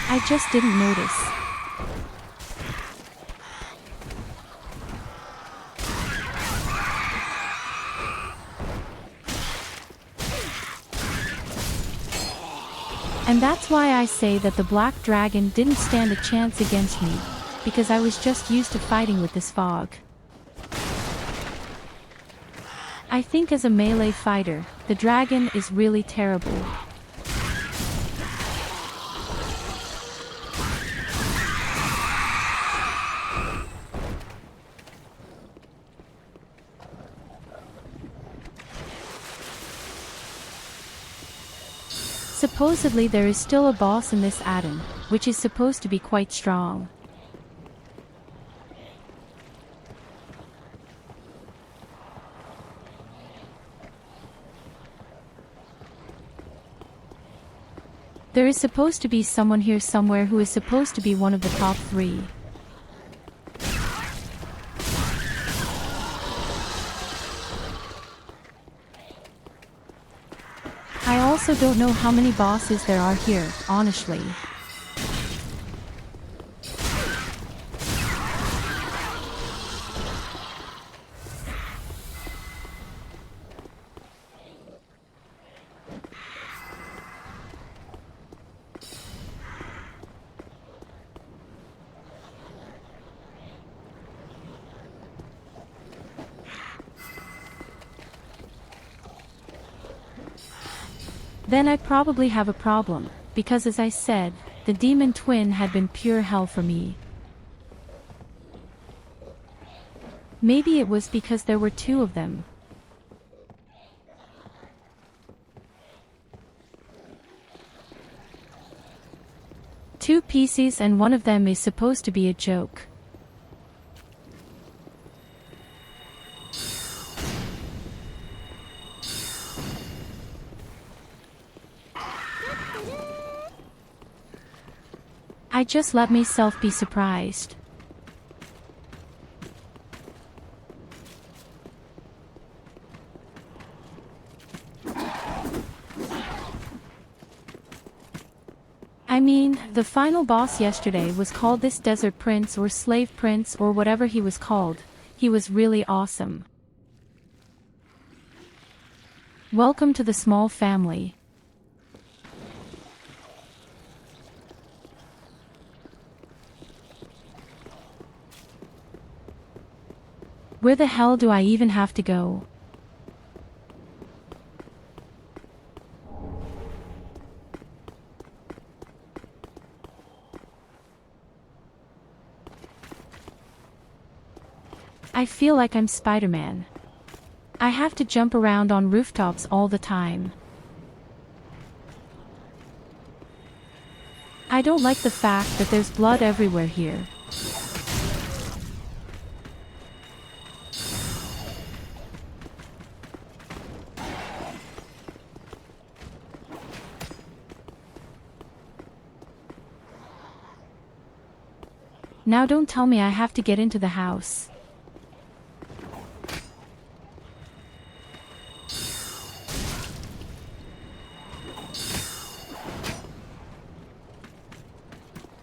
I just didn't notice. And that's why I say that the black dragon didn't stand a chance against me, because I was just used to fighting with this fog. I think as a melee fighter, the dragon is really terrible. Supposedly there is still a boss in this Aden, which is supposed to be quite strong. There is supposed to be someone here somewhere who is supposed to be one of the top 3. I also don't know how many bosses there are here, honestly. Then I'd probably have a problem, because as I said, the demon twin had been pure hell for me. Maybe it was because there were 2 of them. Two pieces and one of them is supposed to be a joke. I just let myself be surprised. I mean, the final boss yesterday was called this Desert Prince or Slave Prince or whatever he was called. He was really awesome. Welcome to the small family. Where the hell do I even have to go? I feel like I'm Spider-Man. I have to jump around on rooftops all the time. I don't like the fact that there's blood everywhere here. Now don't tell me I have to get into the house.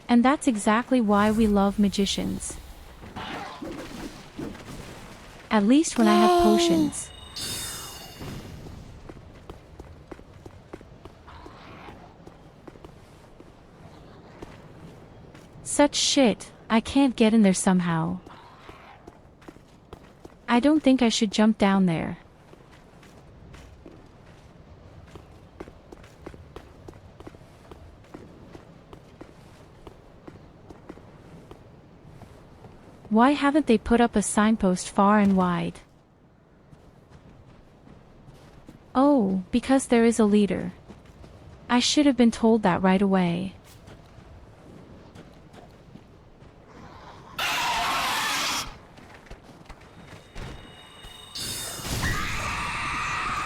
And that's exactly why we love magicians. At least when I have potions. Such shit, I can't get in there somehow. I don't think I should jump down there. Why haven't they put up a signpost far and wide? Oh, because there is a leader. I should have been told that right away.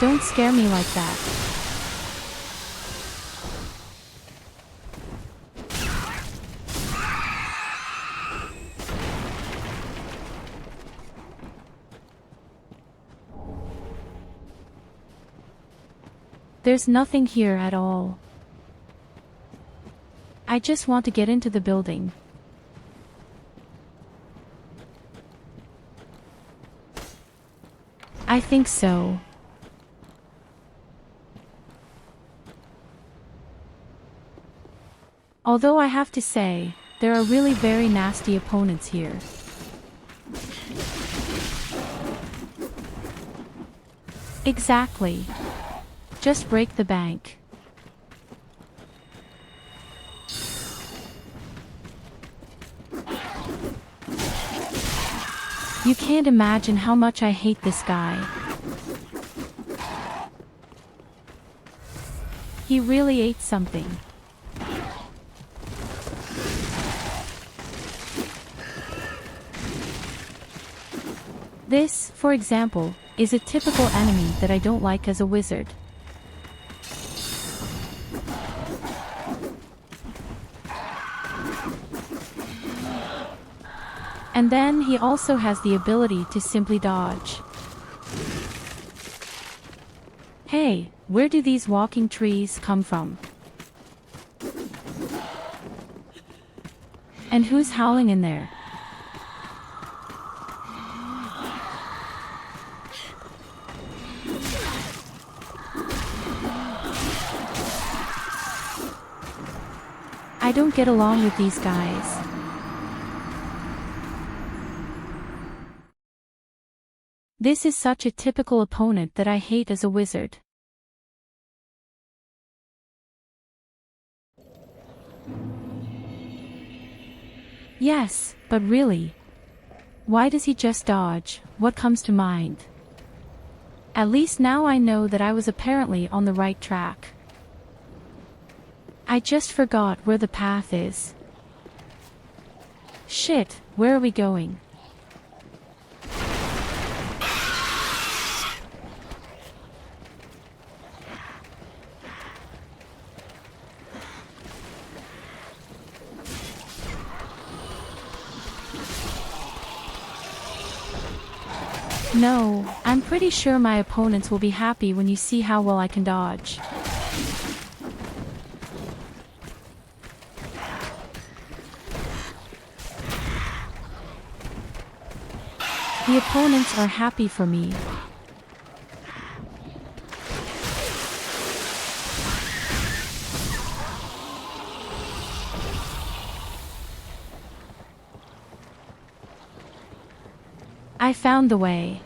Don't scare me like that. There's nothing here at all. I just want to get into the building. I think so. Although I have to say, there are really very nasty opponents here. Exactly. Just break the bank. You can't imagine how much I hate this guy. He really ate something. This, for example, is a typical enemy that I don't like as a wizard. And then he also has the ability to simply dodge. Hey, where do these walking trees come from? And who's howling in there? I don't get along with these guys. This is such a typical opponent that I hate as a wizard. Yes, but really. Why does he just dodge? What comes to mind? At least now I know that I was apparently on the right track. I just forgot where the path is. Shit, where are we going? No, I'm pretty sure my opponents will be happy when you see how well I can dodge. The opponents are happy for me. I found the way.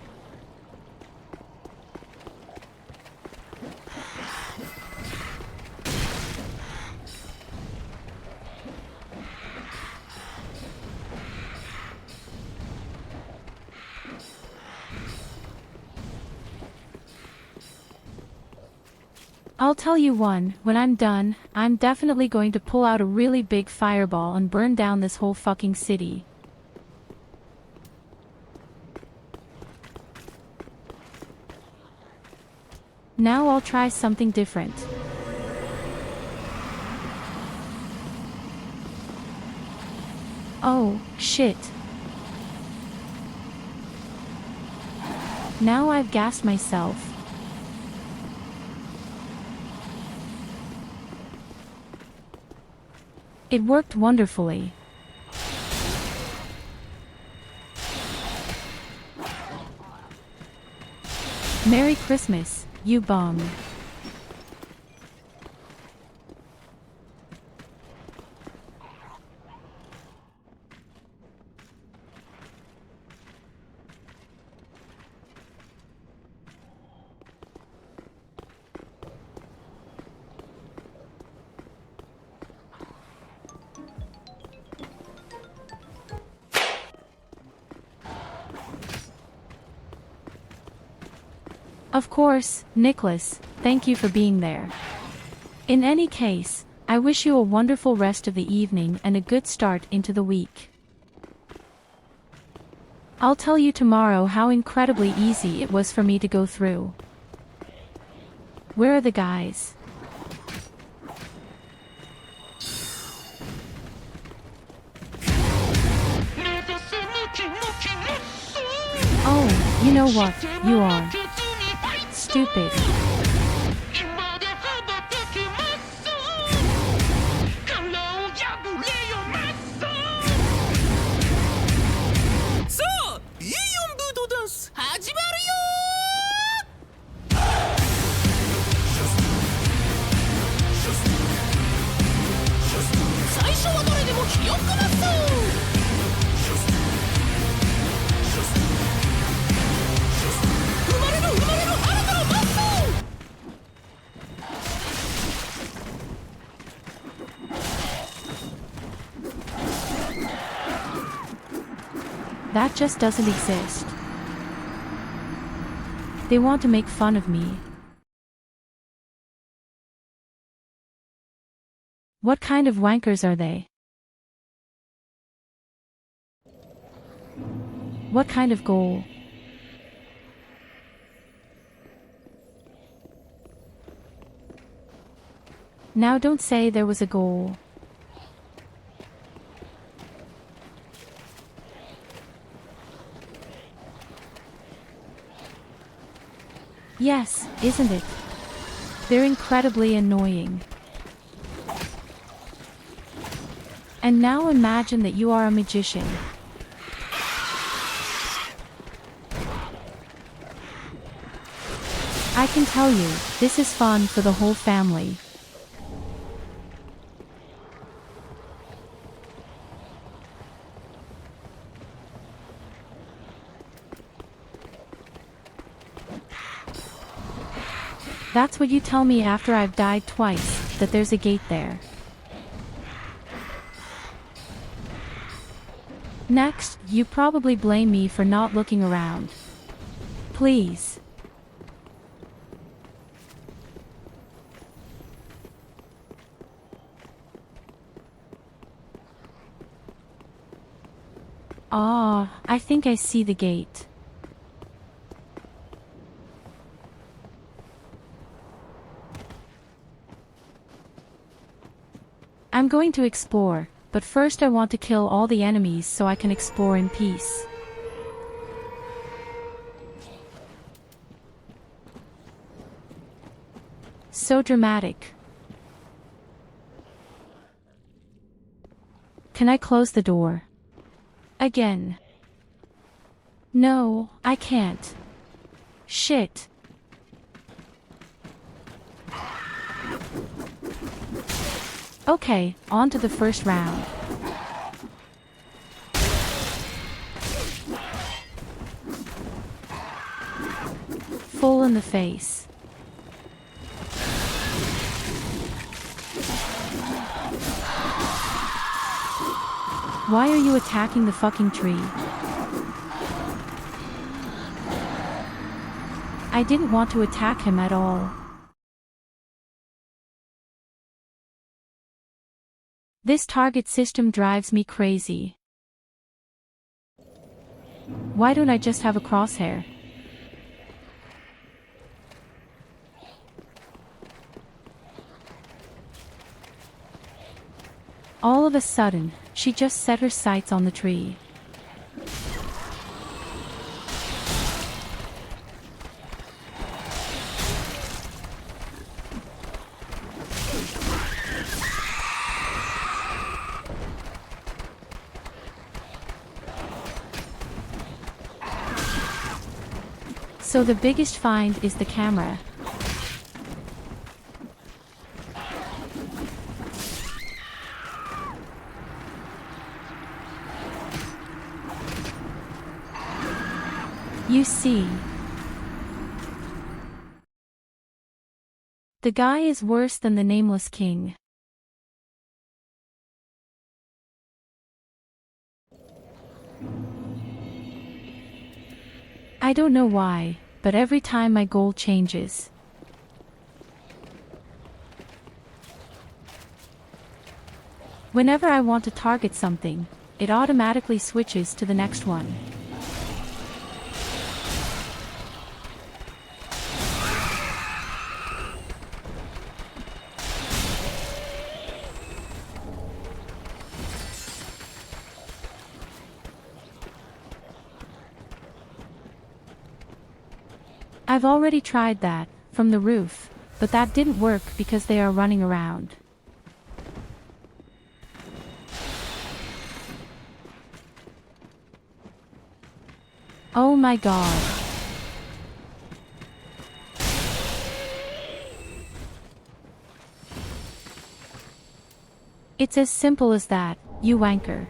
I'll tell you when I'm done, I'm definitely going to pull out a really big fireball and burn down this whole fucking city. Now I'll try something different. Oh, shit. Now I've gassed myself. It worked wonderfully. Merry Christmas, you bum. Of course, Nicholas, thank you for being there. In any case, I wish you a wonderful rest of the evening and a good start into the week. I'll tell you tomorrow how incredibly easy it was for me to go through. Where are the guys? Oh, you know what, you are. Stupid. That just doesn't exist. They want to make fun of me. What kind of wankers are they? What kind of goal? Now don't say there was a goal. Yes, isn't it? They're incredibly annoying. And now imagine that you are a magician. I can tell you, this is fun for the whole family. That's what you tell me after I've died twice, that there's a gate there. Next, you probably blame me for not looking around. Please. Ah, I think I see the gate. I'm going to explore, but first I want to kill all the enemies so I can explore in peace. So dramatic. Can I close the door? Again. No, I can't. Shit. Okay, on to the first round. Full in the face. Why are you attacking the fucking tree? I didn't want to attack him at all. This target system drives me crazy. Why don't I just have a crosshair? All of a sudden, she just set her sights on the tree. So the biggest find is the camera. You see, the guy is worse than the Nameless King. I don't know why, but every time my goal changes. Whenever I want to target something, it automatically switches to the next one. I've already tried that, from the roof, but that didn't work because they are running around. Oh my god. It's as simple as that, you wanker.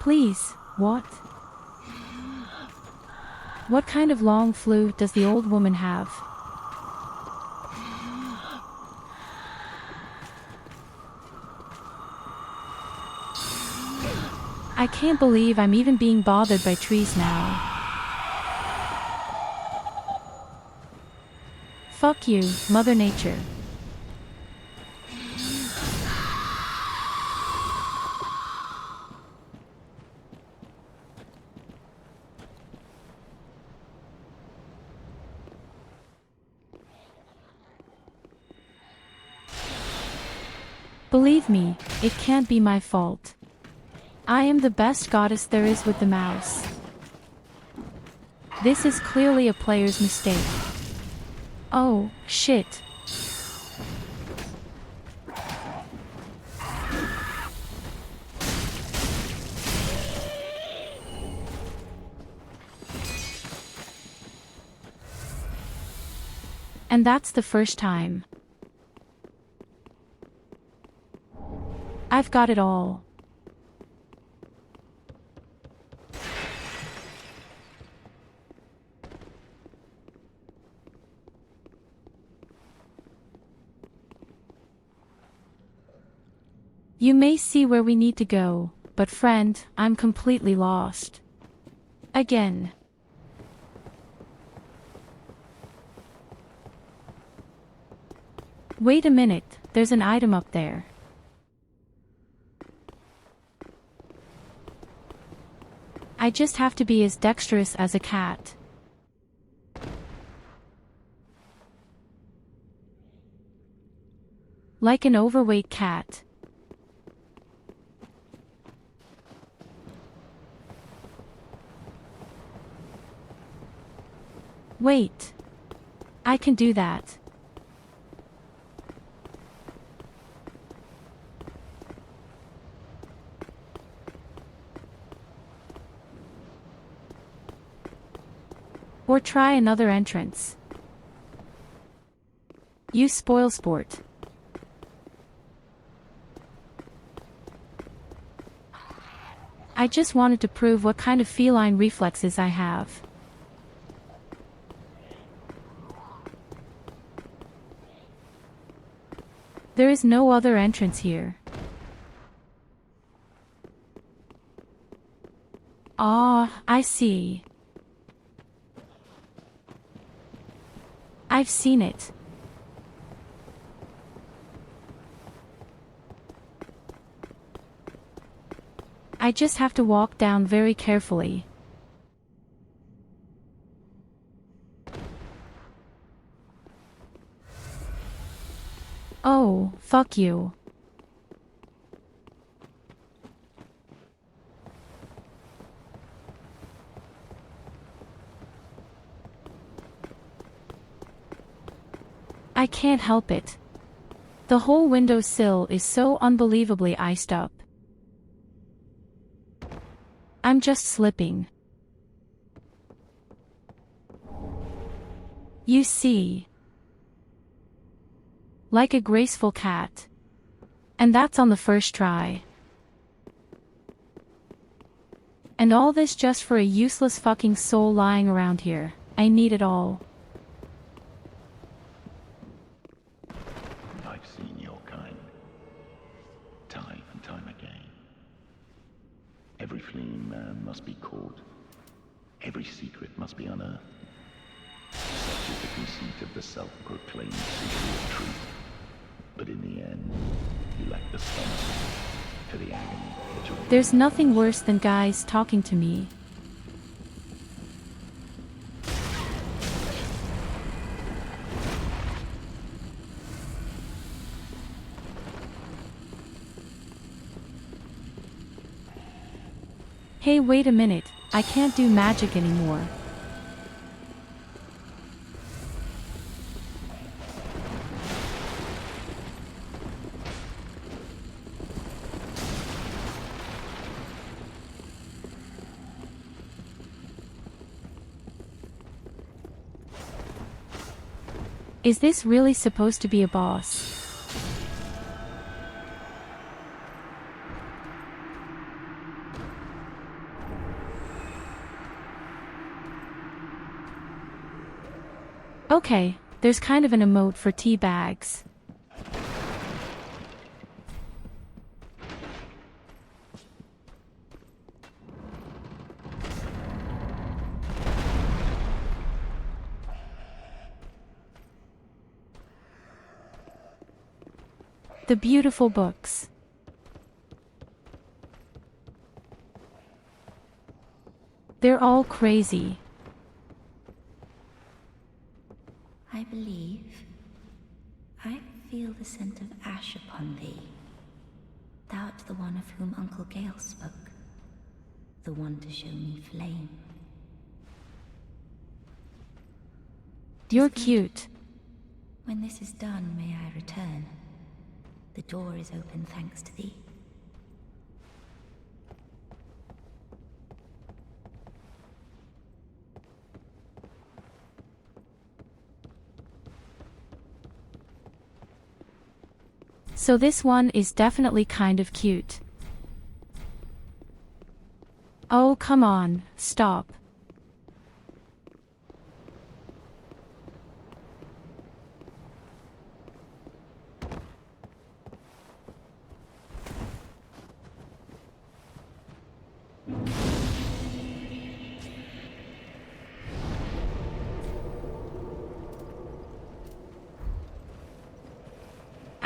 Please, what? What kind of long flu does the old woman have? I can't believe I'm even being bothered by trees now. Fuck you, Mother Nature. Believe me, it can't be my fault. I am the best goddess there is with the mouse. This is clearly a player's mistake. Oh, shit. And that's the first time. I've got it all. You may see where we need to go, but friend, I'm completely lost. Again. Wait a minute, there's an item up there. I just have to be as dexterous as a cat. Like an overweight cat. Wait. I can do that. Or try another entrance. Use spoilsport. I just wanted to prove what kind of feline reflexes I have. There is no other entrance here. Ah, I see. I've seen it. I just have to walk down very carefully. Oh, fuck you. I can't help it. The whole windowsill is so unbelievably iced up. I'm just slipping. You see. Like a graceful cat. And that's on the first try. And all this just for a useless fucking soul lying around here. I need it all. I've seen your kind. Time and time again. Every fleeing man must be caught. Every secret must be unearthed. Such is the conceit of the self-proclaimed seeker of truth. But in the end, you lack the stomach for the agony that you're... There's nothing worse than guys talking to me. Hey, wait a minute, I can't do magic anymore. Is this really supposed to be a boss? Okay, there's kind of an emote for tea bags. The beautiful books. They're all crazy. I believe I feel the scent of ash upon thee. Thou art the one of whom Uncle Gale spoke, the one to show me flame. You're cute. When this is done, may I return? The door is open thanks to thee. So this one is definitely kind of cute. Oh, come on, stop.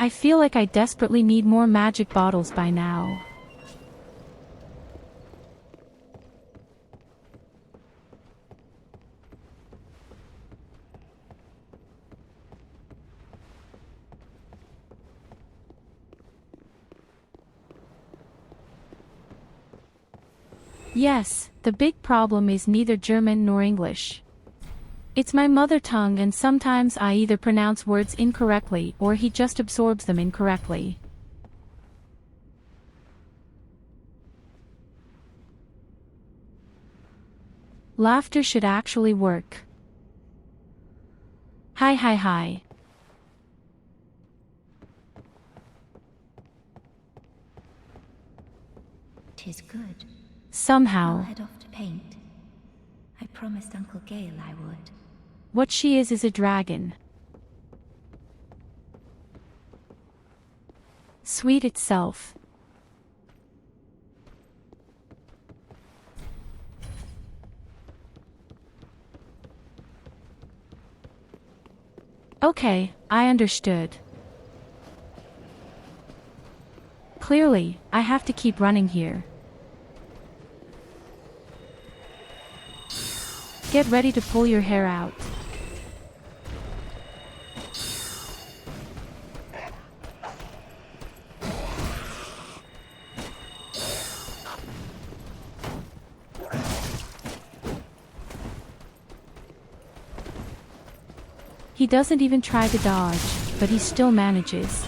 I feel like I desperately need more magic bottles by now. Yes, the big problem is neither German nor English. It's my mother tongue, and sometimes I either pronounce words incorrectly or he just absorbs them incorrectly. Laughter should actually work. Hi hi hi. 'Tis good. I'll Somehow. head off to paint. I promised Uncle Gale I would. What she is a dragon. Sweet itself. Okay, I understood. Clearly, I have to keep running here. Get ready to pull your hair out. He doesn't even try to dodge, but he still manages.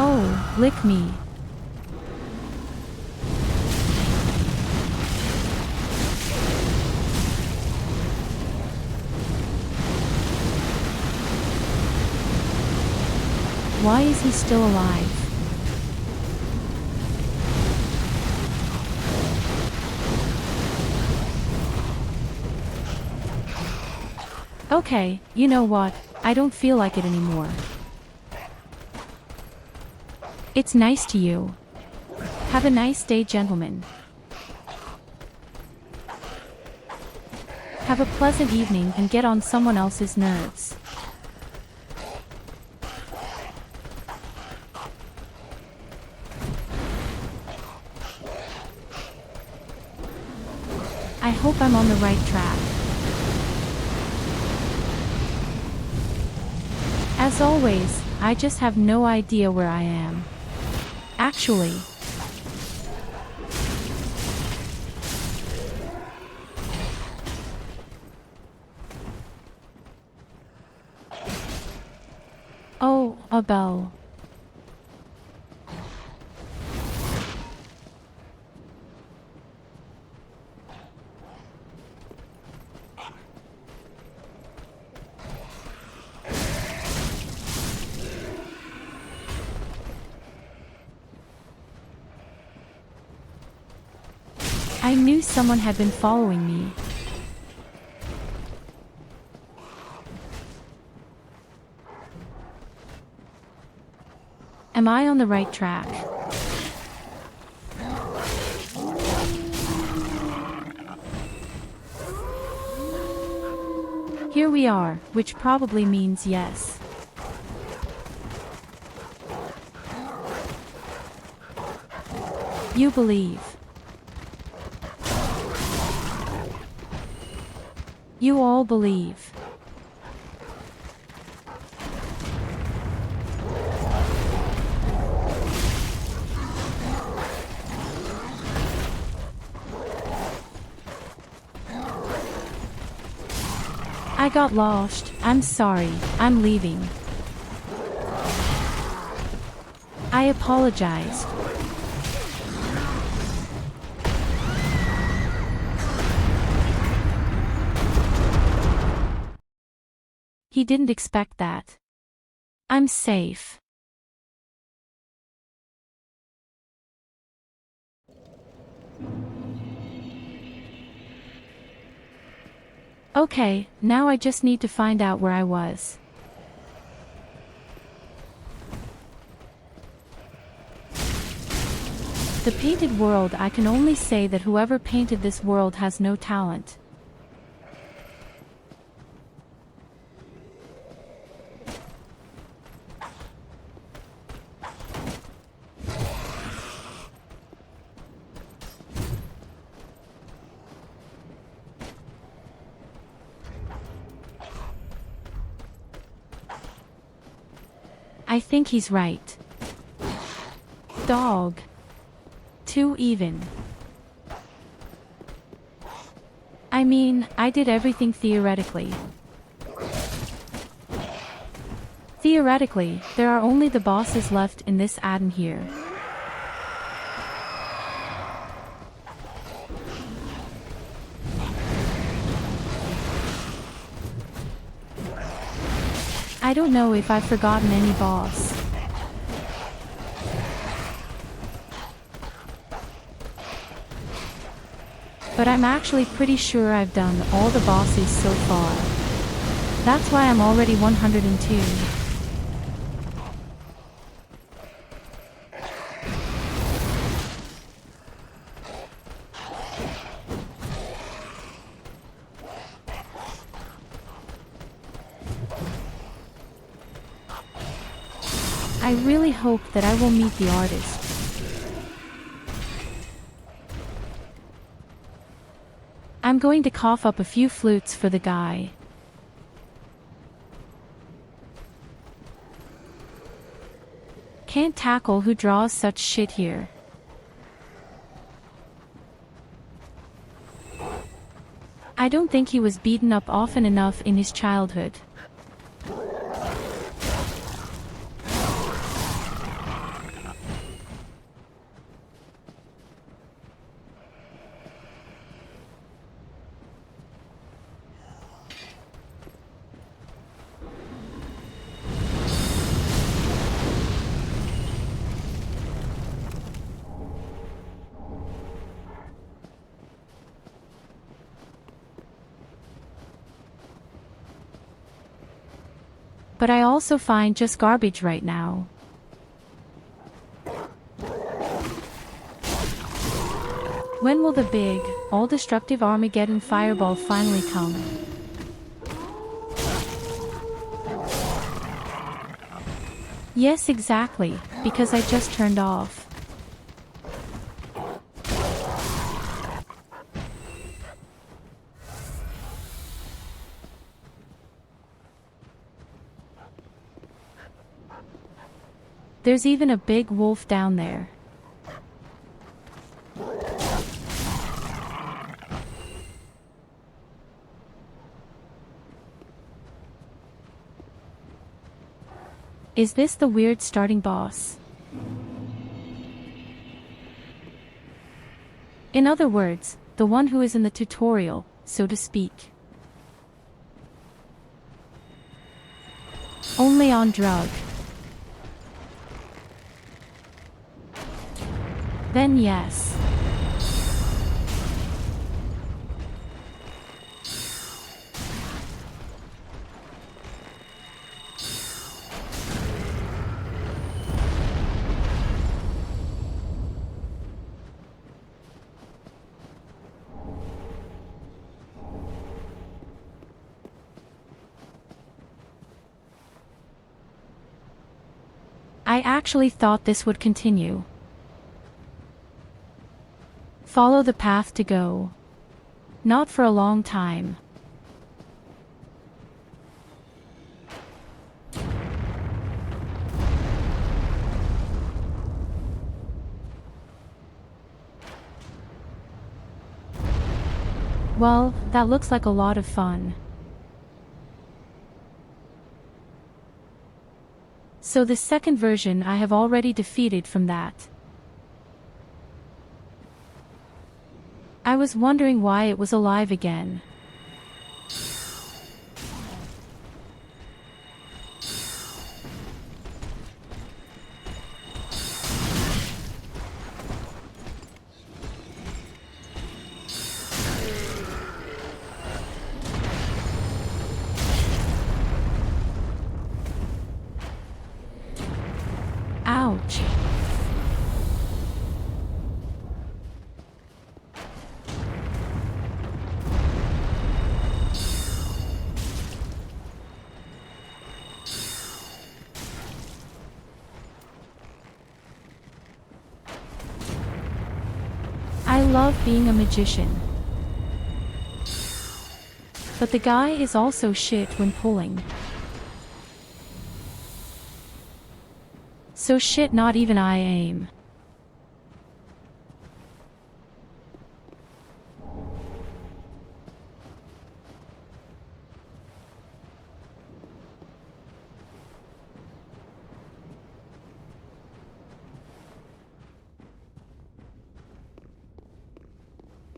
Oh, lick me. Why is he still alive? Okay, you know what? I don't feel like it anymore. It's nice to you. Have a nice day, gentlemen. Have a pleasant evening and get on someone else's nerves. I hope I'm on the right track. As always, I just have no idea where I am. Actually. Oh, a bell. I knew someone had been following me. Am I on the right track? Here we are, which probably means yes. You believe. You all believe. I got lost. I'm sorry. I'm leaving. I apologized. He didn't expect that. I'm safe. Okay, now I just need to find out where I was. The painted world, I can only say that whoever painted this world has no talent. I think he's right. Dog. Too even. I mean, I did everything theoretically. Theoretically, there are only the bosses left in this add-on here. I don't know if I've forgotten any boss. But I'm actually pretty sure I've done all the bosses so far. That's why I'm already 102. I really hope that I will meet the artist. I'm going to cough up a few flutes for the guy. Can't tackle who draws such shit here. I don't think he was beaten up often enough in his childhood. But I also find just garbage right now. When will the big, all-destructive Armageddon fireball finally come? Yes, exactly, because I just turned off. There's even a big wolf down there. Is this the weird starting boss? In other words, the one who is in the tutorial, so to speak. Only on drug. Then yes. I actually thought this would continue. Follow the path to go. Not for a long time. Well, that looks like a lot of fun. So the second version I have already defeated from that. I was wondering why it was alive again. Ouch. love being a magician. But the guy is also shit when pulling. So shit not even I aim.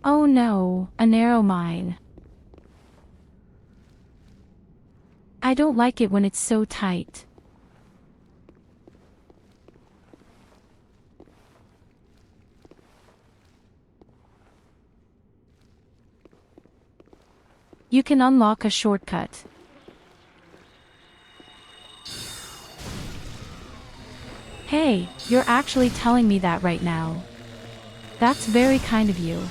Oh no, a narrow mine. I don't like it when it's so tight. You can unlock a shortcut. Hey, you're actually telling me that right now. That's very kind of you.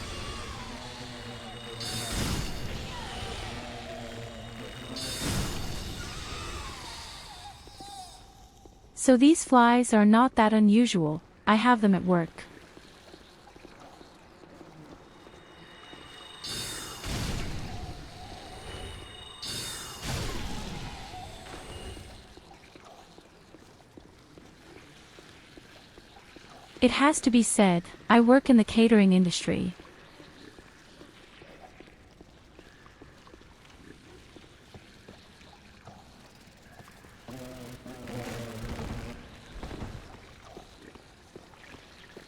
So these flies are not that unusual, I have them at work. It has to be said, I work in the catering industry.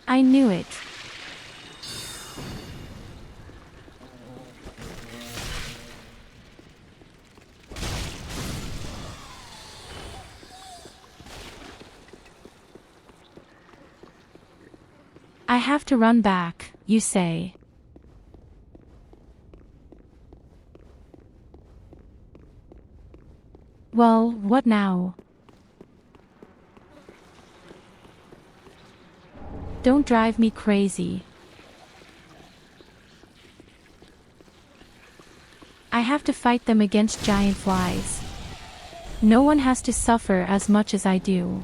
I knew it. I have to run back, you say. Well, what now? Don't drive me crazy. I have to fight them against giant flies. No one has to suffer as much as I do.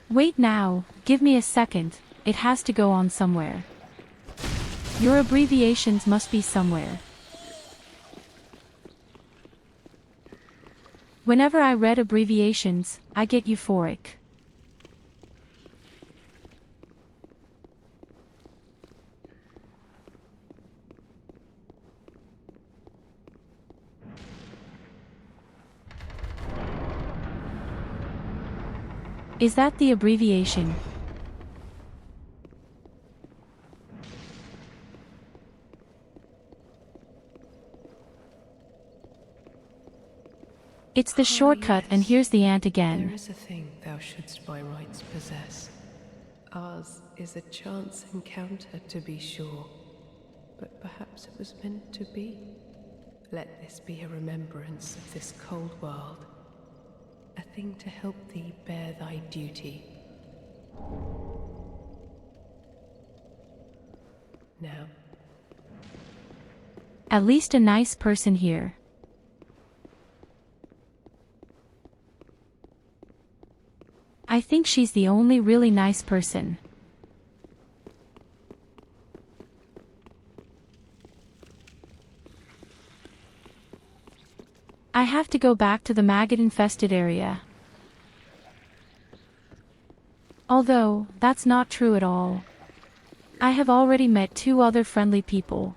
Wait now, give me a second, it has to go on somewhere. Your abbreviations must be somewhere. Whenever I read abbreviations, I get euphoric. Is that the abbreviation? It's the shortcut, yes. and here's the ant again. There is a thing thou shouldst by rights possess. Ours is a chance encounter, to be sure, but perhaps it was meant to be. Let this be a remembrance of this cold world, a thing to help thee bear thy duty. Now. At least a nice person here. I think she's the only really nice person. I have to go back to the maggot-infested area. Although, that's not true at all. I have already met 2 other friendly people.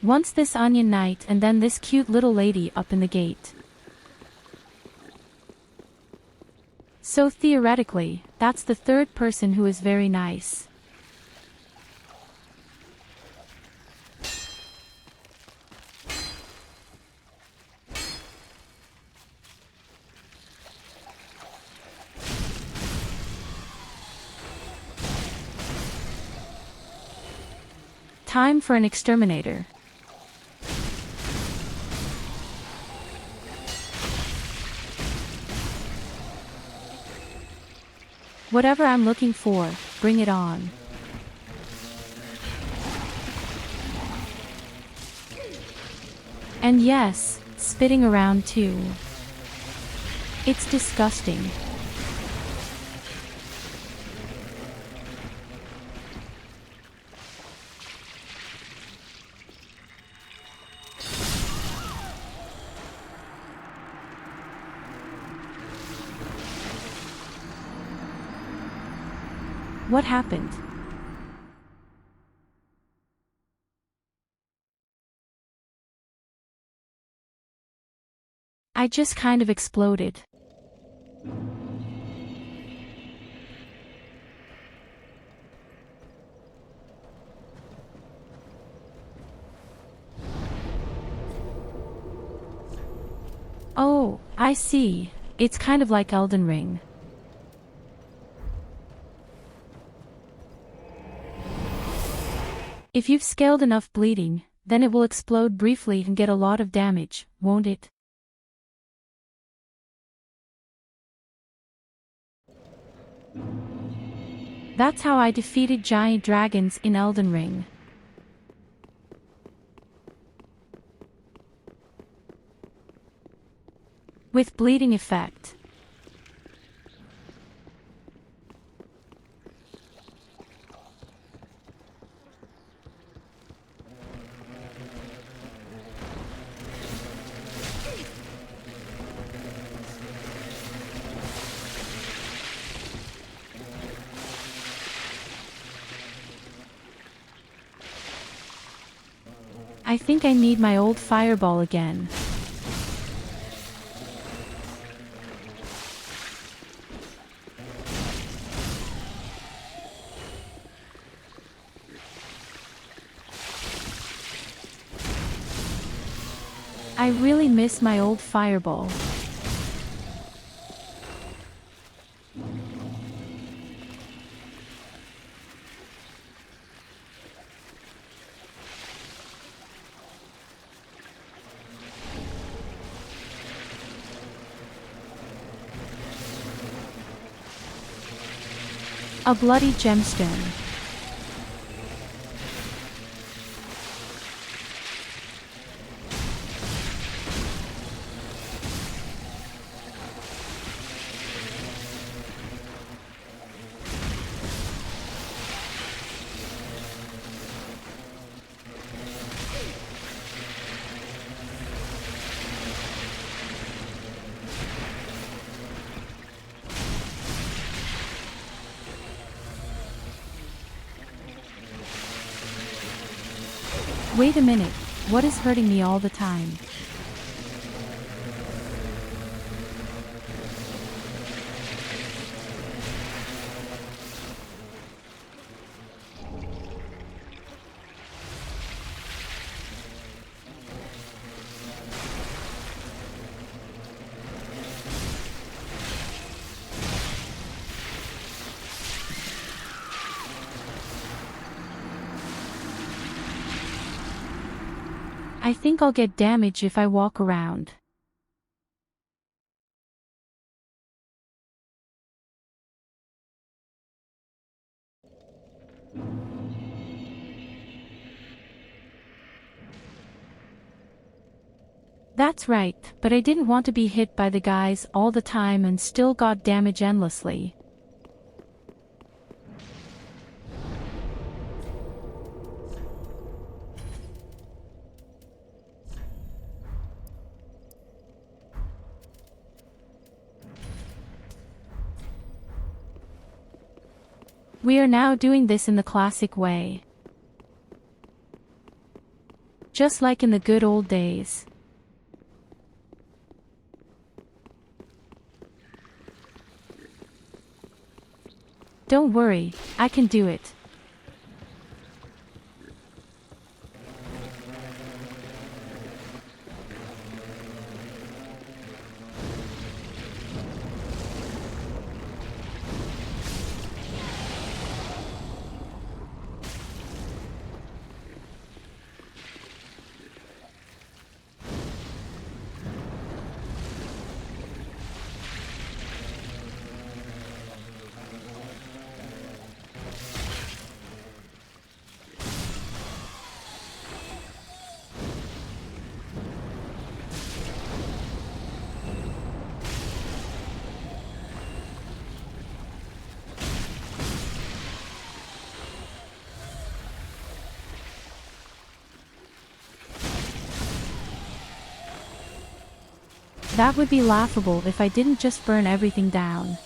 Once this onion knight and then this cute little lady up in the gate. So theoretically, that's the 3rd person who is very nice. Time for an exterminator. Whatever I'm looking for, bring it on. And yes, spitting around too. It's disgusting. What happened? I just kind of exploded. Oh, I see. It's kind of like Elden Ring. If you've scaled enough bleeding, then it will explode briefly and get a lot of damage, won't it? That's how I defeated giant dragons in Elden Ring. With bleeding effect. I think I need my old fireball again. I really miss my old fireball. A bloody gemstone. Wait a minute, what is hurting me all the time? I think I'll get damage if I walk around. That's right, but I didn't want to be hit by the guys all the time and still got damage endlessly. We are now doing this in the classic way. Just like in the good old days. Don't worry, I can do it. That would be laughable if I didn't just burn everything down.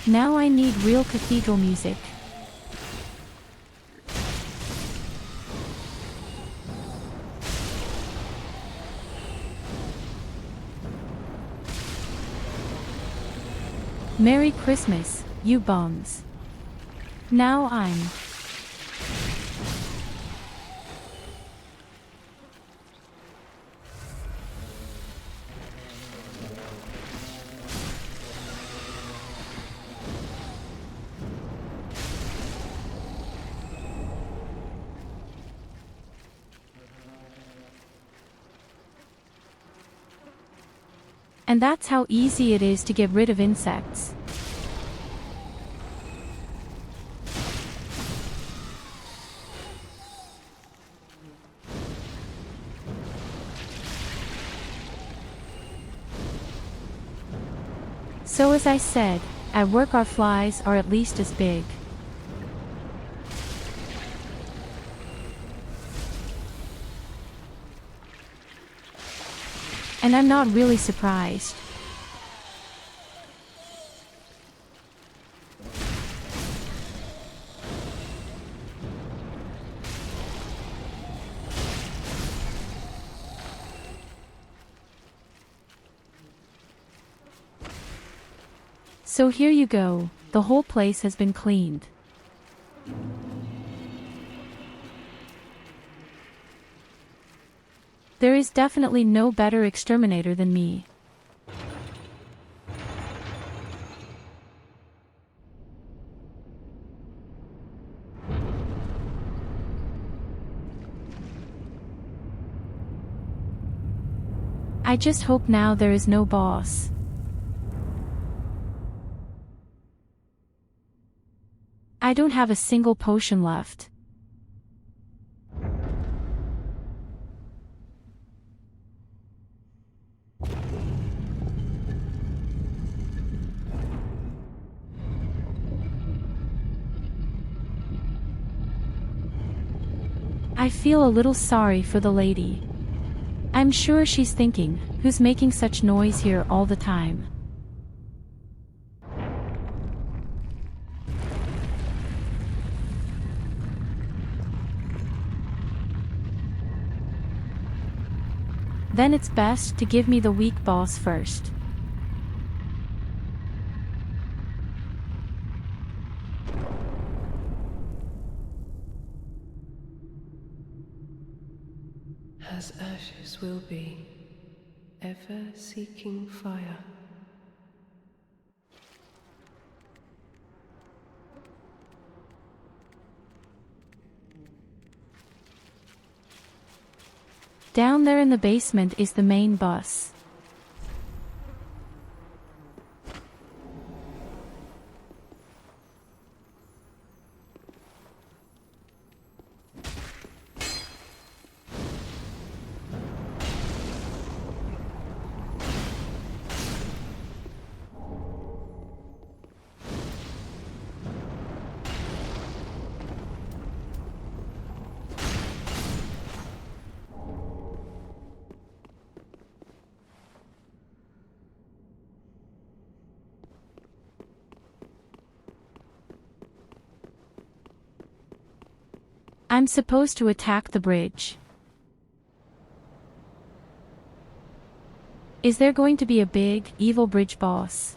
Now I need real cathedral music. Merry Christmas, you bums. Now I'm... And that's how easy it is to get rid of insects. So as I said, at work our flies are at least as big. And I'm not really surprised. So here you go, the whole place has been cleaned. There is definitely no better exterminator than me. I just hope now there is no boss. I don't have a single potion left. I feel a little sorry for the lady. I'm sure she's thinking, who's making such noise here all the time? Then it's best to give me the weak boss first. As ashes will be, ever seeking fire. Down there in the basement is the main bus. I'm supposed to attack the bridge. Is there going to be a big, evil bridge boss?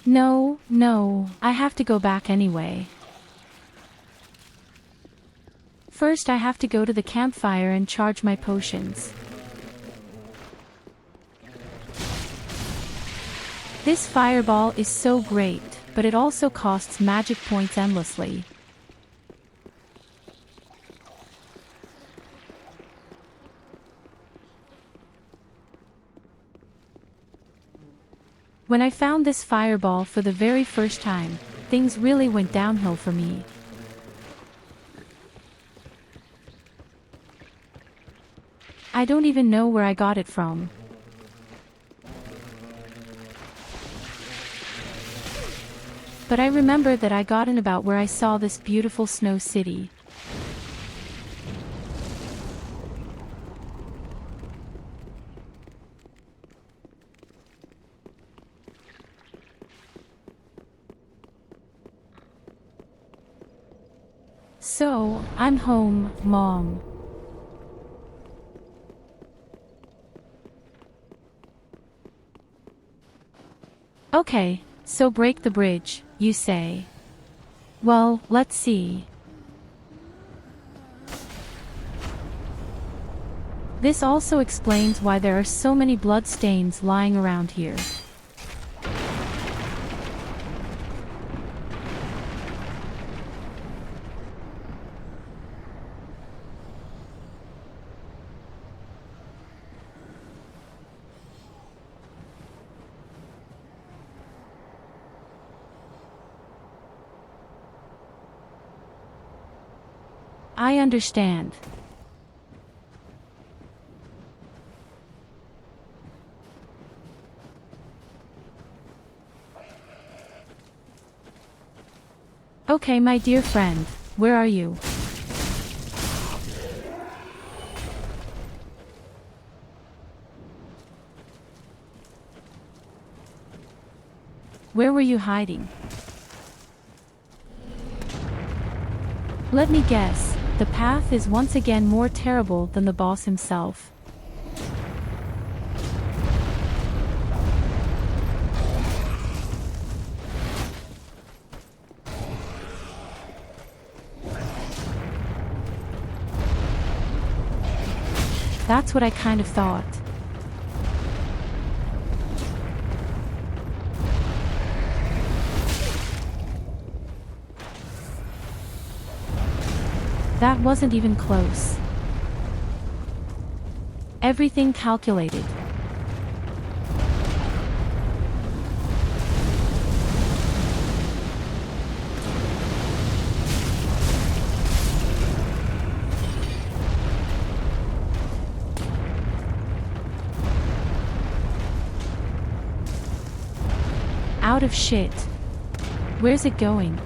No, I have to go back anyway. First I have to go to the campfire and charge my potions. This fireball is so great, but it also costs magic points endlessly. When I found this fireball for the very first time, things really went downhill for me. I don't even know where I got it from. But I remember that I got in about where I saw this beautiful snow city. So, I'm home, Mom. Okay, so break the bridge, you say. Well, let's see. This also explains why there are so many blood stains lying around here. I understand. Okay, my dear friend, where are you? Where were you hiding? Let me guess, the path is once again more terrible than the boss himself. That's what I kind of thought. That wasn't even close. Everything calculated. Out of shit. Where's it going?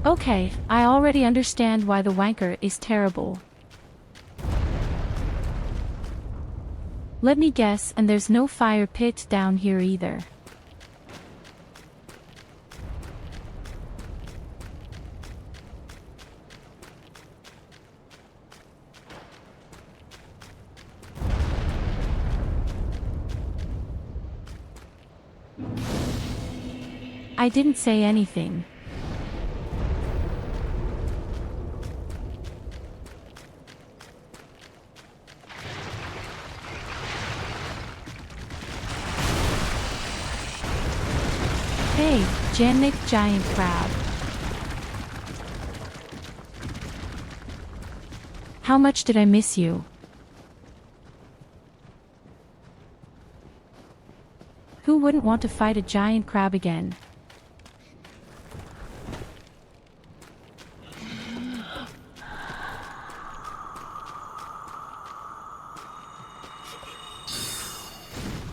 Okay, I already understand why the wanker is terrible. Let me guess, and there's no fire pit down here either. I didn't say anything. Hey, Janik Giant Crab. How much did I miss you? Who wouldn't want to fight a giant crab again?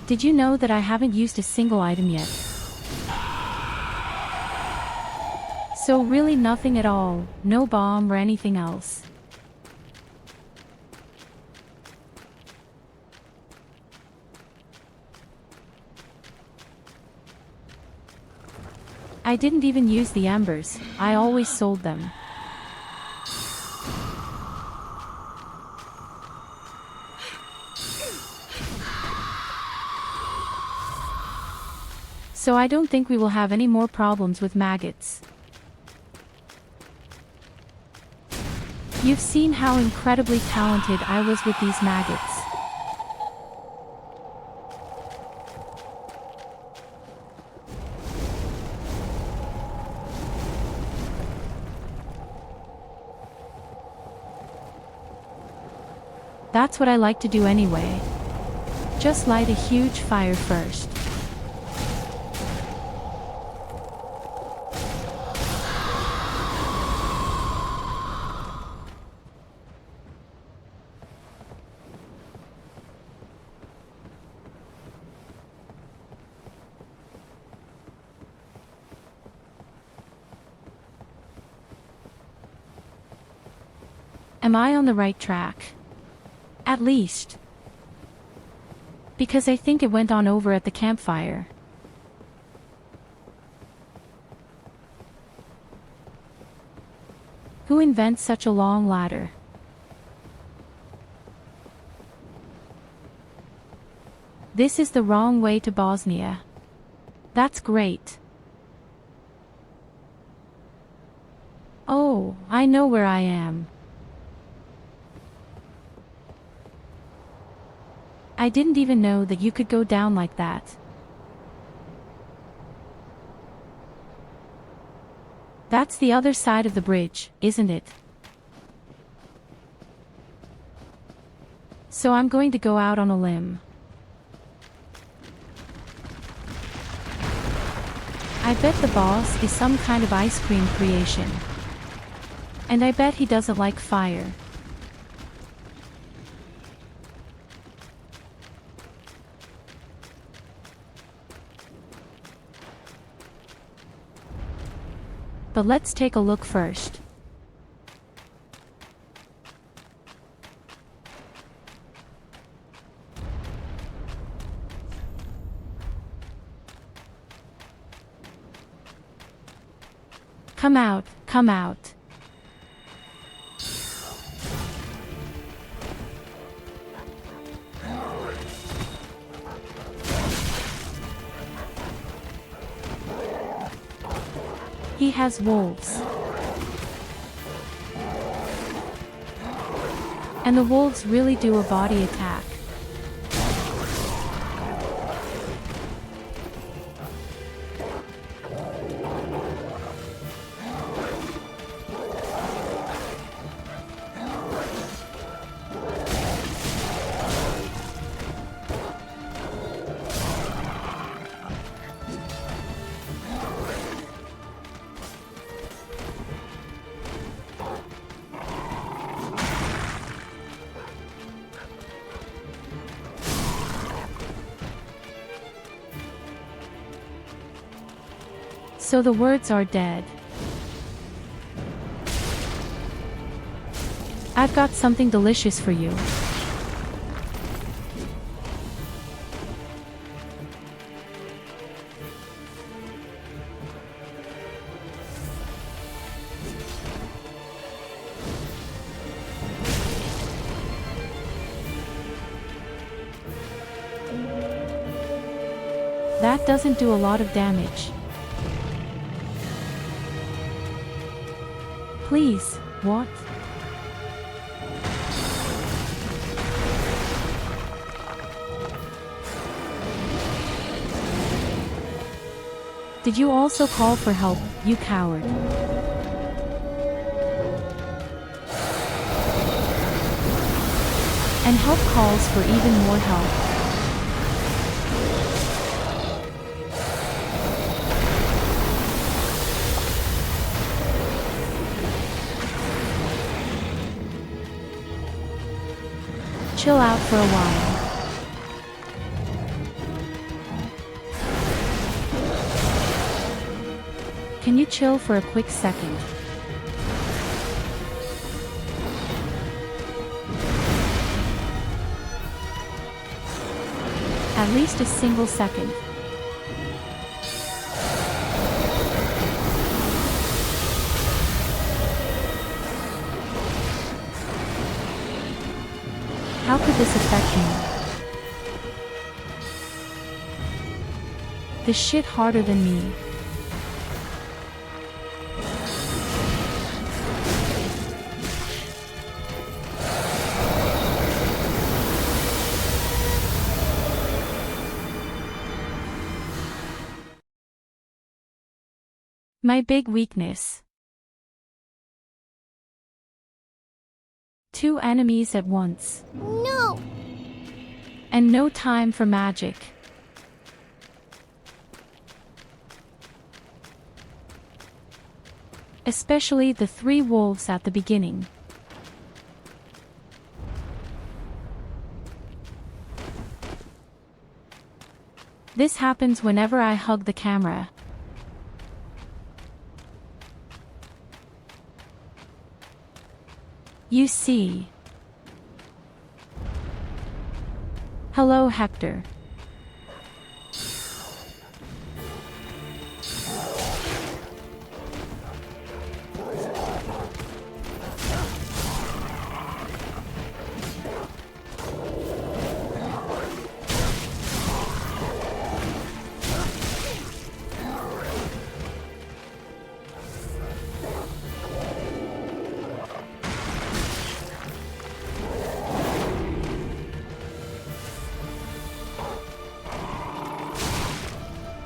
Did you know that I haven't used a single item yet? So really nothing at all, no bomb or anything else. I didn't even use the embers, I always sold them. So I don't think we will have any more problems with maggots. You've seen how incredibly talented I was with these maggots. That's what I like to do anyway. Just light a huge fire first. Am I on the right track? At least. Because I think it went on over at the campfire. Who invents such a long ladder? This is the wrong way to Bosnia. That's great. Oh, I know where I am. I didn't even know that you could go down like that. That's the other side of the bridge, isn't it? So I'm going to go out on a limb. I bet the boss is some kind of ice cream creation. And I bet he doesn't like fire. But let's take a look first. Come out, come out. He has wolves. And the wolves really do a body attack. So the words are dead. I've got something delicious for you. That doesn't do a lot of damage. Please, what? Did you also call for help, you coward? And help calls for even more help. Chill out for a while. Can you chill for a quick second? At least a single second. How could this affect me? This shit harder than me. My big weakness. 2 enemies at once. No! And no time for magic. Especially the 3 wolves at the beginning. This happens whenever I hug the camera. You see. Hello, Hector.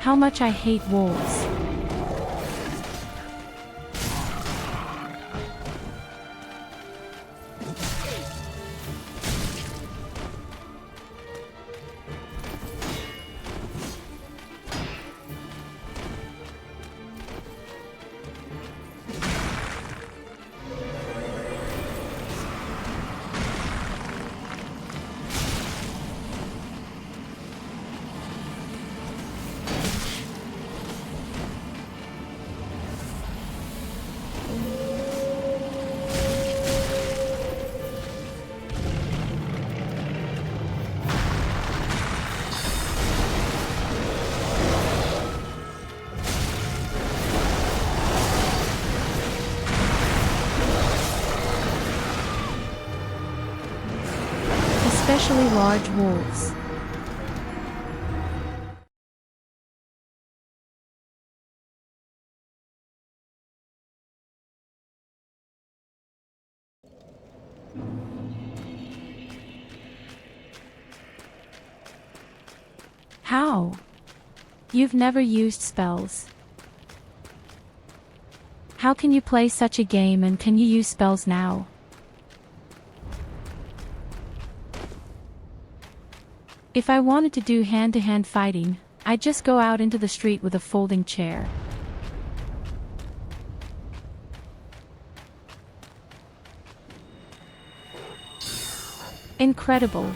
How much I hate wolves. Especially large wolves. How? You've never used spells. How can you play such a game and can you use spells now? If I wanted to do hand-to-hand fighting, I'd just go out into the street with a folding chair. Incredible.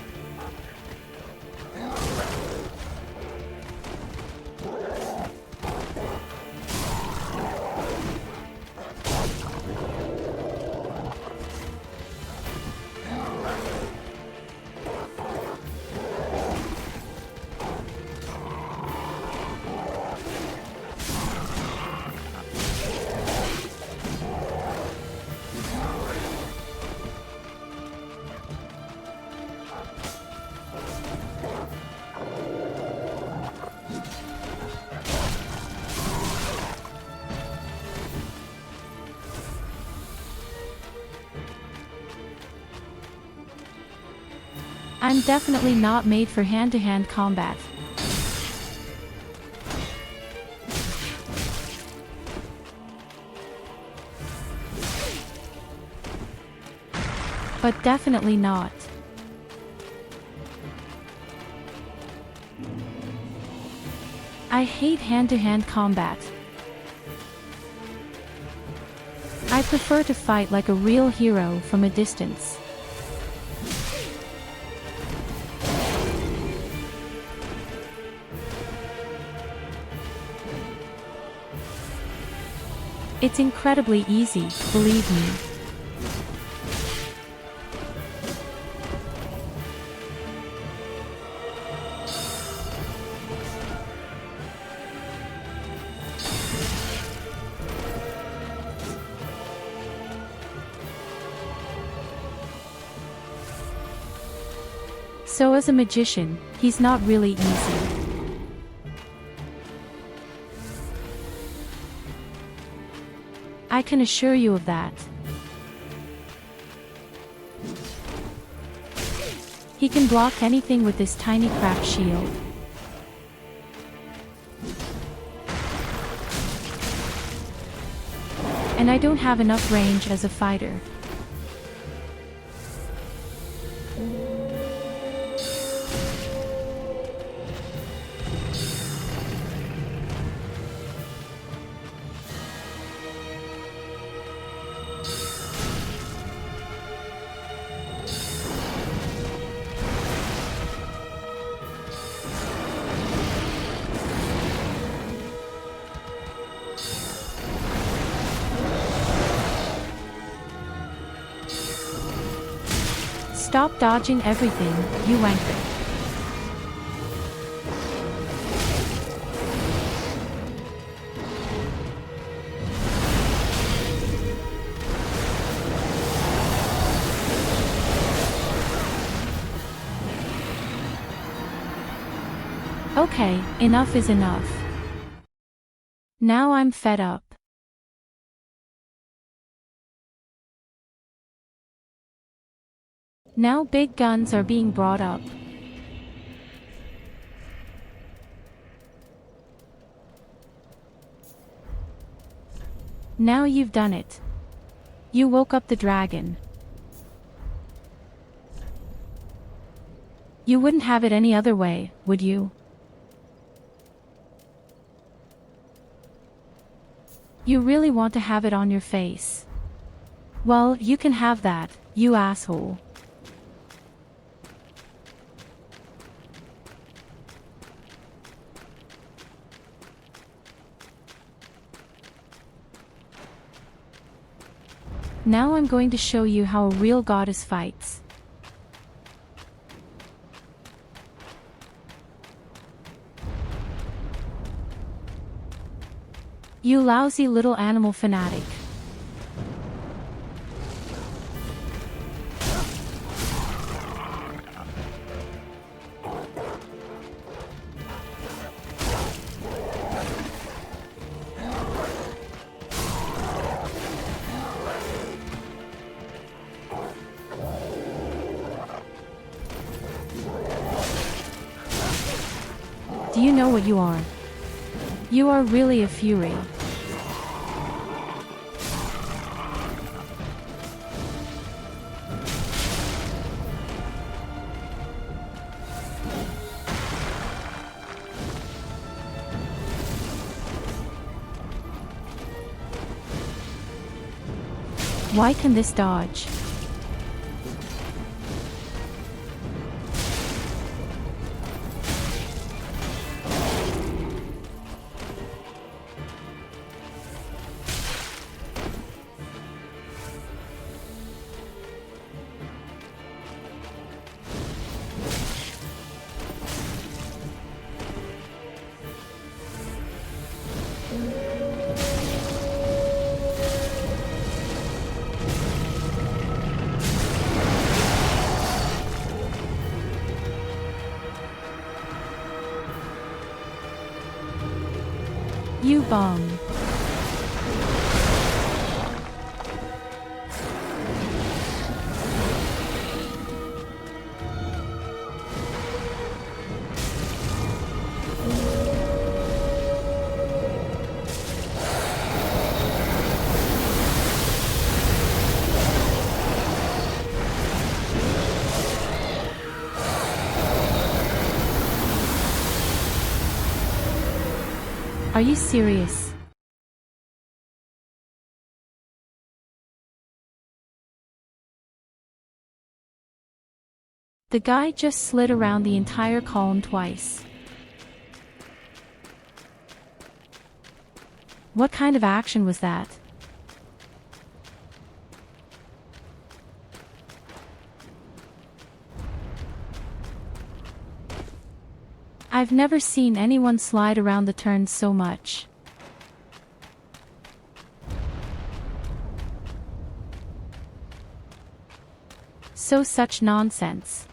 I'm definitely not made for hand-to-hand combat. But definitely not. I hate hand-to-hand combat. I prefer to fight like a real hero from a distance. It's incredibly easy, believe me. So as a magician, he's not really easy. I can assure you of that. He can block anything with this tiny cracked shield. And I don't have enough range as a fighter. Stop dodging everything, you wanker. Okay, enough is enough. Now I'm fed up. Now big guns are being brought up. Now you've done it. You woke up the dragon. You wouldn't have it any other way, would you? You really want to have it on your face. Well, you can have that, you asshole. Now I'm going to show you how a real goddess fights. You lousy little animal fanatic. Do you know what you are? You are really a fury. Why can this dodge? You bum. Are you serious? The guy just slid around the entire column twice. What kind of action was that? I've never seen anyone slide around the turns so much. Such nonsense.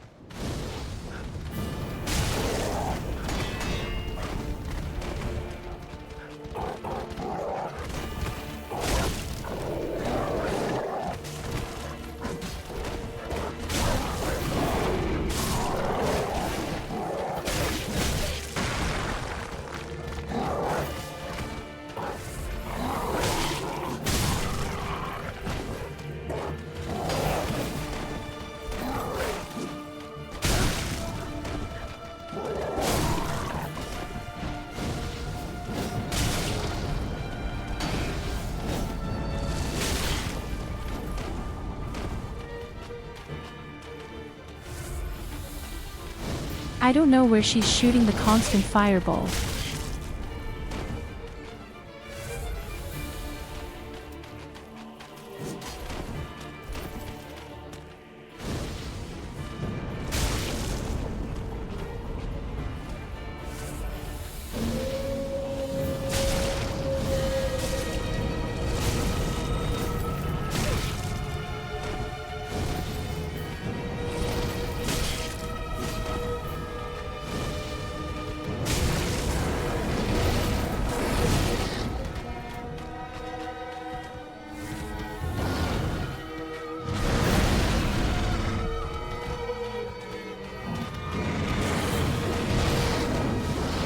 I don't know where she's shooting the constant fireball.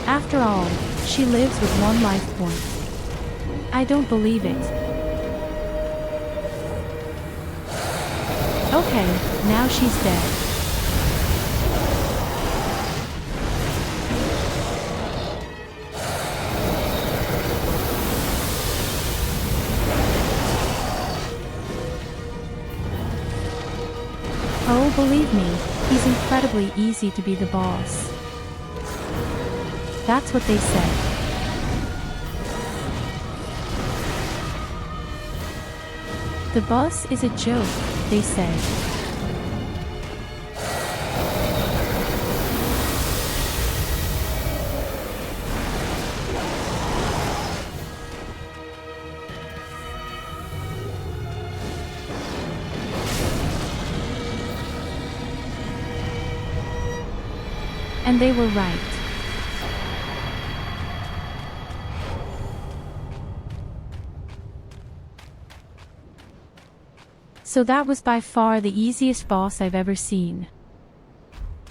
After all, she lives with 1 life point. I don't believe it. Okay, now she's dead. Oh, believe me, he's incredibly easy to be the boss. That's what they said. The boss is a joke, they said. And they were right. So that was by far the easiest boss I've ever seen.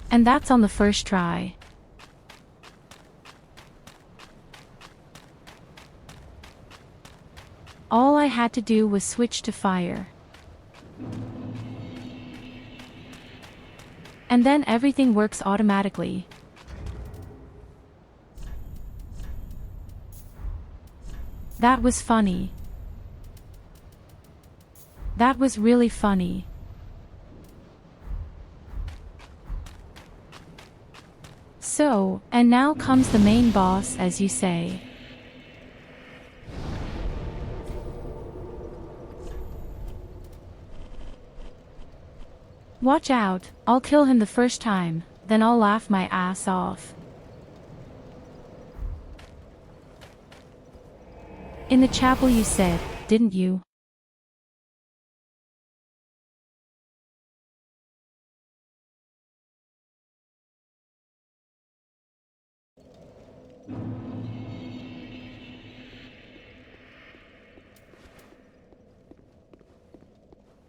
And that's on the first try. All I had to do was switch to fire. And then everything works automatically. That was funny. That was really funny. So, and now comes the main boss, as you say. Watch out, I'll kill him the first time, then I'll laugh my ass off. In the chapel you said, didn't you?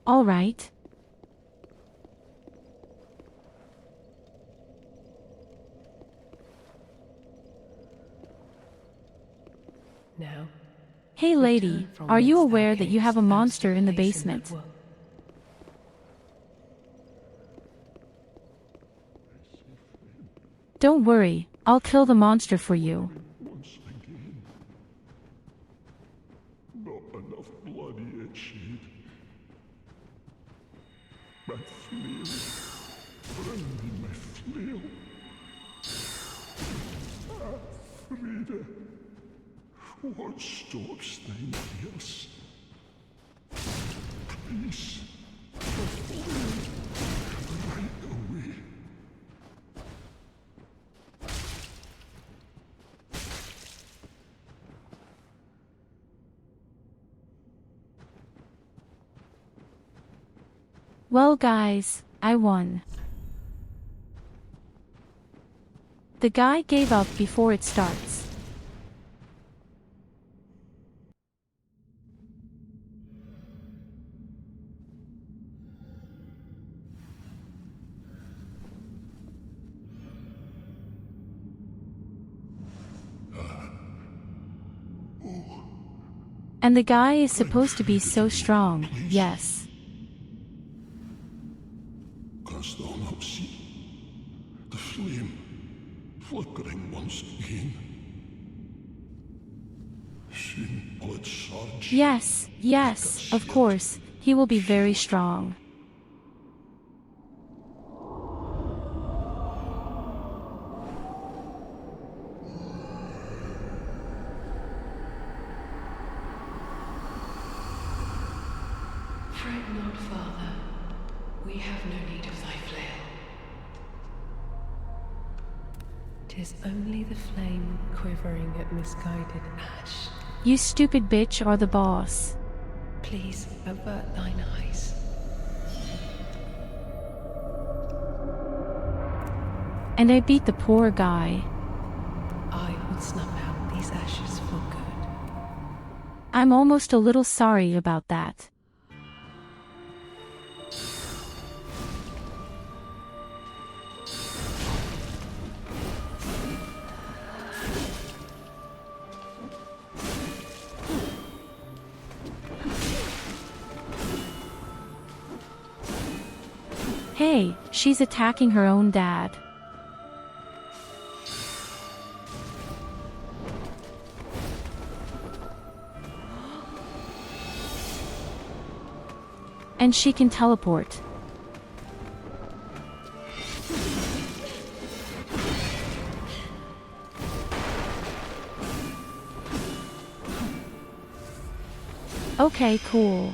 All right. Now, Hey lady, are you aware that you have a monster in the basement? Don't worry, I'll kill the monster for you. Once again. Not enough blood yet shed. My flail. Bring me my flail. Ah, Friede. What stops thine ears? Please, my flail. Right away. Well guys, I won. The guy gave up before it starts. And the guy is supposed to be so strong, yes. Canst thou not see the flame flickering once again? Soon will it surge. Yes, yes, of course, he will be very strong. Fret not, Father. We have no need of thy flail. 'Tis only the flame quivering at misguided ash. You stupid bitch are the boss. Please avert thine eyes. And I beat the poor guy. I will snuff out these ashes for good. I'm almost a little sorry about that. Hey, she's attacking her own dad. And she can teleport. Okay, cool.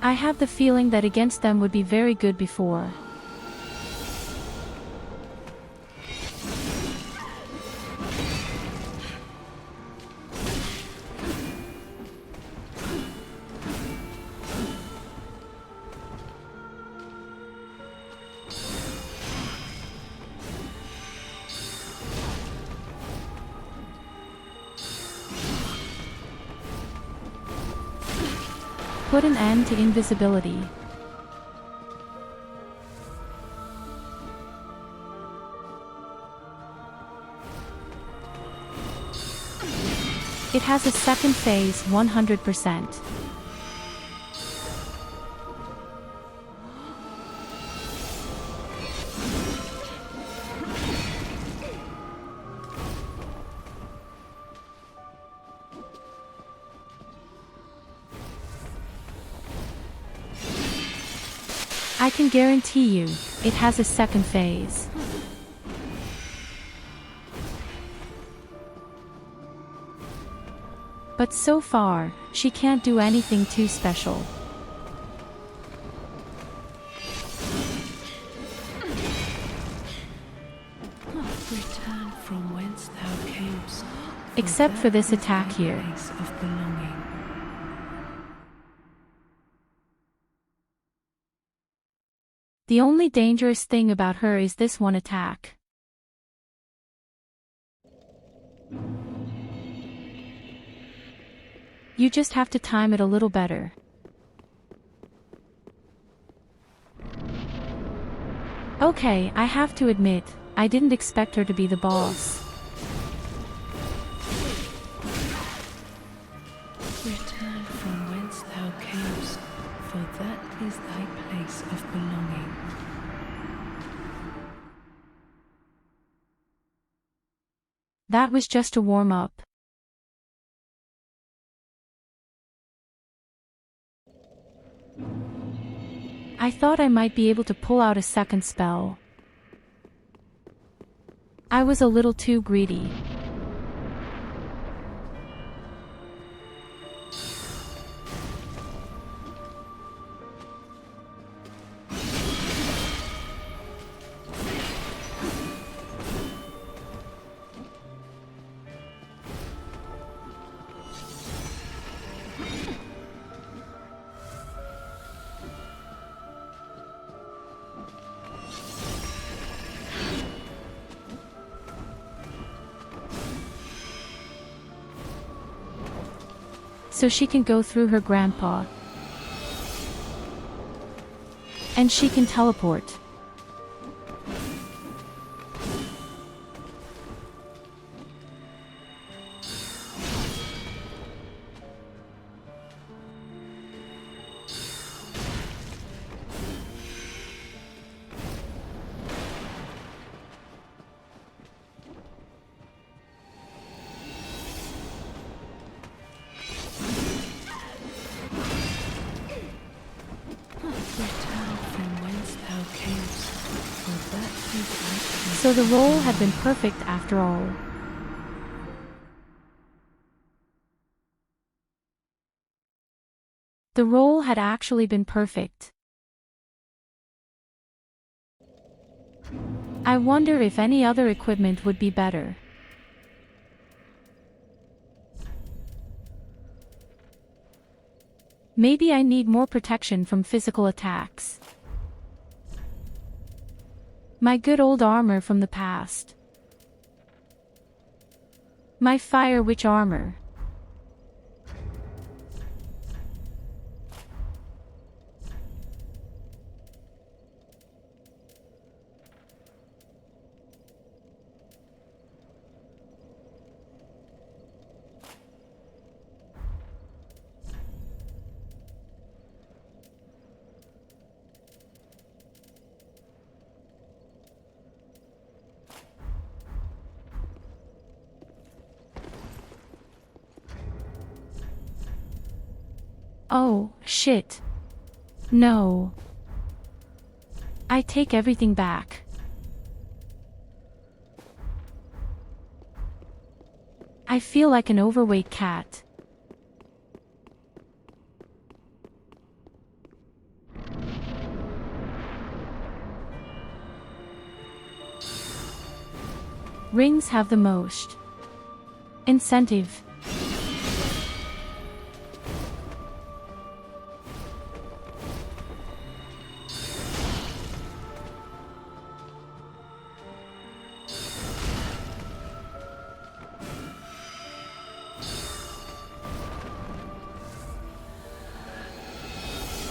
I have the feeling that against them would be very good before. Put an end to invisibility. It has a second phase 100%. I can guarantee you, it has a second phase. But so far, she can't do anything too special. Return from whence thou camest. Except for this attack here. Place of belonging. The only dangerous thing about her is this one attack. You just have to time it a little better. Okay, I have to admit, I didn't expect her to be the boss. Return from whence thou camest, for that is thy place of belonging. That was just a warm-up. I thought I might be able to pull out a second spell. I was a little too greedy. So she can go through her grandpa. And she can teleport. So the roll had been perfect after all. The roll had actually been perfect. I wonder if any other equipment would be better. Maybe I need more protection from physical attacks. My good old armor from the past. My Fire Witch armor. Oh, shit. No. I take everything back. I feel like an overweight cat. Rings have the most incentive.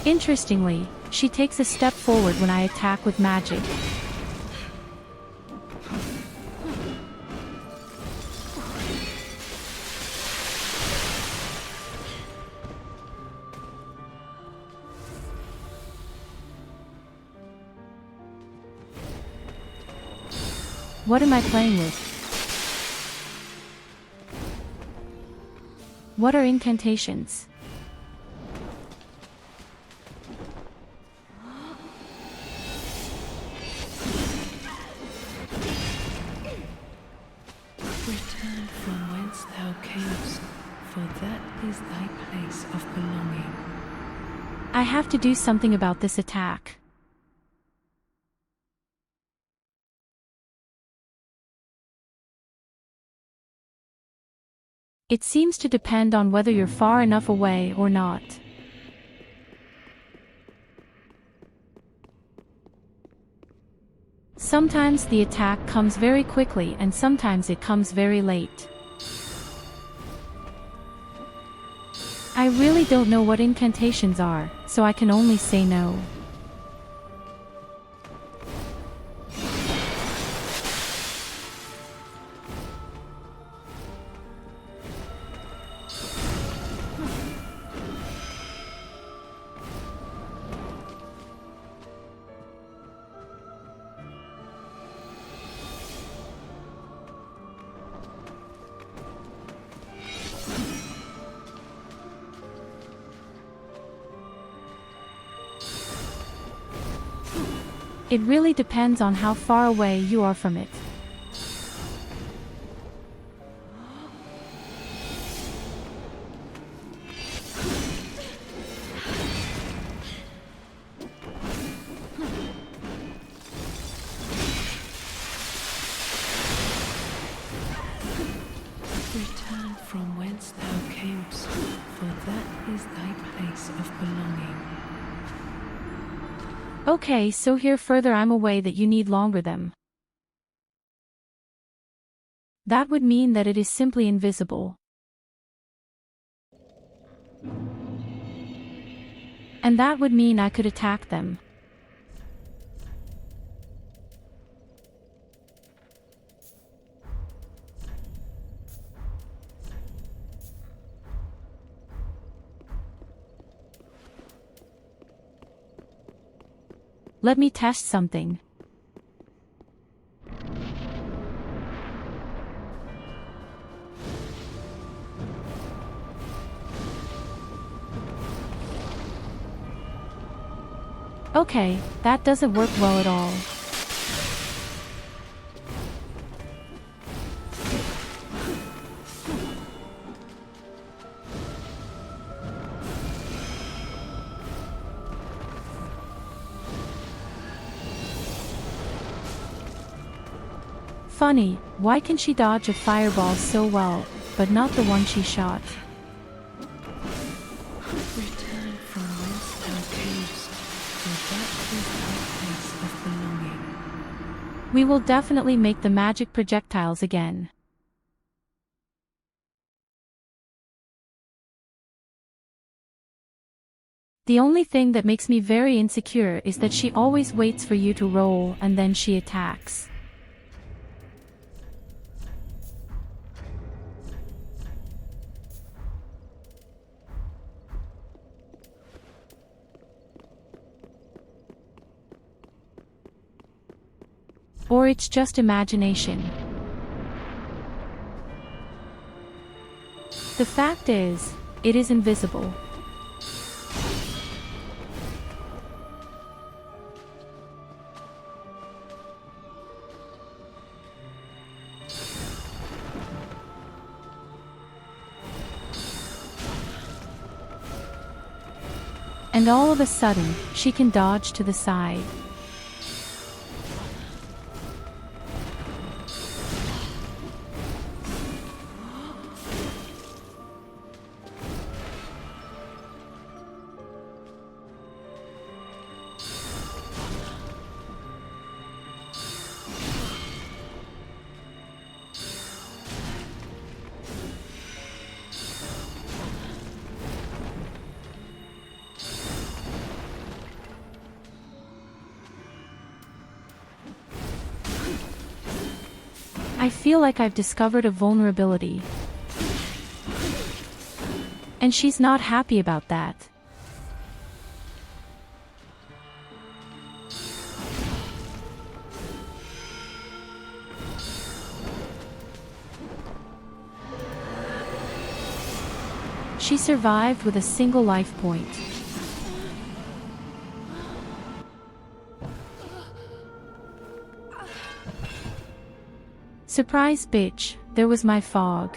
Interestingly, she takes a step forward when I attack with magic. What am I playing with? What are incantations? Return from whence thou camest, for that is thy place of belonging. I have to do something about this attack. It seems to depend on whether you're far enough away or not. Sometimes the attack comes very quickly and sometimes it comes very late. I really don't know what incantations are, so I can only say no. It really depends on how far away you are from it. Return from whence thou camest, for that is thy place of belonging. Okay, so here further I'm away that you need longer them. That would mean that it is simply invisible. And that would mean I could attack them. Let me test something. Okay, that doesn't work well at all. funny, why can she dodge a fireball so well, but not the one she shot? Return from whence thou camest, for that is thy place of belonging. We will definitely make the magic projectiles again. The only thing that makes me very insecure is that she always waits for you to roll and then she attacks. Or it's just imagination. The fact is, it is invisible. And all of a sudden, she can dodge to the side. I feel like I've discovered a vulnerability. And she's not happy about that. She survived with a single life point. Surprise bitch, there was my fog.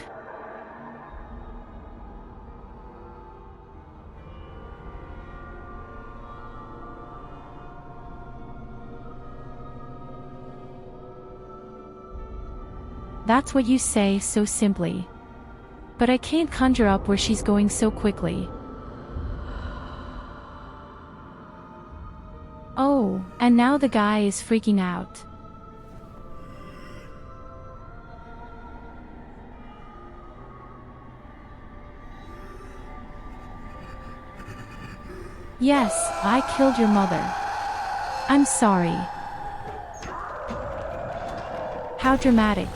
That's what you say so simply. But I can't conjure up where she's going so quickly. Oh, and now the guy is freaking out. Yes, I killed your mother. I'm sorry. How dramatic.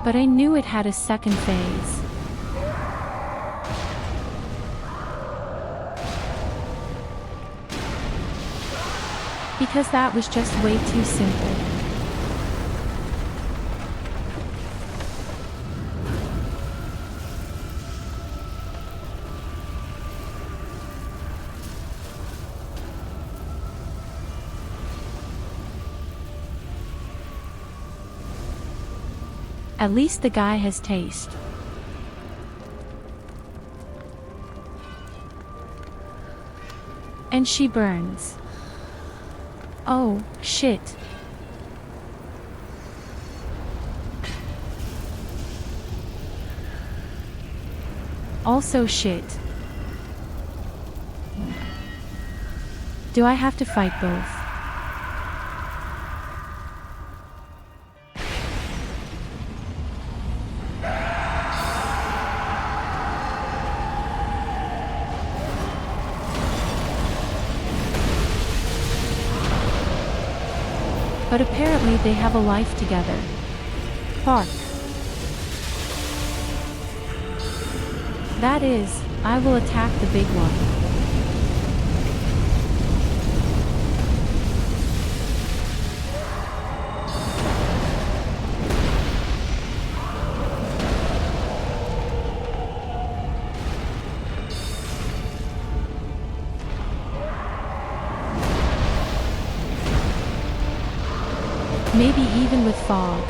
But I knew it had a second phase. Because that was just way too simple. At least the guy has taste. And she burns. Oh, shit. Also shit. Do I have to fight both? But apparently they have a life together. Bark. That is, I will attack the big one. Maybe even with fog.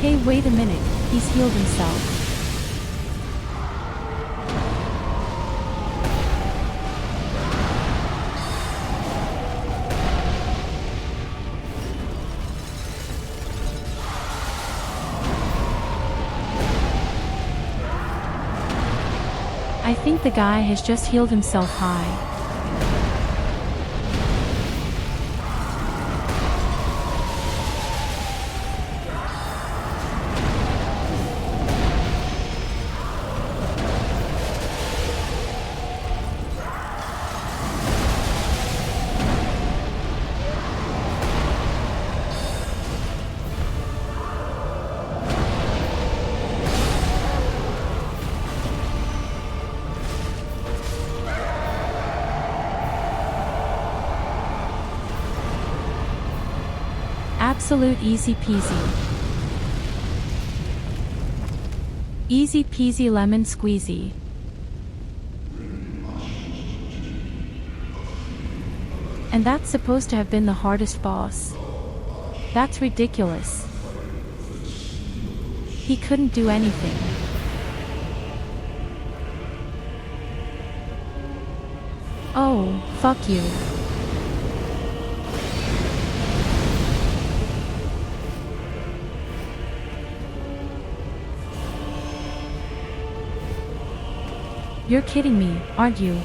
Hey, wait a minute, he's healed himself. I think the guy has just healed himself high. Absolute easy peasy. Easy peasy lemon squeezy. And that's supposed to have been the hardest boss. That's ridiculous. He couldn't do anything. Oh, fuck you. You're kidding me, aren't you?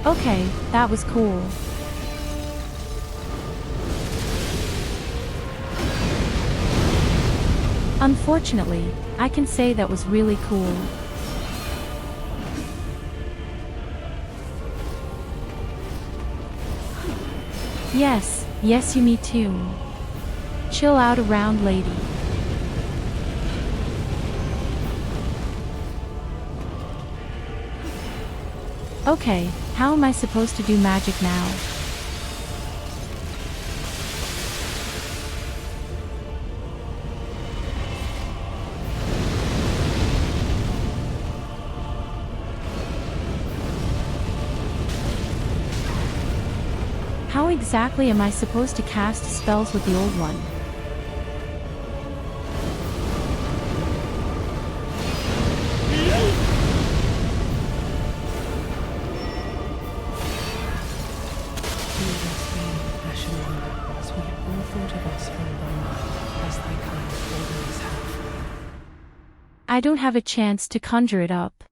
Okay, that was cool. Unfortunately, I can say that was really cool. Yes, you me too. Chill out around, lady. Okay, how am I supposed to do magic now? How exactly am I supposed to cast spells with the old one? I don't have a chance to conjure it up.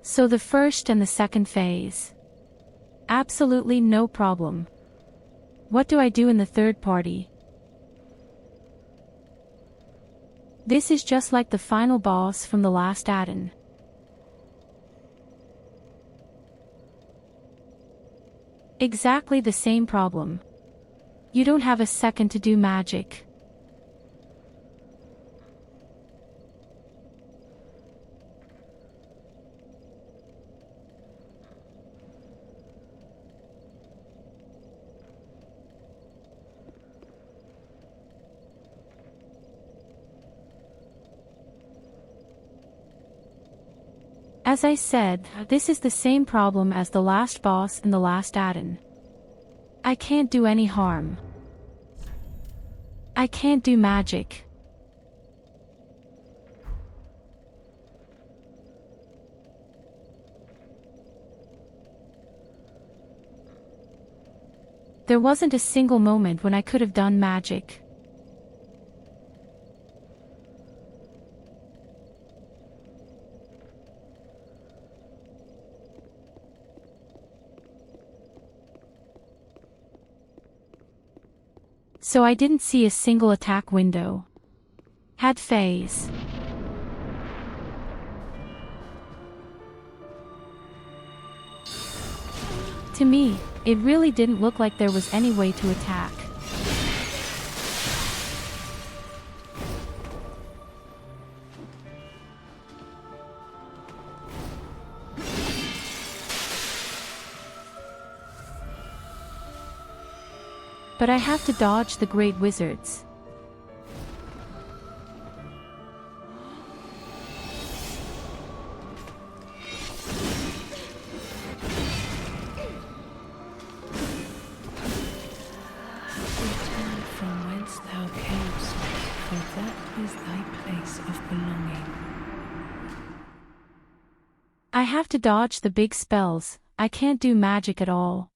So the first and the second phase. Absolutely no problem. What do I do in the third party? This is just like the final boss from the last add-on. Exactly the same problem. You don't have a second to do magic. As I said, this is the same problem as the last boss in the last add-on. I can't do any harm. I can't do magic. There wasn't a single moment when I could have done magic. So I didn't see a single attack window. Had phase. To me, it really didn't look like there was any way to attack. But I have to dodge the great wizards. Return from whence thou camest, for that is thy place of belonging. I have to dodge the big spells. I can't do magic at all.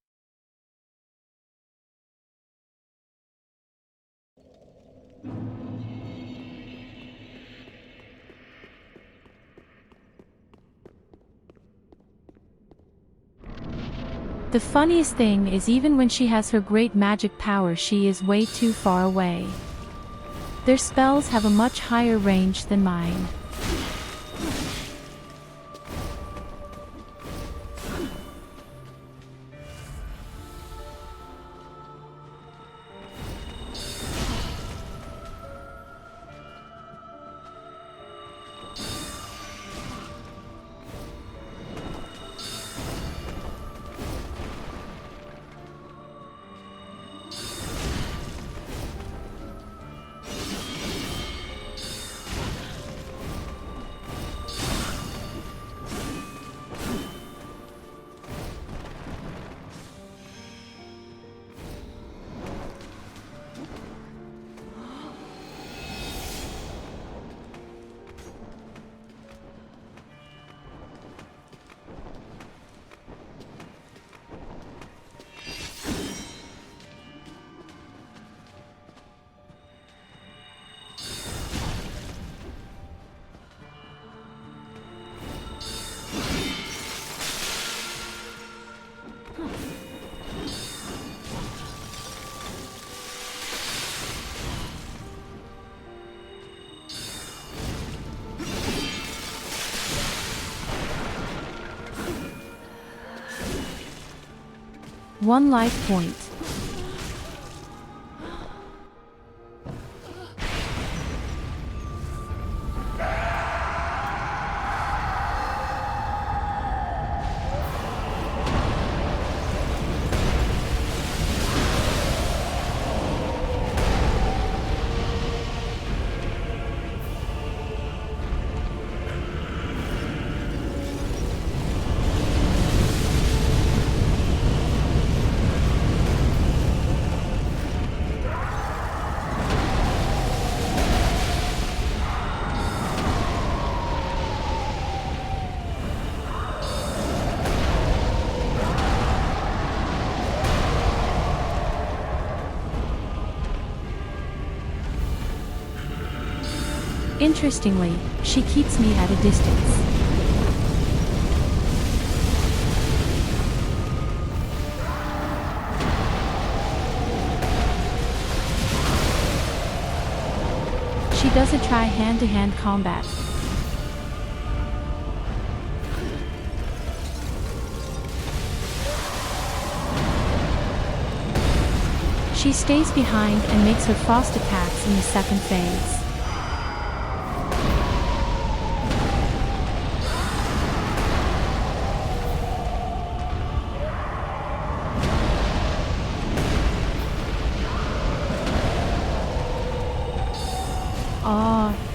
The funniest thing is even when she has her great magic power, she is way too far away. Their spells have a much higher range than mine. One life point. Interestingly, she keeps me at a distance. She doesn't try hand-to-hand combat. She stays behind and makes her frost attacks in the second phase.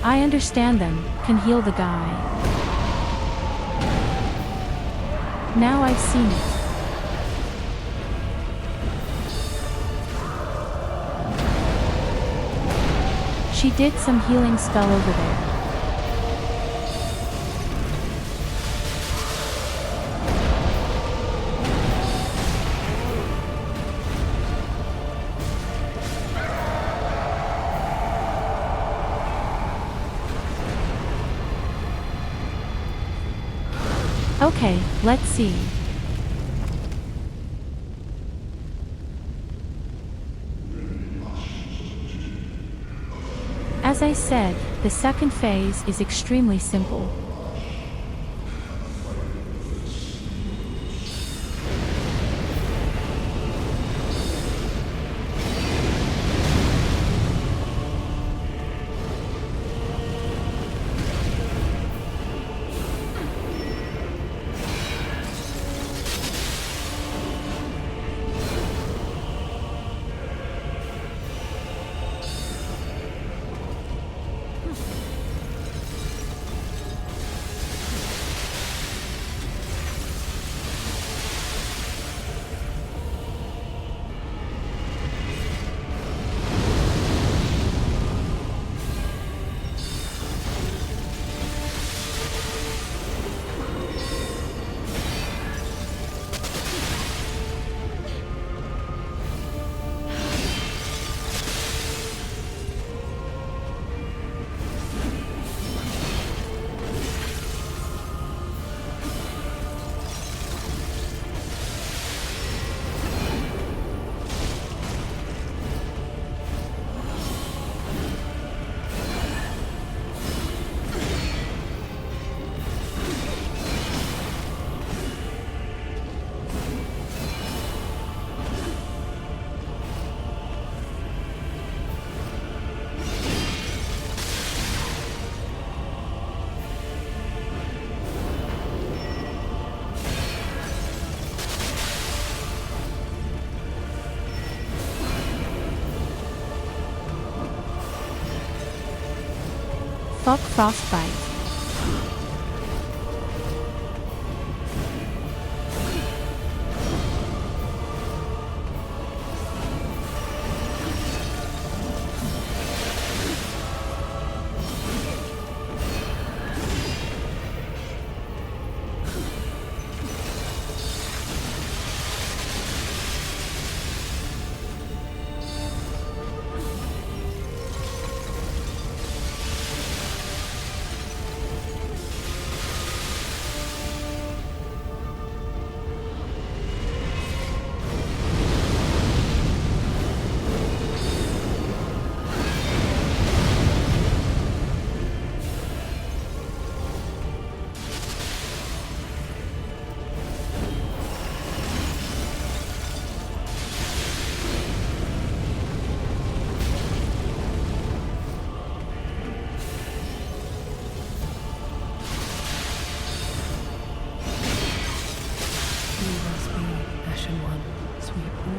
I understand them, can heal the guy. Now I've seen it. She did some healing spell over there. Okay, let's see. As I said, the second phase is extremely simple. Fuck Frostbite.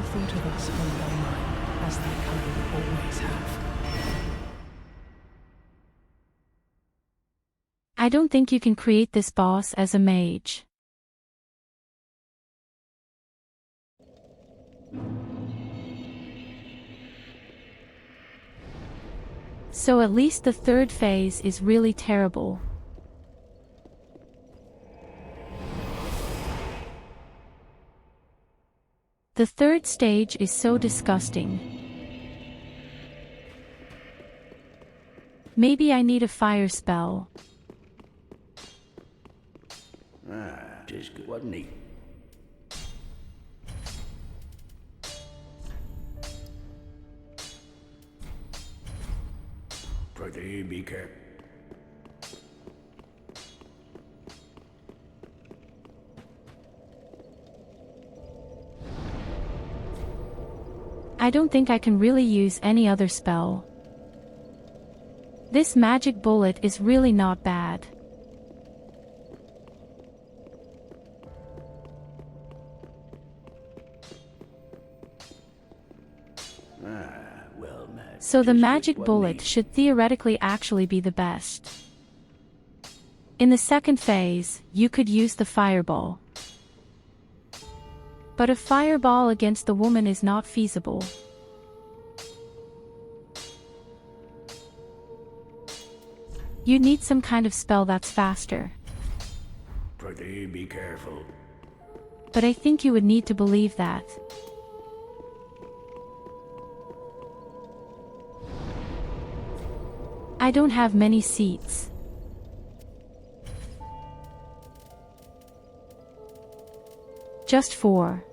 Thought of us on your mind, as they kind always have. I don't think you can create this boss as a mage. So at least the third phase is really terrible. The third stage is so disgusting. Maybe I need a fire spell. Just good, wasn't he? Friede, be careful. I don't think I can really use any other spell. This magic bullet is really not bad. So the magic bullet should theoretically actually be the best. In the second phase, you could use the fireball. But a fireball against the woman is not feasible. You need some kind of spell that's faster. Friede, be careful. But I think you would need to believe that. I don't have many seats. Just 4.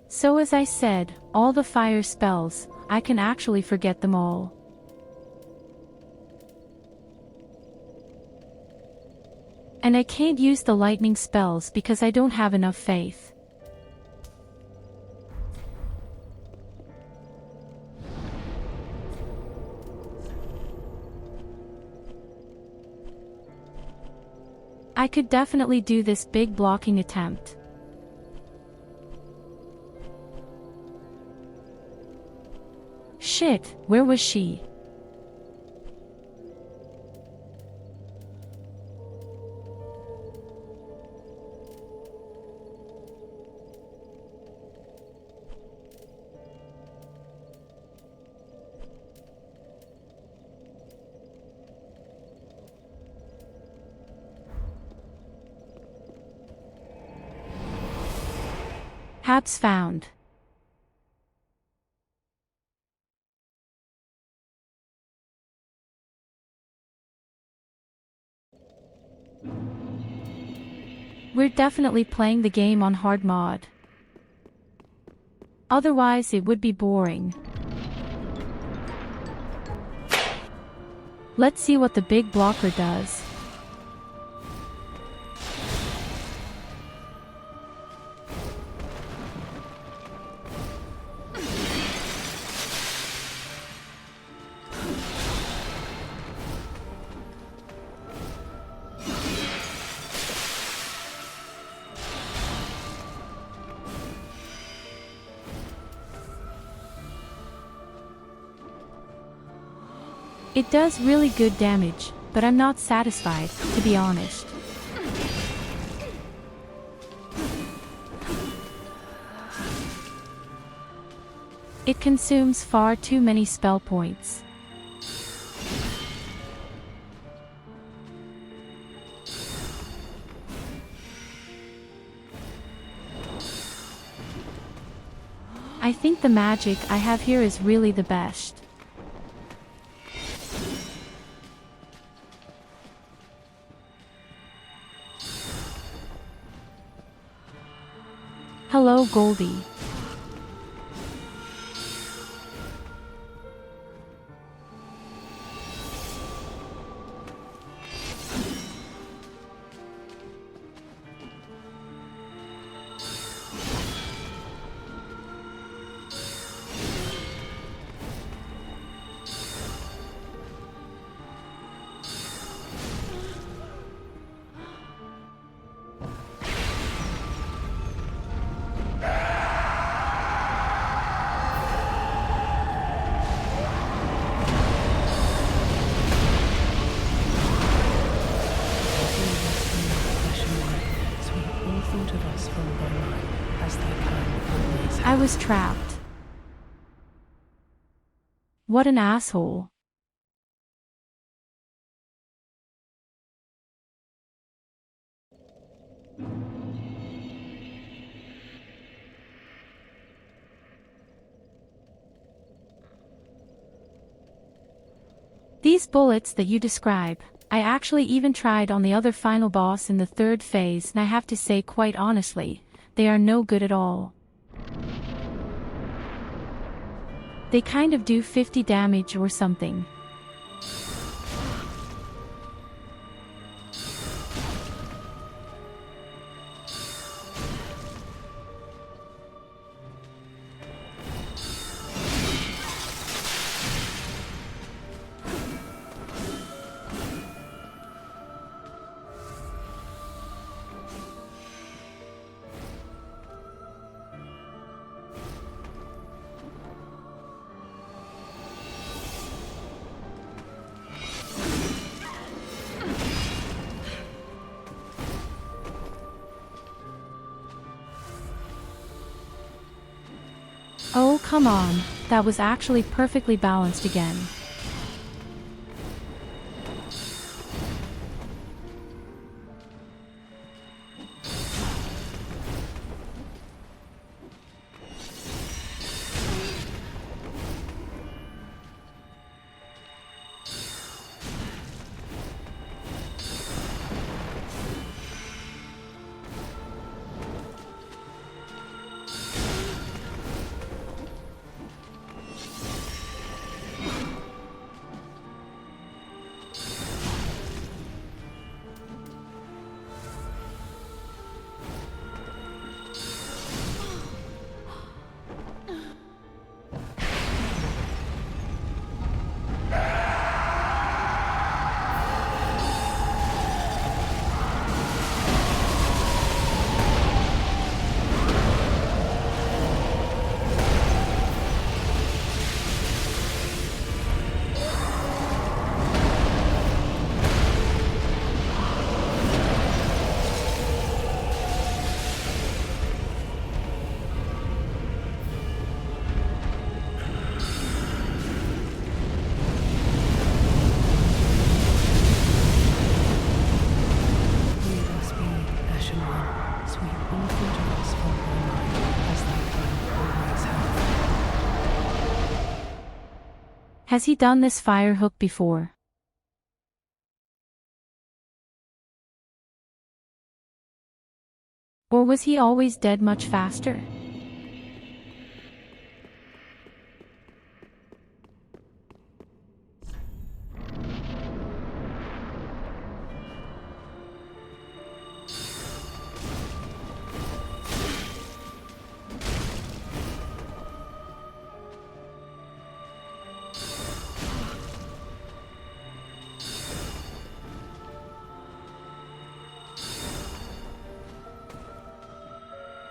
So as I said, all the fire spells, I can actually forget them all. And I can't use the lightning spells because I don't have enough faith. I could definitely do this big blocking attempt. Shit, where was she? Habs found. We're definitely playing the game on hard mod. Otherwise it would be boring. Let's see what the big blocker does. It does really good damage, but I'm not satisfied, to be honest. It consumes far too many spell points. I think the magic I have here is really the best. Hello, Goldie. I was trapped. What an asshole. These bullets that you describe, I actually even tried on the other final boss in the third phase, and I have to say quite honestly, they are no good at all. They kind of do 50 damage or something. Oh, come on, that was actually perfectly balanced again. Has he done this fire hook before? Or was he always dead much faster?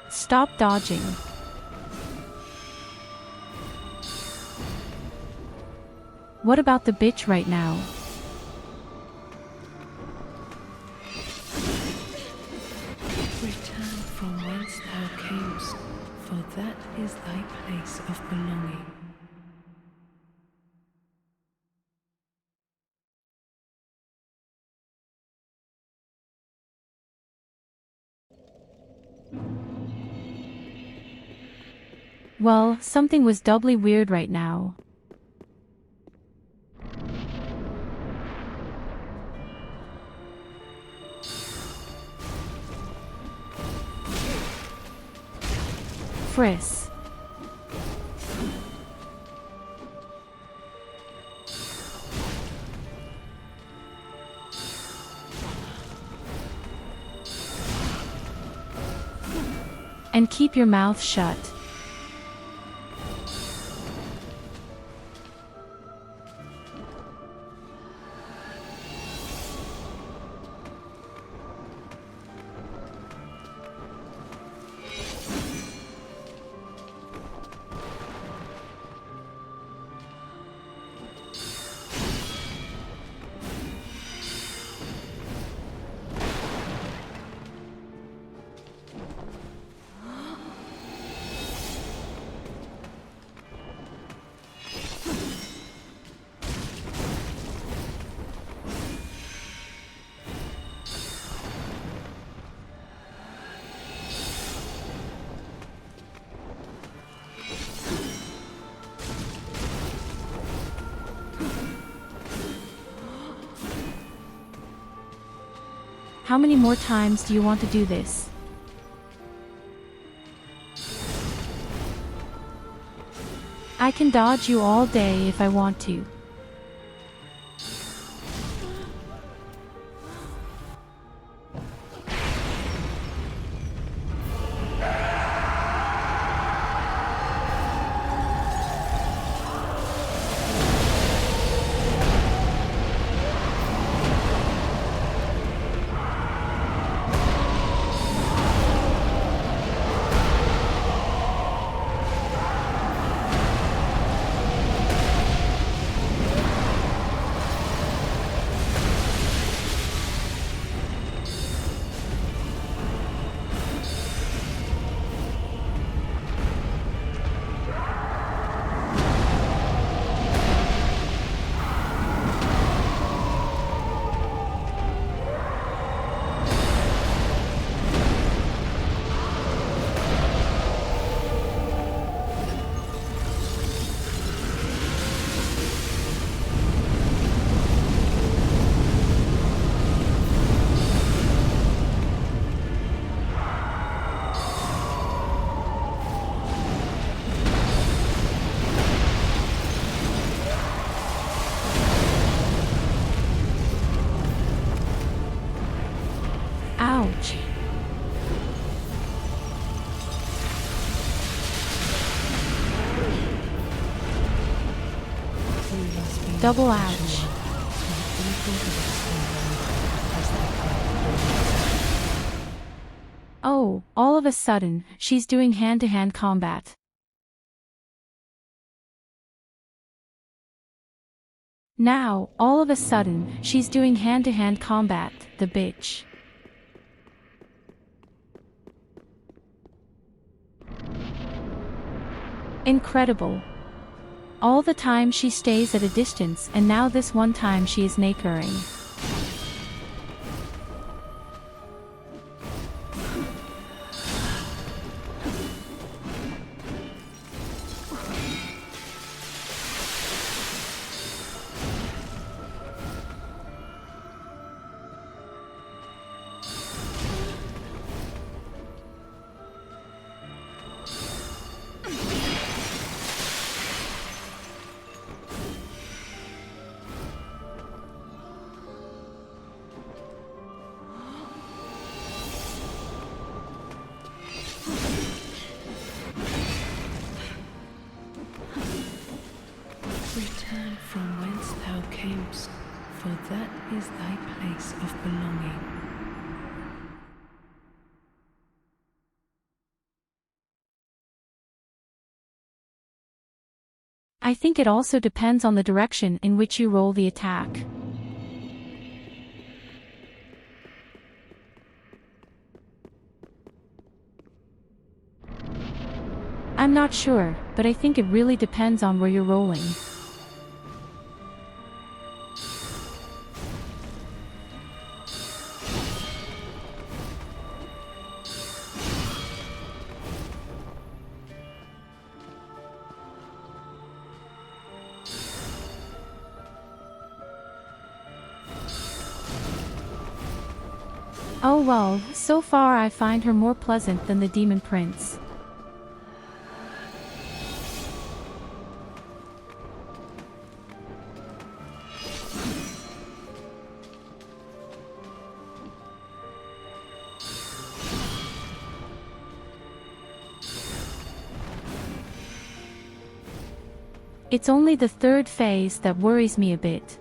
Stop dodging. What about the bitch right now? Return from whence thou camest, for that is thy place of belonging. Well, something was doubly weird right now. Friss. And keep your mouth shut. How many more times do you want to do this? I can dodge you all day if I want to. Ouch. Double ouch. Oh, all of a sudden, she's doing hand-to-hand combat. Now, all of a sudden, she's doing hand-to-hand combat, the bitch. Incredible. All the time she stays at a distance, and now this one time she is nakering. I think it also depends on the direction in which you roll the attack. I'm not sure, but I think it really depends on where you're rolling. Oh well, so far I find her more pleasant than the Demon Prince. It's only the third phase that worries me a bit.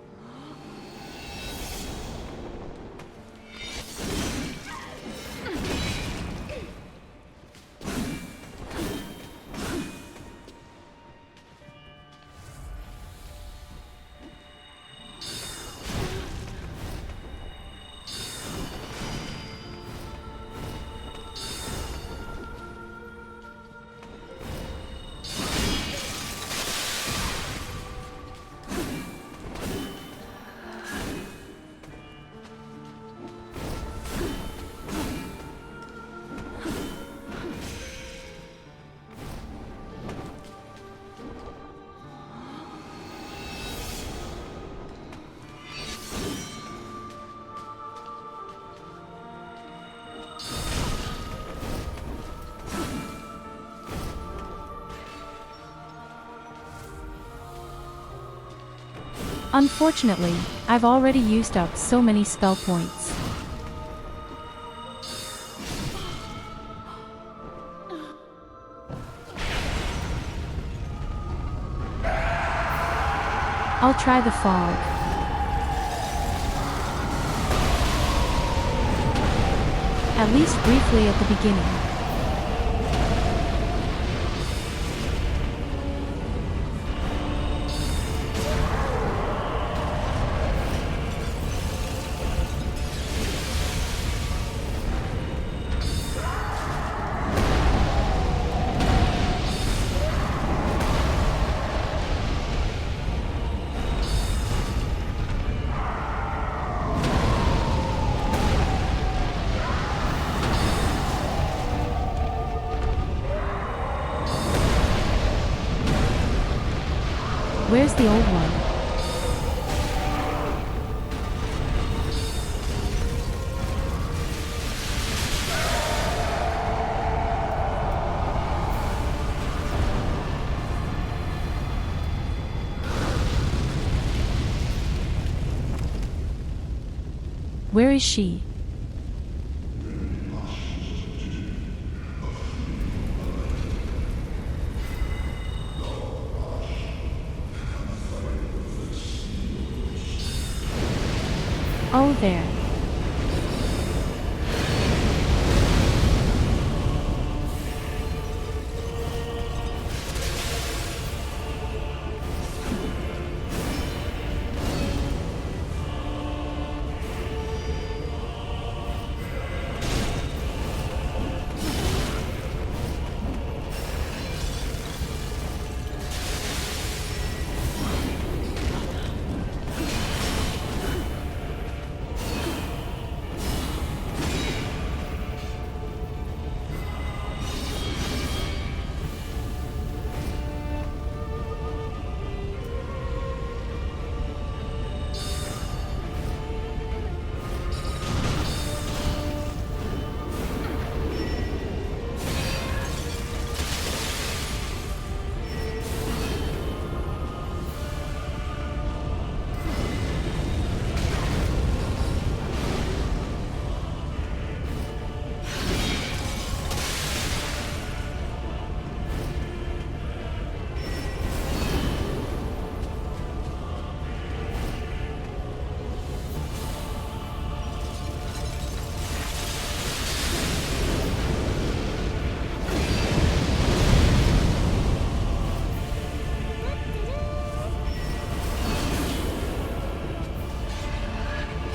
Unfortunately, I've already used up so many spell points. I'll try the fog. At least briefly at the beginning. Where's the old one? Where is she? Oh, there.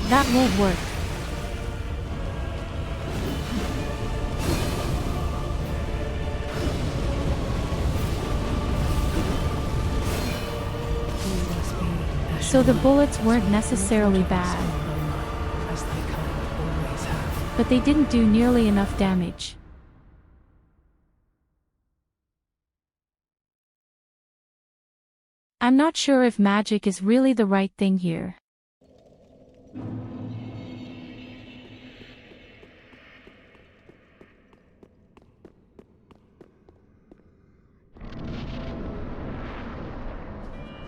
That won't work. So the bullets weren't necessarily bad, but they didn't do nearly enough damage. I'm not sure if magic is really the right thing here.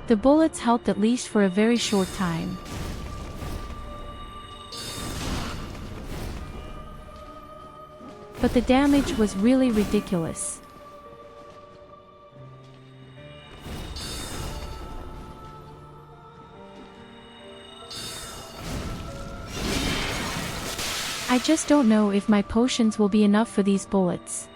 The bullets helped at least for a very short time. But the damage was really ridiculous. I just don't know if my potions will be enough for these bullets.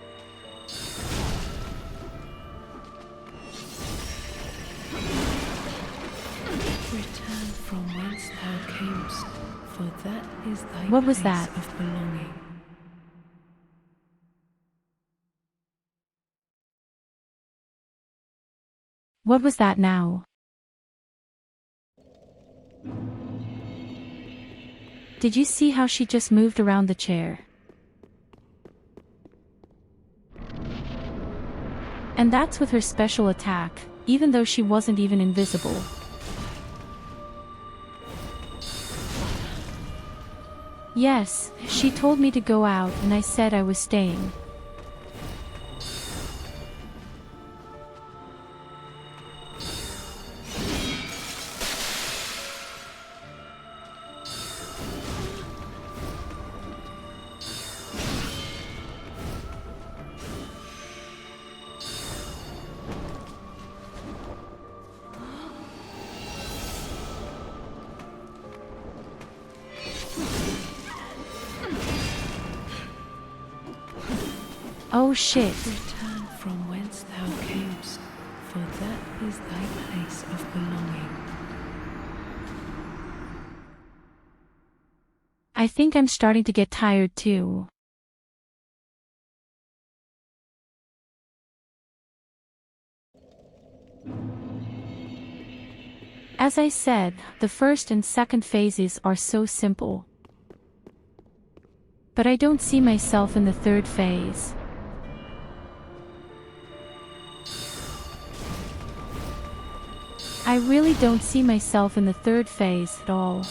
Return from whence thou camest, for that is thy What was place that? of belonging. What was that now? Did you see how she just moved around the chair? And that's with her special attack, even though she wasn't even invisible. Yes, she told me to go out and I said I was staying. Oh shit. Return from whence thou camest, for that is thy place of belonging. I think I'm starting to get tired too. As I said, the first and second phases are so simple. But I don't see myself in the third phase. I really don't see myself in the third phase at all.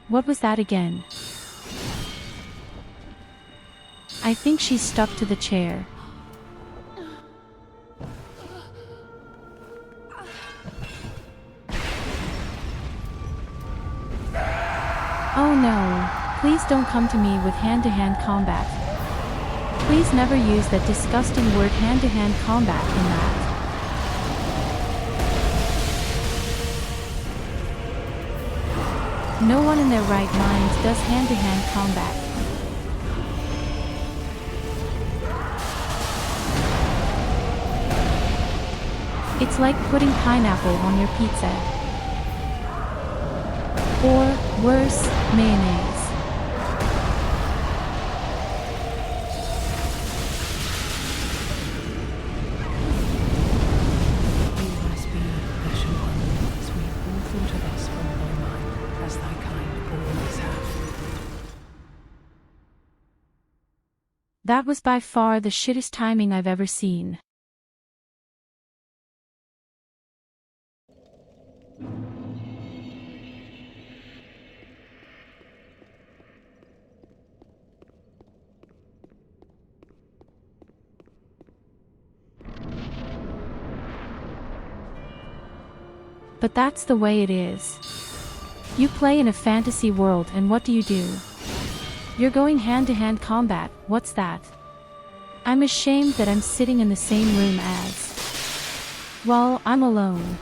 What was that again? I think she's stuck to the chair. Oh no, please don't come to me with hand-to-hand combat. Please never use that disgusting word hand-to-hand combat in that. No one in their right minds does hand-to-hand combat. It's like putting pineapple on your pizza. Or, worse, mayonnaise. That was by far the shittest timing I've ever seen. But that's the way it is. You play in a fantasy world and what do? You're going hand-to-hand combat, what's that? I'm ashamed that I'm sitting in the same room as... Well, I'm alone.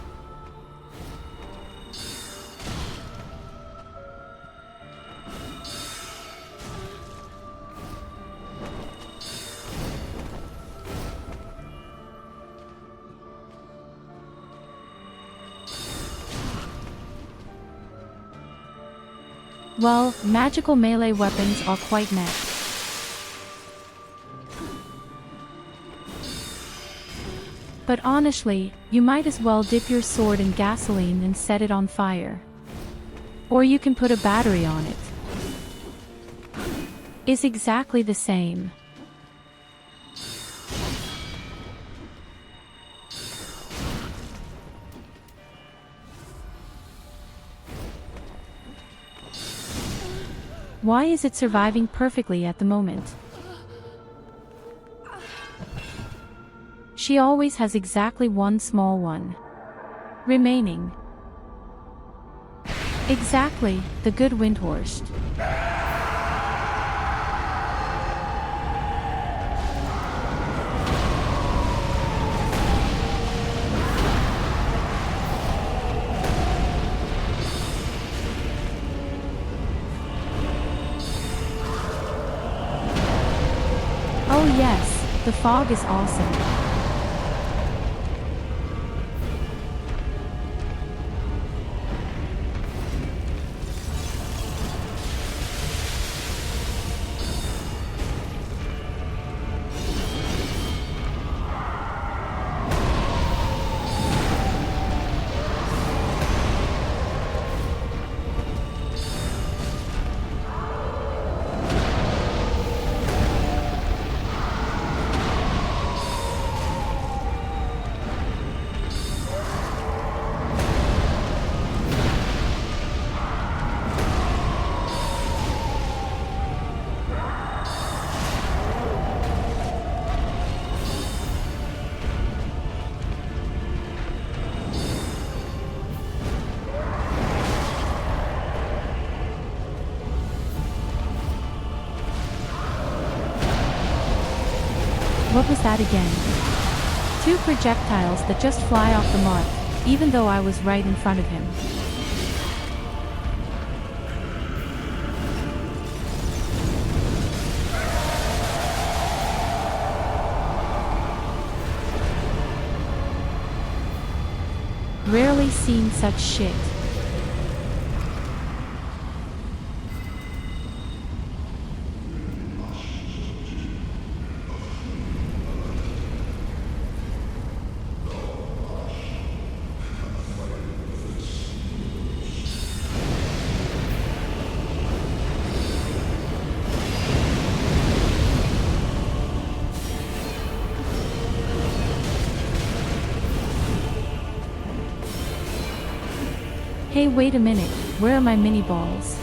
Well, magical melee weapons are quite next. But honestly, you might as well dip your sword in gasoline and set it on fire. Or you can put a battery on it. It's exactly the same. Why is it surviving perfectly at the moment? She always has exactly one small one remaining. Exactly, the good Windhorst. Oh yes, the fog is awesome. What was that again? 2 projectiles that just fly off the mark, even though I was right in front of him. Rarely seen such shit. Hey, wait a minute, where are my mini balls?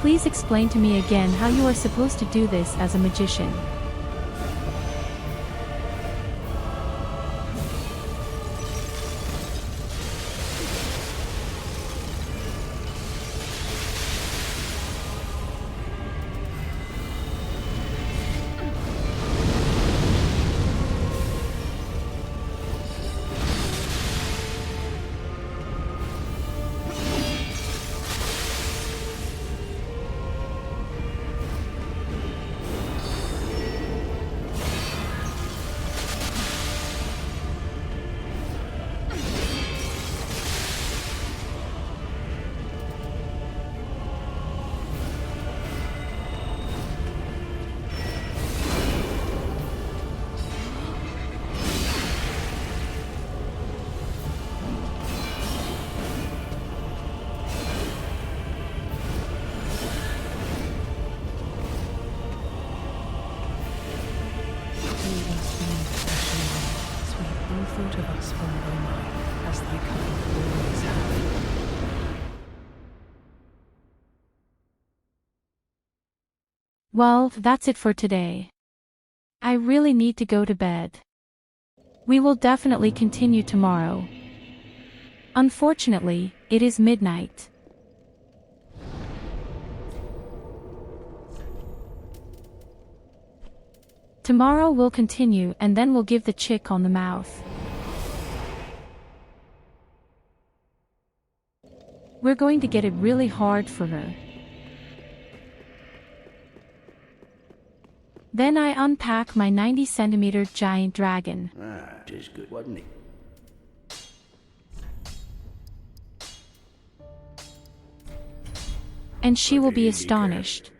please explain to me again how you are supposed to do this as a magician? Thought of us from thy mind, as thy kind always have. Well, that's it for today. I really need to go to bed. We will definitely continue tomorrow. Unfortunately, it is midnight. Tomorrow we'll continue and then we'll give the chick on the mouth. We're going to get it really hard for her. Then I unpack my 90-centimeter giant dragon. Ah, 'tis good, wasn't it? And she will be astonished.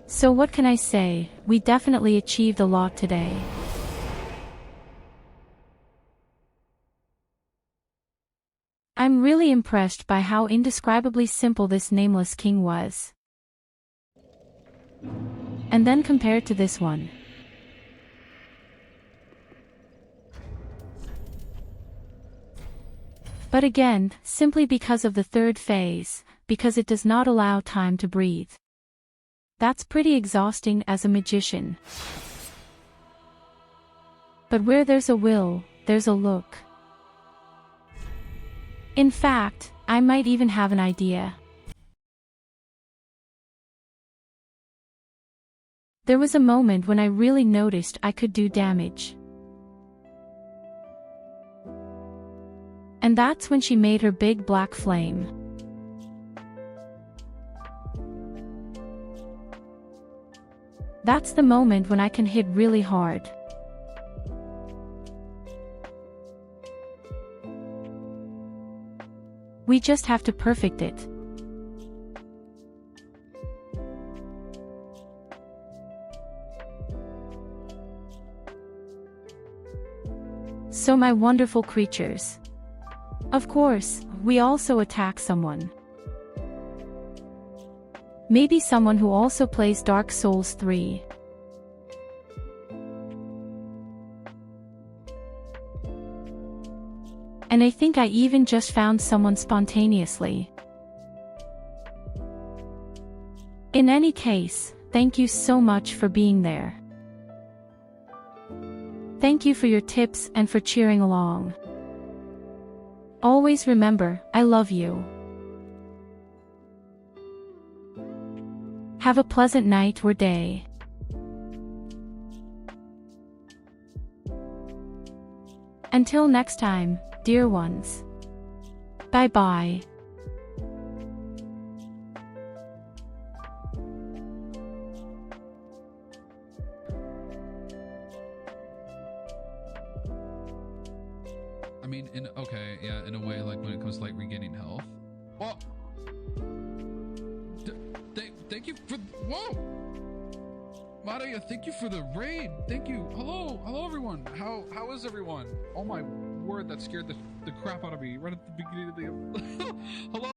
So what can I say, we definitely achieved a lot today. I'm really impressed by how indescribably simple this Nameless King was. And then compared to this one. But again, simply because of the third phase, because it does not allow time to breathe. That's pretty exhausting as a magician. But where there's a will, there's a look. In fact, I might even have an idea. There was a moment when I really noticed I could do damage. And that's when she made her big black flame. That's the moment when I can hit really hard. We just have to perfect it. So my wonderful creatures. Of course, we also attack someone. Maybe someone who also plays Dark Souls 3. And I think I even just found someone spontaneously. In any case, thank you so much for being there. Thank you for your tips and for cheering along. Always remember, I love you. Have a pleasant night or day. Until next time, dear ones. Bye-bye. I mean, okay, yeah, in a way, like when it comes to like regaining health. Oh, thank you for, whoa, Maria, thank you for the raid. Thank you. Hello everyone. How is everyone? Oh my word, that scared the crap out of me right at the beginning of the. Hello.